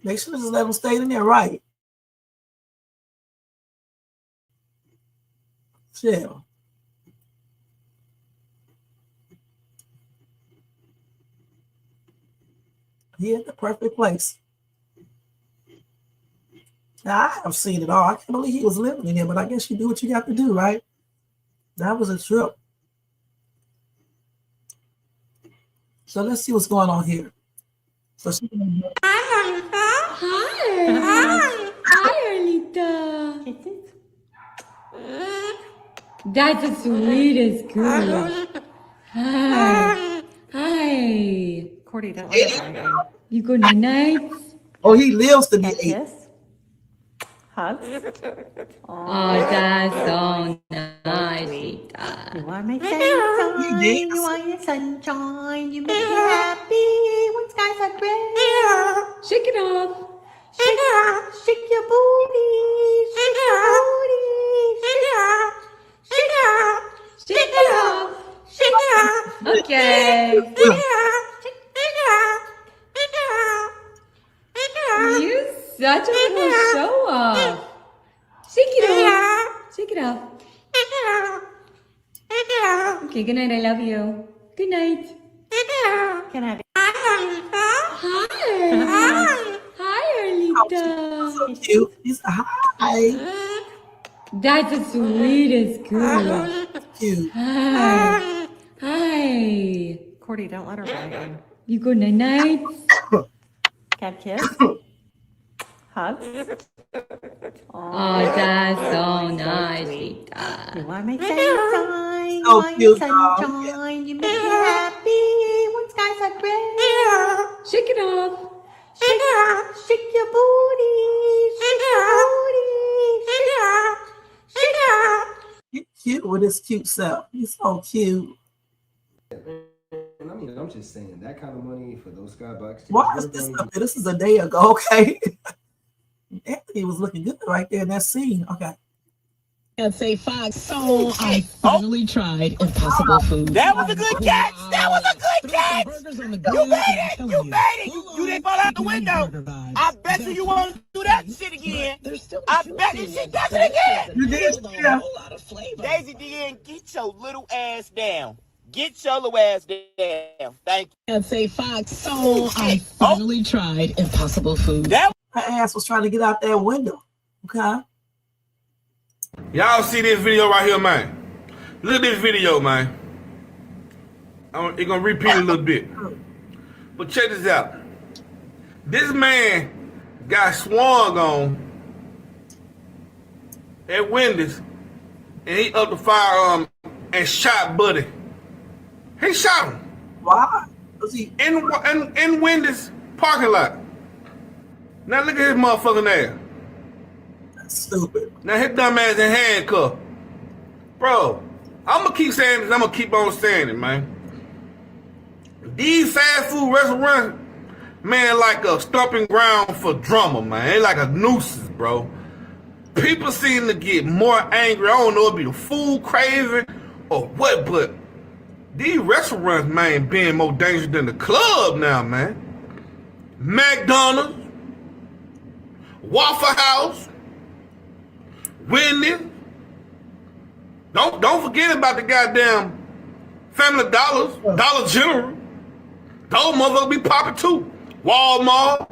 They should have just let him stay in there, right? Chill. He at the perfect place. Now, I have seen it all. I can't believe he was living in here, but I guess you do what you got to do, right? That was a trip. So let's see what's going on here. So she Hi, Arlita. That's the sweetest girl. Hi. Hi. Cordy, don't let her. You good night? Oh, he lives to be 8. Hugs. Oh, that's so nice, Rita. You are my sunshine. You are your sunshine. You make me happy when skies are gray. Shake it off. Shake your booty. Shake your booty. Shake it off. Shake it off. Shake it off. Okay. You're such a little show off. Shake it off. Shake it off. Okay, good night. I love you. Good night. Can I? Hi. Hi, Arlita. So cute. He's hi. That's the sweetest girl. Cute. Hi. Hi. Cordy, don't let her bite you. You good night? Cat kiss. Hugs. Oh, that's so nice, Rita. You are my sunshine. You So are your cute, sunshine. You make me happy when skies are gray. Shake it off. Shake your booty. Shake your booty. Shake it off. He's cute with his cute self. He's so cute. I mean, I'm just saying that kind of money for those skybox. Why is this up there? This is a day ago, okay? Anthony was looking good right there in that scene. Okay. I'd say Fox. So I finally tried Impossible Foods. That was a good catch. That was a good catch. You made it. You made it. You didn't fall out the window. I bet you want to do that shit again. I bet you she does it again. You did. Yeah. Daisy DN, get your little ass down. Get your little ass down. Thank you. I'd say Fox. So I finally tried Impossible Foods. Her ass was trying to get out that window. Okay. Y'all see this video right here, man. Look at this video, man. It's gonna repeat a little bit. But check this out. This man got swung on at Wendy's, and he up the firearm and shot Buddy. He shot him. Why? Was he in Wendy's parking lot? Now look at his motherfucking ass. Stupid. Now his dumb ass in handcuff. Bro, I'm gonna keep saying this. I'm gonna keep on saying it, man. These fast food restaurants, man, like a stomping ground for drama, man. They like a nuisance, bro. People seem to get more angry. I don't know if it be the food craving or what, but these restaurants, man, being more dangerous than the club now, man. McDonald's, Waffle House, Wendy's. Don't forget about the goddamn Family Dollars, Dollar General. Those motherfuckers be popping too. Walmart.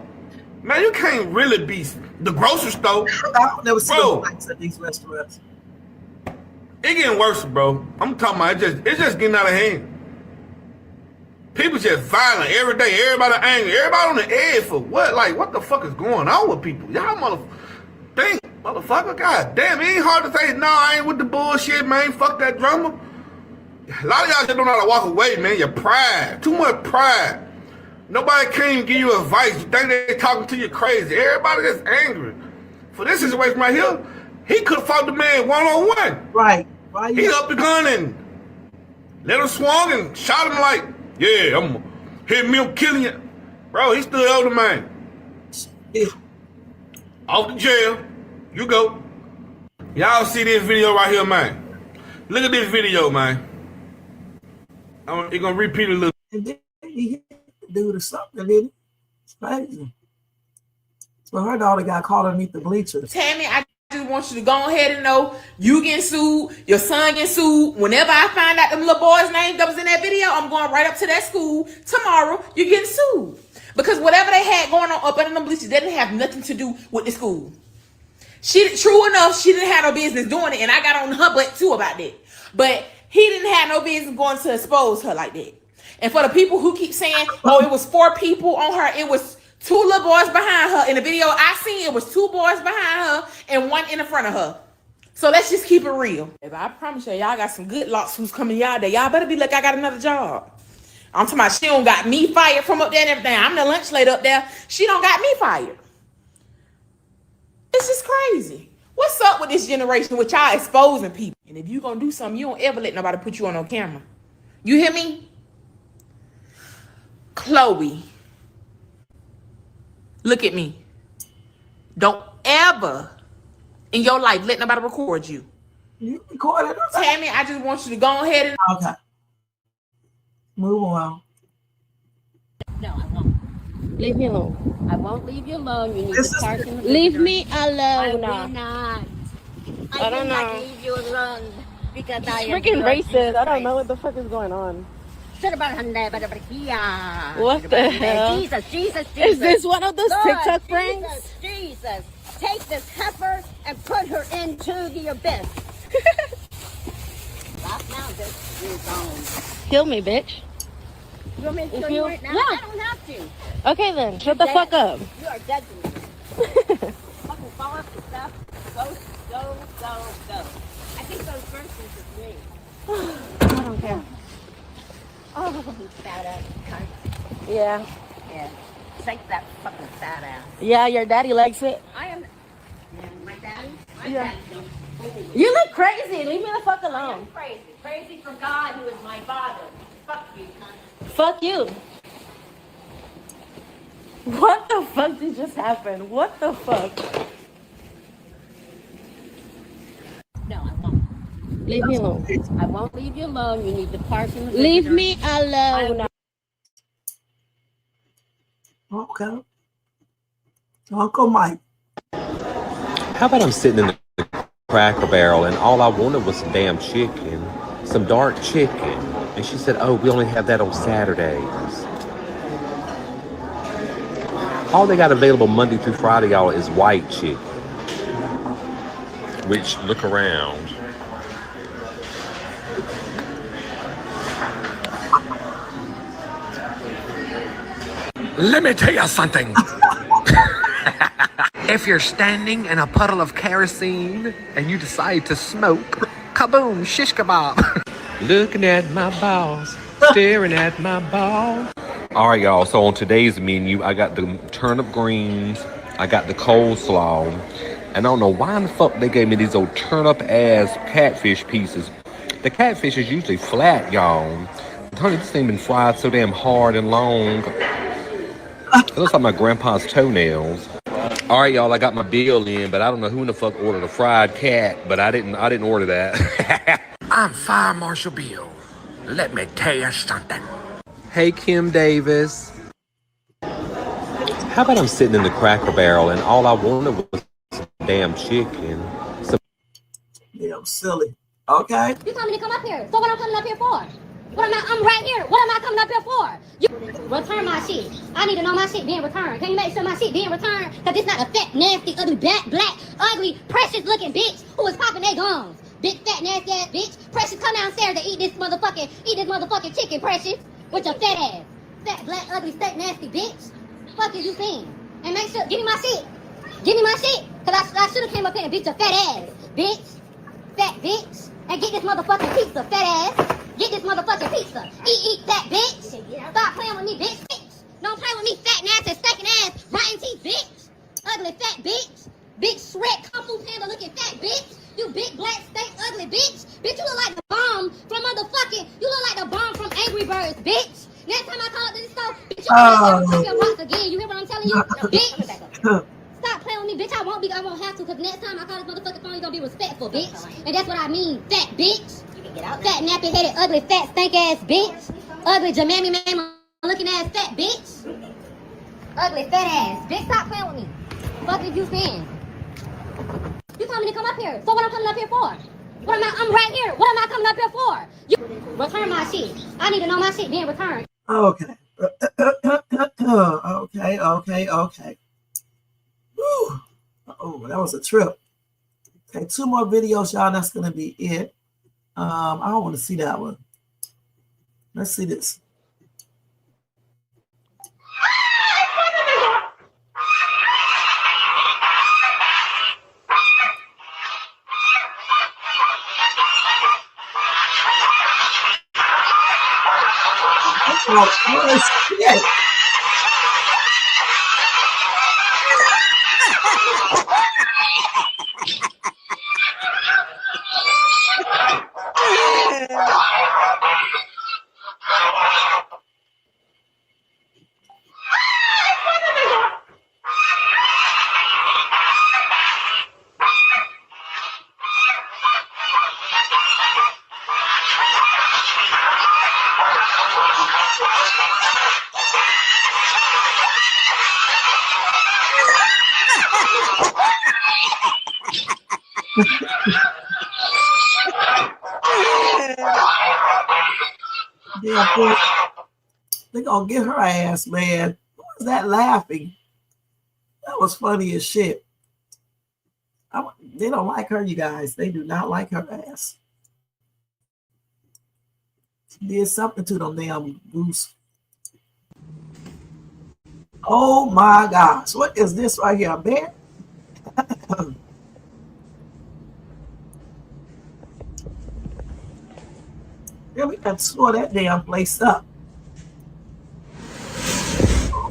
Man, you can't really be the grocery store. I've never seen lights at these restaurants. It getting worse, bro. I'm talking about it's just getting out of hand. People just violent every day. Everybody angry. Everybody on the edge for what? Like, what the fuck is going on with people? Y'all motherfucker. God damn, it ain't hard to say, no, I ain't with the bullshit, man. Fuck that drama. A lot of y'all just don't know how to walk away, man. Your pride. Too much pride. Nobody can't even give you advice. You think they talking to you crazy. Everybody just angry. For this situation right here, he could have fought the man one-on-one. Right. He up the gun and let him swung and shot him like, yeah, I'm hit me, I'm killing you. Bro, he stood over the man. Yeah. Off the jail. You go. Y'all see this video right here, man. Look at this video, man. It's gonna repeat a little. And then he hit the dude or something, didn't he? It's crazy. So her daughter got caught underneath the bleachers. Tammy, I just want you to go ahead and know you getting sued, your son getting sued. Whenever I find out them little boys' names that was in that video, I'm going right up to that school tomorrow. You're getting sued. Because whatever they had going on up under them bleachers didn't have nothing to do with the school. True enough, she didn't have no business doing it, and I got on her butt too about that. But he didn't have no business going to expose her like that. And for the people who keep saying, oh, it was 4 people on her, it was 2 little boys behind her. In the video I seen, it was 2 boys behind her and 1 in the front of her. So let's just keep it real. I promise y'all got some good locks who's coming y'all there. Y'all better be like, I got another job. I'm talking about she don't got me fired from up there and everything. I'm the lunch lady up there. She don't got me fired. It's just crazy. What's up with this generation with y'all exposing people? And if you gonna do something, you don't ever let nobody put you on no camera. You hear me? Chloe, look at me. Don't ever in your life let nobody record you. You recorded it. Tammy, I just want you to go ahead and okay. Move on. No, I won't. Leave me alone. I won't leave you alone. You need to park in the Leave me alone. I will not. I don't know. Leave you alone because it's freaking racist. I don't know what the fuck is going on. What the hell? Jesus. Is this one of those TikTok pranks? Jesus. Take this heifer and put her into the abyss. Stop now, bitch. You're gone. Kill me, bitch. You want me to kill you right now? Yeah. I don't have to. Okay then, shut the fuck up. You are dead to me. Fucking fall off the stuff. Go. I think those first ones is me. I don't care. Oh, you fat ass cunt. Yeah. Take that fucking fat ass. Yeah, your daddy likes it. I am. Yeah, my daddy? My daddy don't. You look crazy. Leave me the fuck alone. I am crazy. Crazy for God, who is my father. Fuck you, cunt. Fuck you. What the fuck did just happen? What the fuck? No, I won't. Leave me alone. I won't leave you alone. You need to park in the Leave me alone. Okay. Uncle Mike. How about I'm sitting in the Cracker Barrel and all I wanted was some damn chicken, some dark chicken. And she said, oh, we only have that on Saturdays. All they got available Monday through Friday, y'all, is white chicken. Which, look around. Let me tell you something. If you're standing in a puddle of kerosene and you decide to smoke, kaboom, shish kebab. Looking at my balls, staring at my balls. All right, y'all. So on today's menu, I got the turnip greens, I got the coleslaw, and I don't know why in the fuck they gave me these old turnip-ass catfish pieces. The catfish is usually flat, y'all. Honey, this thing been fried so damn hard and long. It looks like my grandpa's toenails. All right, y'all, I got my bill in, but I don't know who in the fuck ordered a fried cat, but I didn't order that. I'm Fire Marshal Bill. Let me tell you something. Hey, Kim Davis. How about I'm sitting in the Cracker Barrel and all I wanted was some damn chicken. Yeah, I'm silly. Okay. You told me to come up here. So what I'm coming up here for? I'm right here. What am I coming up here for? You return my shit. I need to know my shit being returned. Can you make sure my shit being returned? Because it's not a fat, nasty, ugly, black, ugly, precious looking bitch who is popping their gums. Big fat, nasty ass bitch. Precious, come downstairs to eat this motherfucking chicken, Precious. With your fat ass. Fat, black, ugly, steak, nasty bitch. Fuck is you saying? And make sure, give me my shit. Give me my shit. Because I should have came up here and beat your fat ass. Bitch. Fat bitch. And get this motherfucking pizza, fat ass. Get this motherfucking pizza. Eat that bitch. Stop playing with me, bitch. Don't play with me, fat, nasty, stinking ass, rotten teeth, bitch. Ugly fat bitch. Big Shrek, Kung Fu Panda looking fat bitch. You big black steak ugly bitch. Bitch, you look like the bomb from motherfucking. You look like the bomb from Angry Birds, bitch. Next time I call this store, bitch, you look like your rocks again. You hear what I'm telling you, bitch? Stop playing with me, bitch. I won't have to, because next time I call this motherfucking phone, you're gonna be respectful, bitch. And that's what I mean, fat bitch. Fat, nappy-headed, ugly, fat, stank-ass bitch. Ugly, Jamami man looking ass fat bitch. Ugly, fat ass. Bitch, stop playing with me. Fuck is you saying? You told me to come up here. So what I'm coming up here for? I'm right here. What am I coming up here for? You return my shit. I need to know my shit being returned. Okay. Okay. Whew. Oh, that was a trip. Okay, 2 more videos, y'all. That's gonna be it. I don't want to see that one. Let's see this. Oh, shit. Yeah, boy. They gonna get her ass, man. Who was that laughing? That was funny as shit. They don't like her, you guys. They do not like her ass. She did something to them damn goose. Oh my gosh. What is this right here, man? Yeah, we got to tore that damn place up.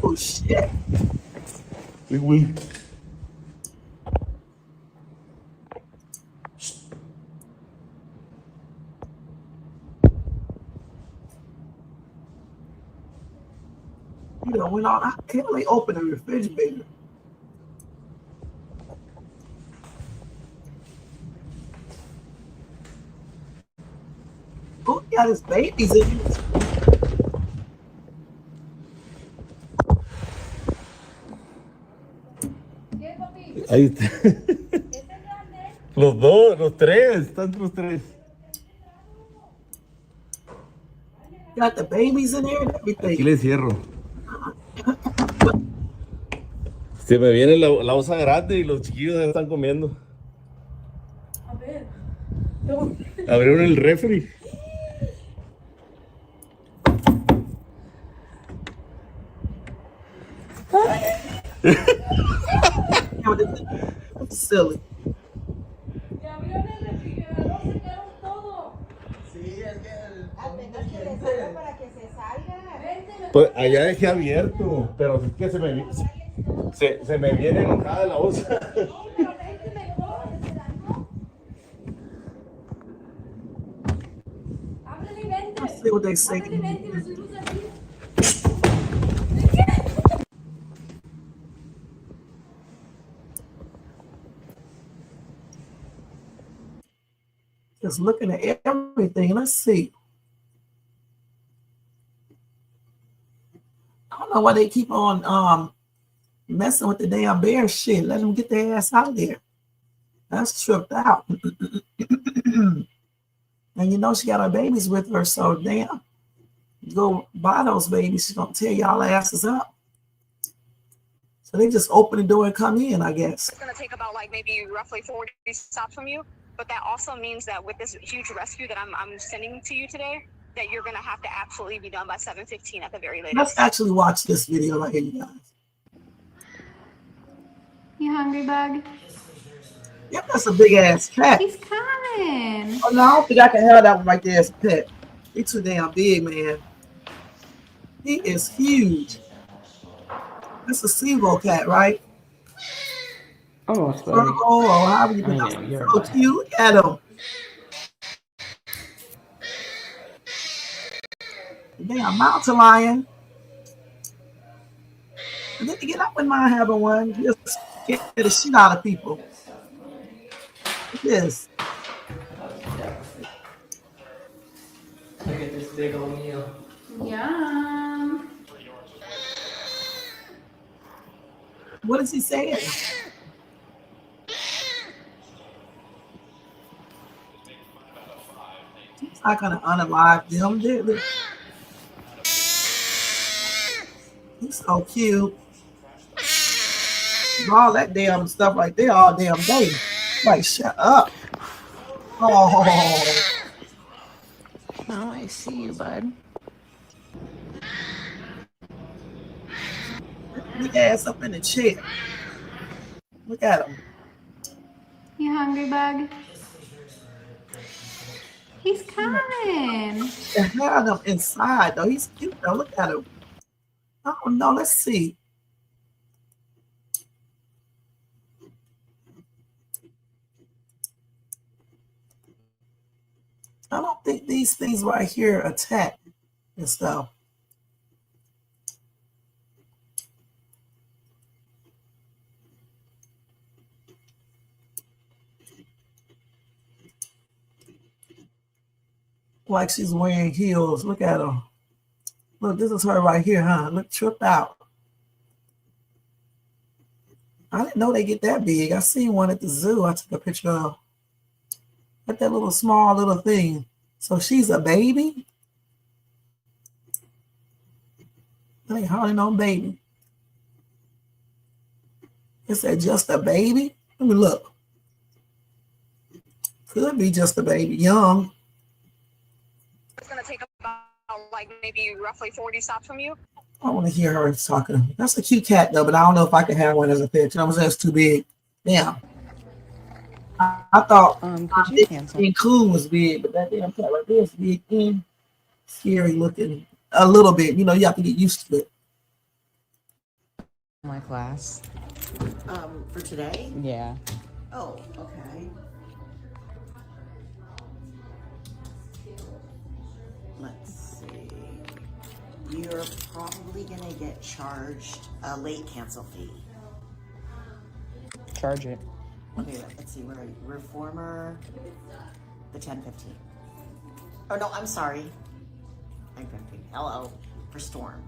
Oh shit. We You know, when I can't really open the refrigerator. got his babies in it. Ahí está. Los dos, los tres, están los tres. Got the babies in there and everything. Aquí le cierro. Se me viene la osa grande y los chiquillos ya están comiendo. A ver. Abrieron el refri. Silly. Pues allá dejé abierto, pero es que se me viene enojada la osa. Let's see what they say. Just looking at everything. Let's see. I don't know why they keep on messing with the damn bear shit. Let them get their ass out of there. That's tripped out. And you know she got her babies with her, so damn. Go buy those babies, she's gonna tear y'all asses up. So they just open the door and come in, I guess. It's gonna take about like maybe roughly 40 stops from you, but that also means that with this huge rescue that I'm sending to you today, that you're gonna have to absolutely be done by 7:15 at the very latest. Let's actually watch this video right here, you guys. You hungry, bug? Yep, that's a big ass cat. He's coming. Oh no, I don't think I can have that one right there as a pet. He's too damn big, man. He is huge. That's a Sevo cat, right? Oh, sorry. Oh, how you been? So cute. Look at him. Damn mountain lion. And then to get up with mine having one, just get the shit out of people. Look at this. Look at this big old meal. Yum. What is he saying? He's not gonna unalive them, did he? He's so cute. All that damn stuff right there all damn day. Like, shut up. Oh. Oh, I see you, bud. Big ass up in the chair. Look at him. You hungry, bug? He's coming. They had him inside though. He's cute though. Look at him. I don't know. Let's see. I don't think these things right here attack and stuff. Like she's wearing heels. Look at her. Look, this is her right here, huh? Look, tripped out. I didn't know they get that big. I seen one at the zoo I took a picture of. Look at that little small little thing. So she's a baby? That ain't hardly no baby. Is that just a baby? Let me look. Could be just a baby, young. It's gonna take about like maybe roughly 40 stops from you. I want to hear her talking. That's a cute cat though, but I don't know if I can have one as a pet. You know what I'm saying? It's too big. Damn. I thought Coon was big, but that damn cat right there is big and scary looking. A little bit. You know, you have to get used to it. My class. For today? Yeah. Oh, okay. Let's see. You're probably gonna get charged a late cancel fee. Charge it. Okay, let's see. Where are you? Reformer, the 10:15. Oh no, I'm sorry. I'm grumpy. Hello for Storm.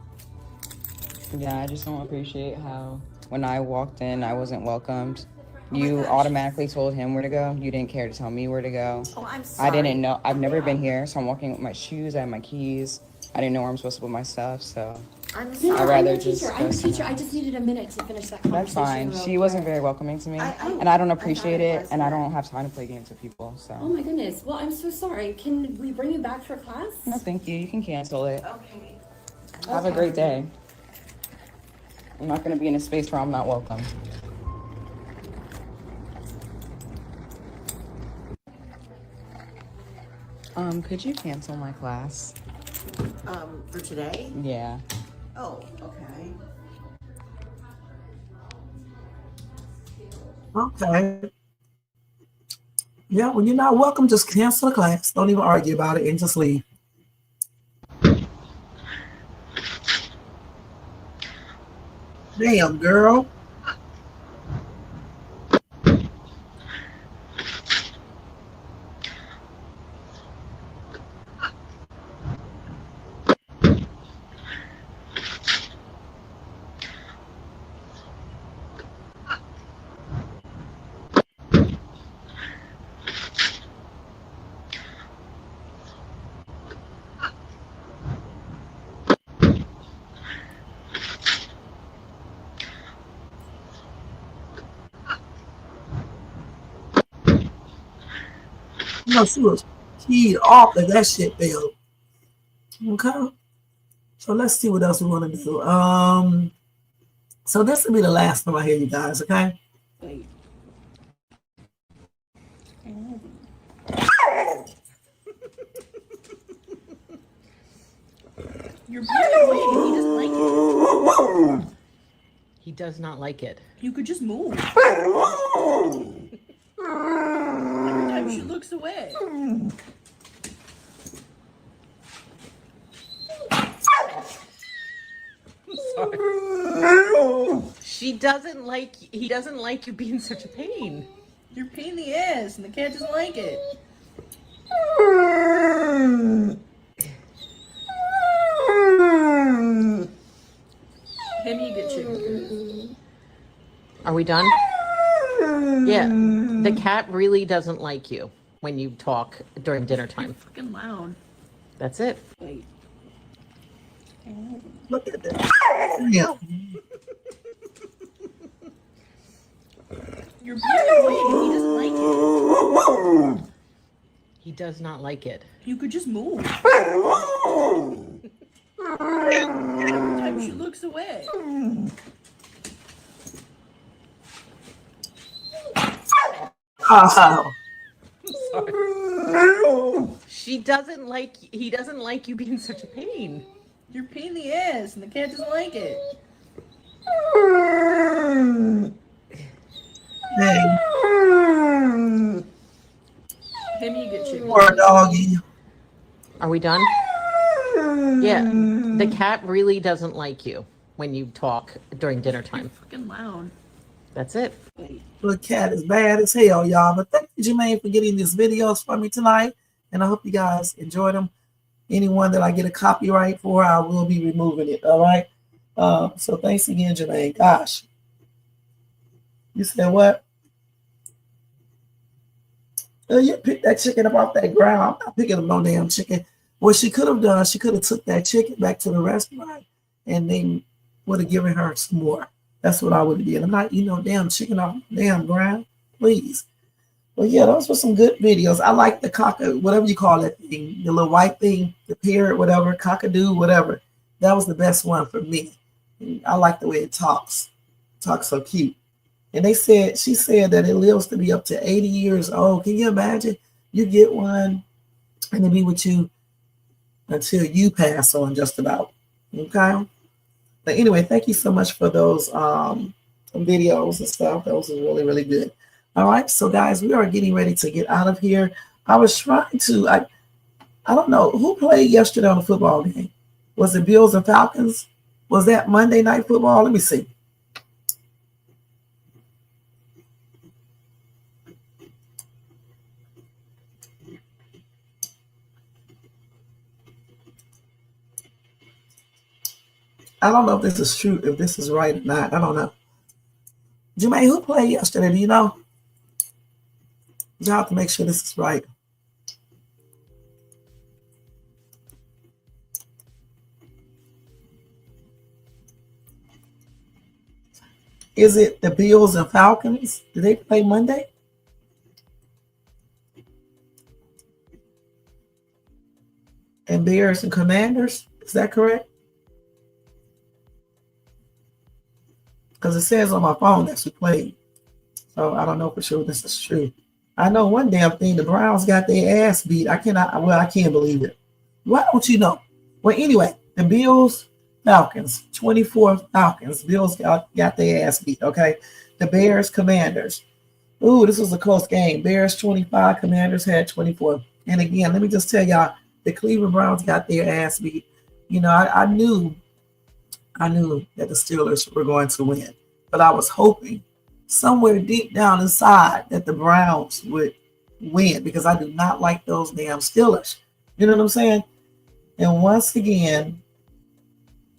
Yeah, I just don't appreciate how when I walked in, I wasn't welcomed. Oh my You gosh. automatically told him where to go. You didn't care to tell me where to go. Oh, I'm I sorry. didn't know. I've never been here, so I'm walking with my shoes. I have my keys. I didn't know where I'm supposed to put my stuff, so I'm I'd sorry. rather I'm the just teacher. go I'm the teacher. somewhere I else. just needed a minute to finish that conversation. That's fine. real She wasn't quick. very welcoming to me, I and I don't thought appreciate it it, was, and I but- don't have time to play games with people. So Oh my goodness. Well, I'm so sorry. Can we bring you back for class? no, thank you. You can cancel it. Okay. Have a great day. I'm not going to be in a space where I'm not welcome. Could you cancel my class? For today? Yeah. Oh, okay. Okay. Yeah, when you're not welcome, just cancel the class. Don't even argue about it and just leave. Damn, girl. No, she was keyed off that that shit failed. Okay. So let's see what else we want to do. So this will be the last one right here, you guys, okay? Wait. You're beautiful. He doesn't like it. He does not like it. You could just move. Every time she looks away. Sorry. She doesn't like. He doesn't like you being such a pain. You're a pain in the ass, and the cat doesn't like it. Give me a good chicken. Are we done? Yeah. The cat really doesn't like you when you talk during dinner time. Fucking loud. That's it. Wait. Look at that. Damn. You're beautiful. He doesn't like it. He does not like it. You could just move. Every time she looks away. Oh. Sorry. She doesn't like. He doesn't like you being such a pain. You're a pain in the ass, and the cat doesn't like it. Hey. Give me a good chicken. Poor doggy. Are we done? Yeah. The cat really doesn't like you when you talk during dinner time. Fucking loud. That's it. The cat is bad as hell, y'all. But thank you, Jermaine, for getting these videos for me tonight. And I hope you guys enjoyed them. Anyone that I get a copyright for, I will be removing it. All right. So thanks again, Jermaine. Gosh. You said what? You picked that chicken up off that ground. I'm not picking up no damn chicken. What she could have done, she could have took that chicken back to the restaurant and they would have given her some more. That's what I would have did. I'm not eating no damn chicken off the damn ground. Please. Well, yeah, those were some good videos. I like the whatever you call that thing, the little white thing, the parrot, whatever, cockadoo, whatever. That was the best one for me. And I like the way it talks. It talks so cute. And she said that it lives to be up to 80 years old. Can you imagine? You get one and it'll be with you until you pass on, just about. Okay? But anyway, thank you so much for those videos and stuff. Those are really, really good. All right, so guys, we are getting ready to get out of here. I was trying to, I don't know, who played yesterday on the football game? Was it Bills and Falcons? Was that Monday Night Football? Let me see. I don't know if this is true, if this is right or not. I don't know. Jermaine, who played yesterday? Do you know? You have to make sure this is right. Is it the Bills and Falcons? Did they play Monday? And Bears and Commanders? Is that correct? Because it says on my phone that's who played. So I don't know for sure this is true. I know one damn thing, the Browns got their ass beat. I can't believe it. Why don't you know? Well, anyway, the Bills, Falcons, 24 Falcons. Bills got their ass beat, okay? The Bears, Commanders. Ooh, this was a close game. Bears 25, Commanders had 24. And again, let me just tell y'all, the Cleveland Browns got their ass beat. You know, I knew that the Steelers were going to win, but I was hoping somewhere deep down inside that the Browns would win because I do not like those damn Steelers. You know what I'm saying? And once again,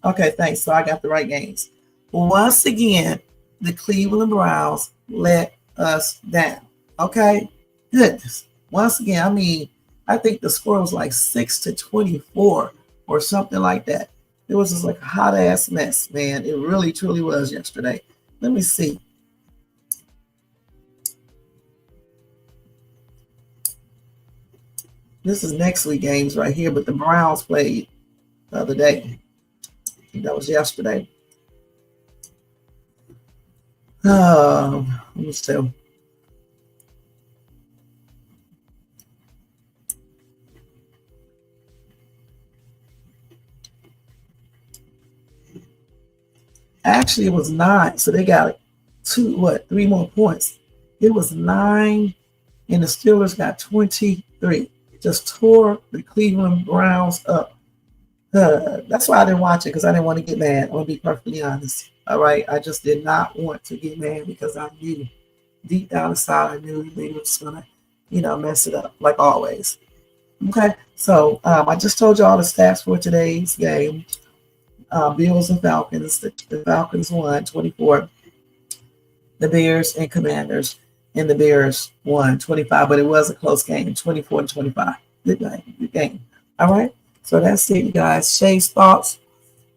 okay, thanks. So I got the right games. Once again, the Cleveland Browns let us down. Okay? Goodness. Once again, I mean, I think the score was like 6-24 or something like that. It was just like a hot ass mess, man. It really, truly was yesterday. Let me see. This is next week games right here, but the Browns played the other day. I think that was yesterday. Let me see. Actually, it was 9. So they got 3 more points. It was 9, and the Steelers got 23. Just tore the Cleveland Browns up. That's why I didn't watch it, because I didn't want to get mad. I'm going to be perfectly honest. All right. I just did not want to get mad because I knew deep down inside, I knew they were just going to, mess it up like always. Okay. So I just told you all the stats for today's game. Bills and Falcons. The Falcons won 24. The Bears and Commanders, and the Bears won 25, but it was a close game, 24-25. Good game. All right. So that's it, you guys. Shay's thoughts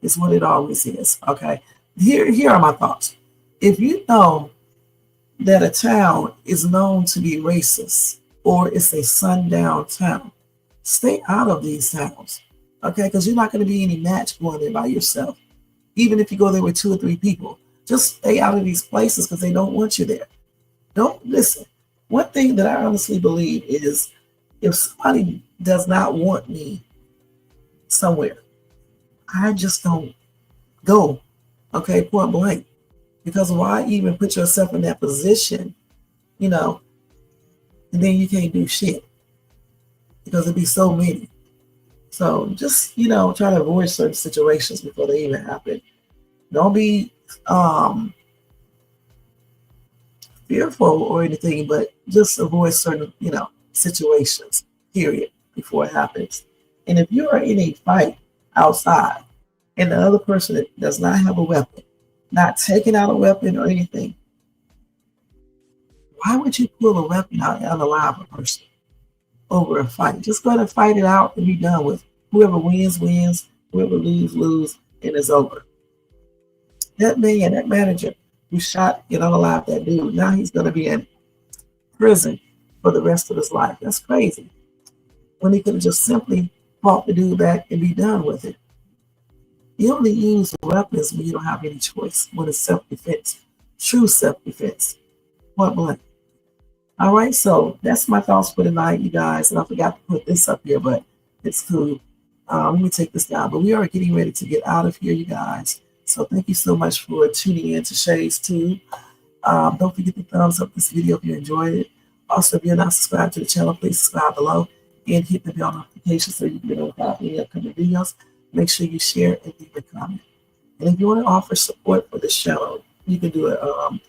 is what it always is. Okay. Here are my thoughts. If you know that a town is known to be racist or it's a sundown town, stay out of these towns. Okay, because you're not going to be any match going there by yourself. Even if you go there with 2 or 3 people, just stay out of these places because they don't want you there. Don't listen. One thing that I honestly believe is if somebody does not want me somewhere, I just don't go. Okay, point blank. Because why even put yourself in that position, and then you can't do shit because it'd be so many. So just, try to avoid certain situations before they even happen. Don't be fearful or anything, but just avoid certain, situations, period, before it happens. And if you are in a fight outside and the other person does not have a weapon, not taking out a weapon or anything, why would you pull a weapon out and unalive a person over a fight? Just go ahead and fight it out and be done with it. Whoever wins, wins. Whoever lose, lose, and it's over. That man, that manager who shot and unalived that dude, now he's going to be in prison for the rest of his life. That's crazy. When he could have just simply fought the dude back and be done with it. You only use weapons when you don't have any choice, when it's self-defense, true self-defense. Point blank. All right, so that's my thoughts for tonight, you guys. And I forgot to put this up here, but it's cool. Let me take this down. But we are getting ready to get out of here, you guys. So thank you so much for tuning in to Shay's Tube. Don't forget to thumbs up this video if you enjoyed it. Also, if you're not subscribed to the channel, please subscribe below and hit the bell notification so you can get notified of any upcoming videos. Make sure you share and leave a comment. And if you want to offer support for this channel, you can do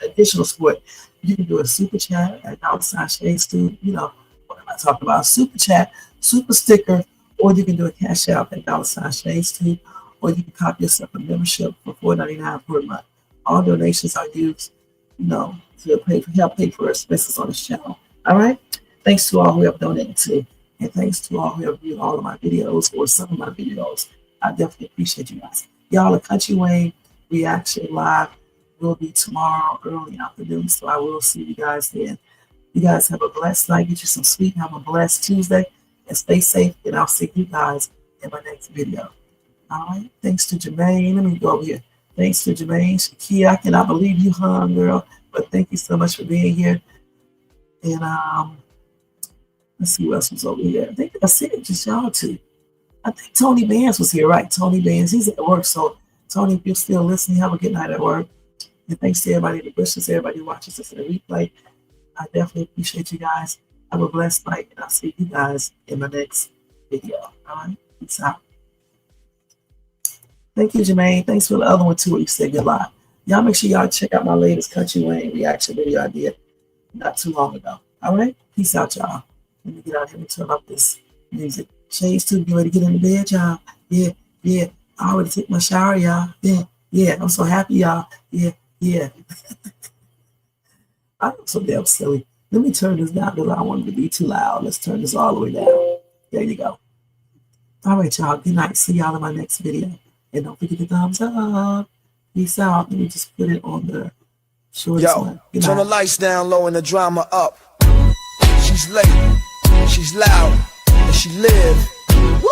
additional support. You can do a super chat at $Shay's Tube. What am I talking about? Super chat, super sticker, or you can do a cash out at $Shay's Tube. or you can copy yourself a membership for $4.99 per month. All donations are used, to help pay for expenses on this channel. All right. Thanks to all who have donated to, and thanks to all who have viewed all of my videos or some of my videos. I definitely appreciate you guys. Y'all, a Country Wayne reaction live will be tomorrow early afternoon, so I will see you guys then. You guys have a blessed night. Get you some sleep. Have a blessed Tuesday, and stay safe. And I'll see you guys in my next video. All right. Thanks to Jermaine. Let me go over here. Thanks to Jermaine. Shakia, I cannot believe you hung, girl. But thank you so much for being here. And let's see who else was over here. I think that's it. Just y'all two. I think Tony Bands was here, right? Tony Bands. He's at work. So Tony, if you're still listening, have a good night at work. And thanks to everybody in the bushes, everybody who watches this in the replay. I definitely appreciate you guys. Have a blessed night, and I'll see you guys in my next video. All right? Peace out. Thank you, Jermaine. Thanks for the other one, too, where you said good luck. Y'all make sure y'all check out my latest Country Wayne reaction video I did not too long ago. All right? Peace out, y'all. Let me get out here and turn up this music. Shades too, get ready to get in the bed, y'all. Yeah. I already took my shower, y'all. Yeah. I'm so happy, y'all. Yeah. I'm so damn silly. Let me turn this down because I don't want it to be too loud. Let's turn this all the way down. There you go. All right, y'all. Good night. See y'all in my next video. And don't forget the thumbs up. Peace out. Let me just put it on the shortest one. Good Turn night. the lights down low and the drama up. She's late, she's loud, and she live. Woo!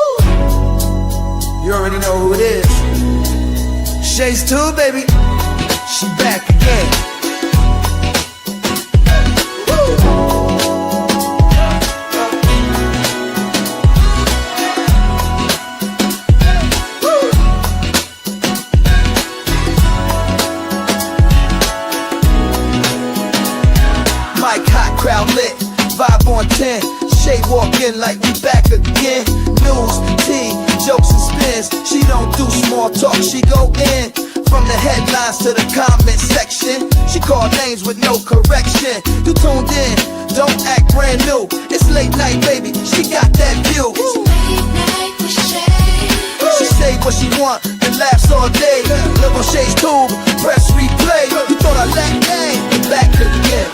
You already know who it is. Shades 2, baby. She back again. Mic hot, crowd lit, vibe on 10. Shay walk in like we back again. News, tea, jokes and spins. She don't do small talk, she go in. From the headlines to the comment section, she call names with no correction. You tuned in, don't act brand new. It's late night, baby, she got that view. She say what she want and laughs all day. Live on Shay's tube, press replay. You thought I lacked game, back again.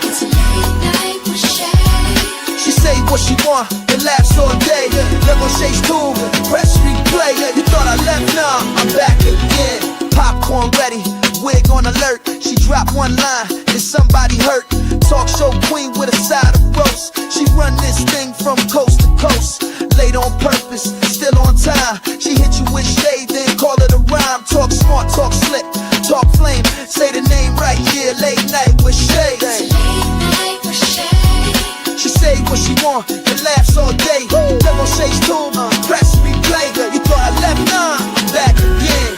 She say what she want and laughs all day. Live on Shay's tube, press replay. You thought I left, nah, I'm back again. Popcorn ready, wig on alert. She dropped one line, and somebody hurt. Talk show queen with a side of roast. She run this thing from coast to coast. Late on purpose, still on time. She hit you with shade, then call it a rhyme. Talk smart, talk slick, talk flame. Say the name right, yeah, late night with Shay. She say what she want and laughs all day. Live on Shay's tube, press replay. You thought I left, nah, I'm back again.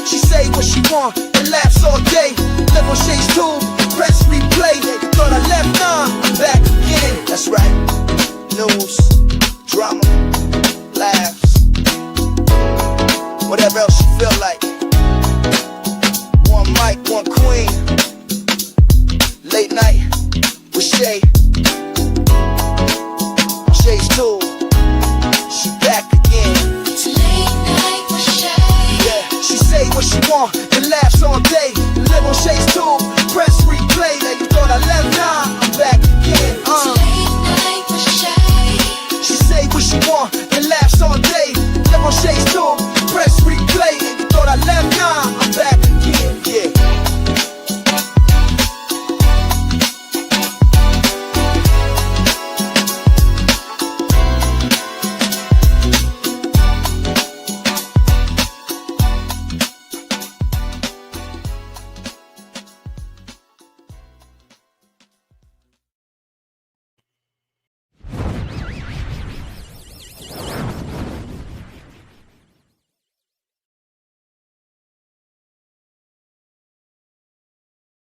She say what she want and laughs all day. Live on Shay's tube, press replay. You thought I left, nah, I'm back again. That's right. News, drama, laughs, whatever else you feel like. One mic, one queen. Late night with Shay. Shay's too. She back again. Yeah, she say what she want and laughs all day. Live on Shay's too. Press replay. You thought I left, nah, I'm back again. She say what she want and laughs all day. Live on Shay's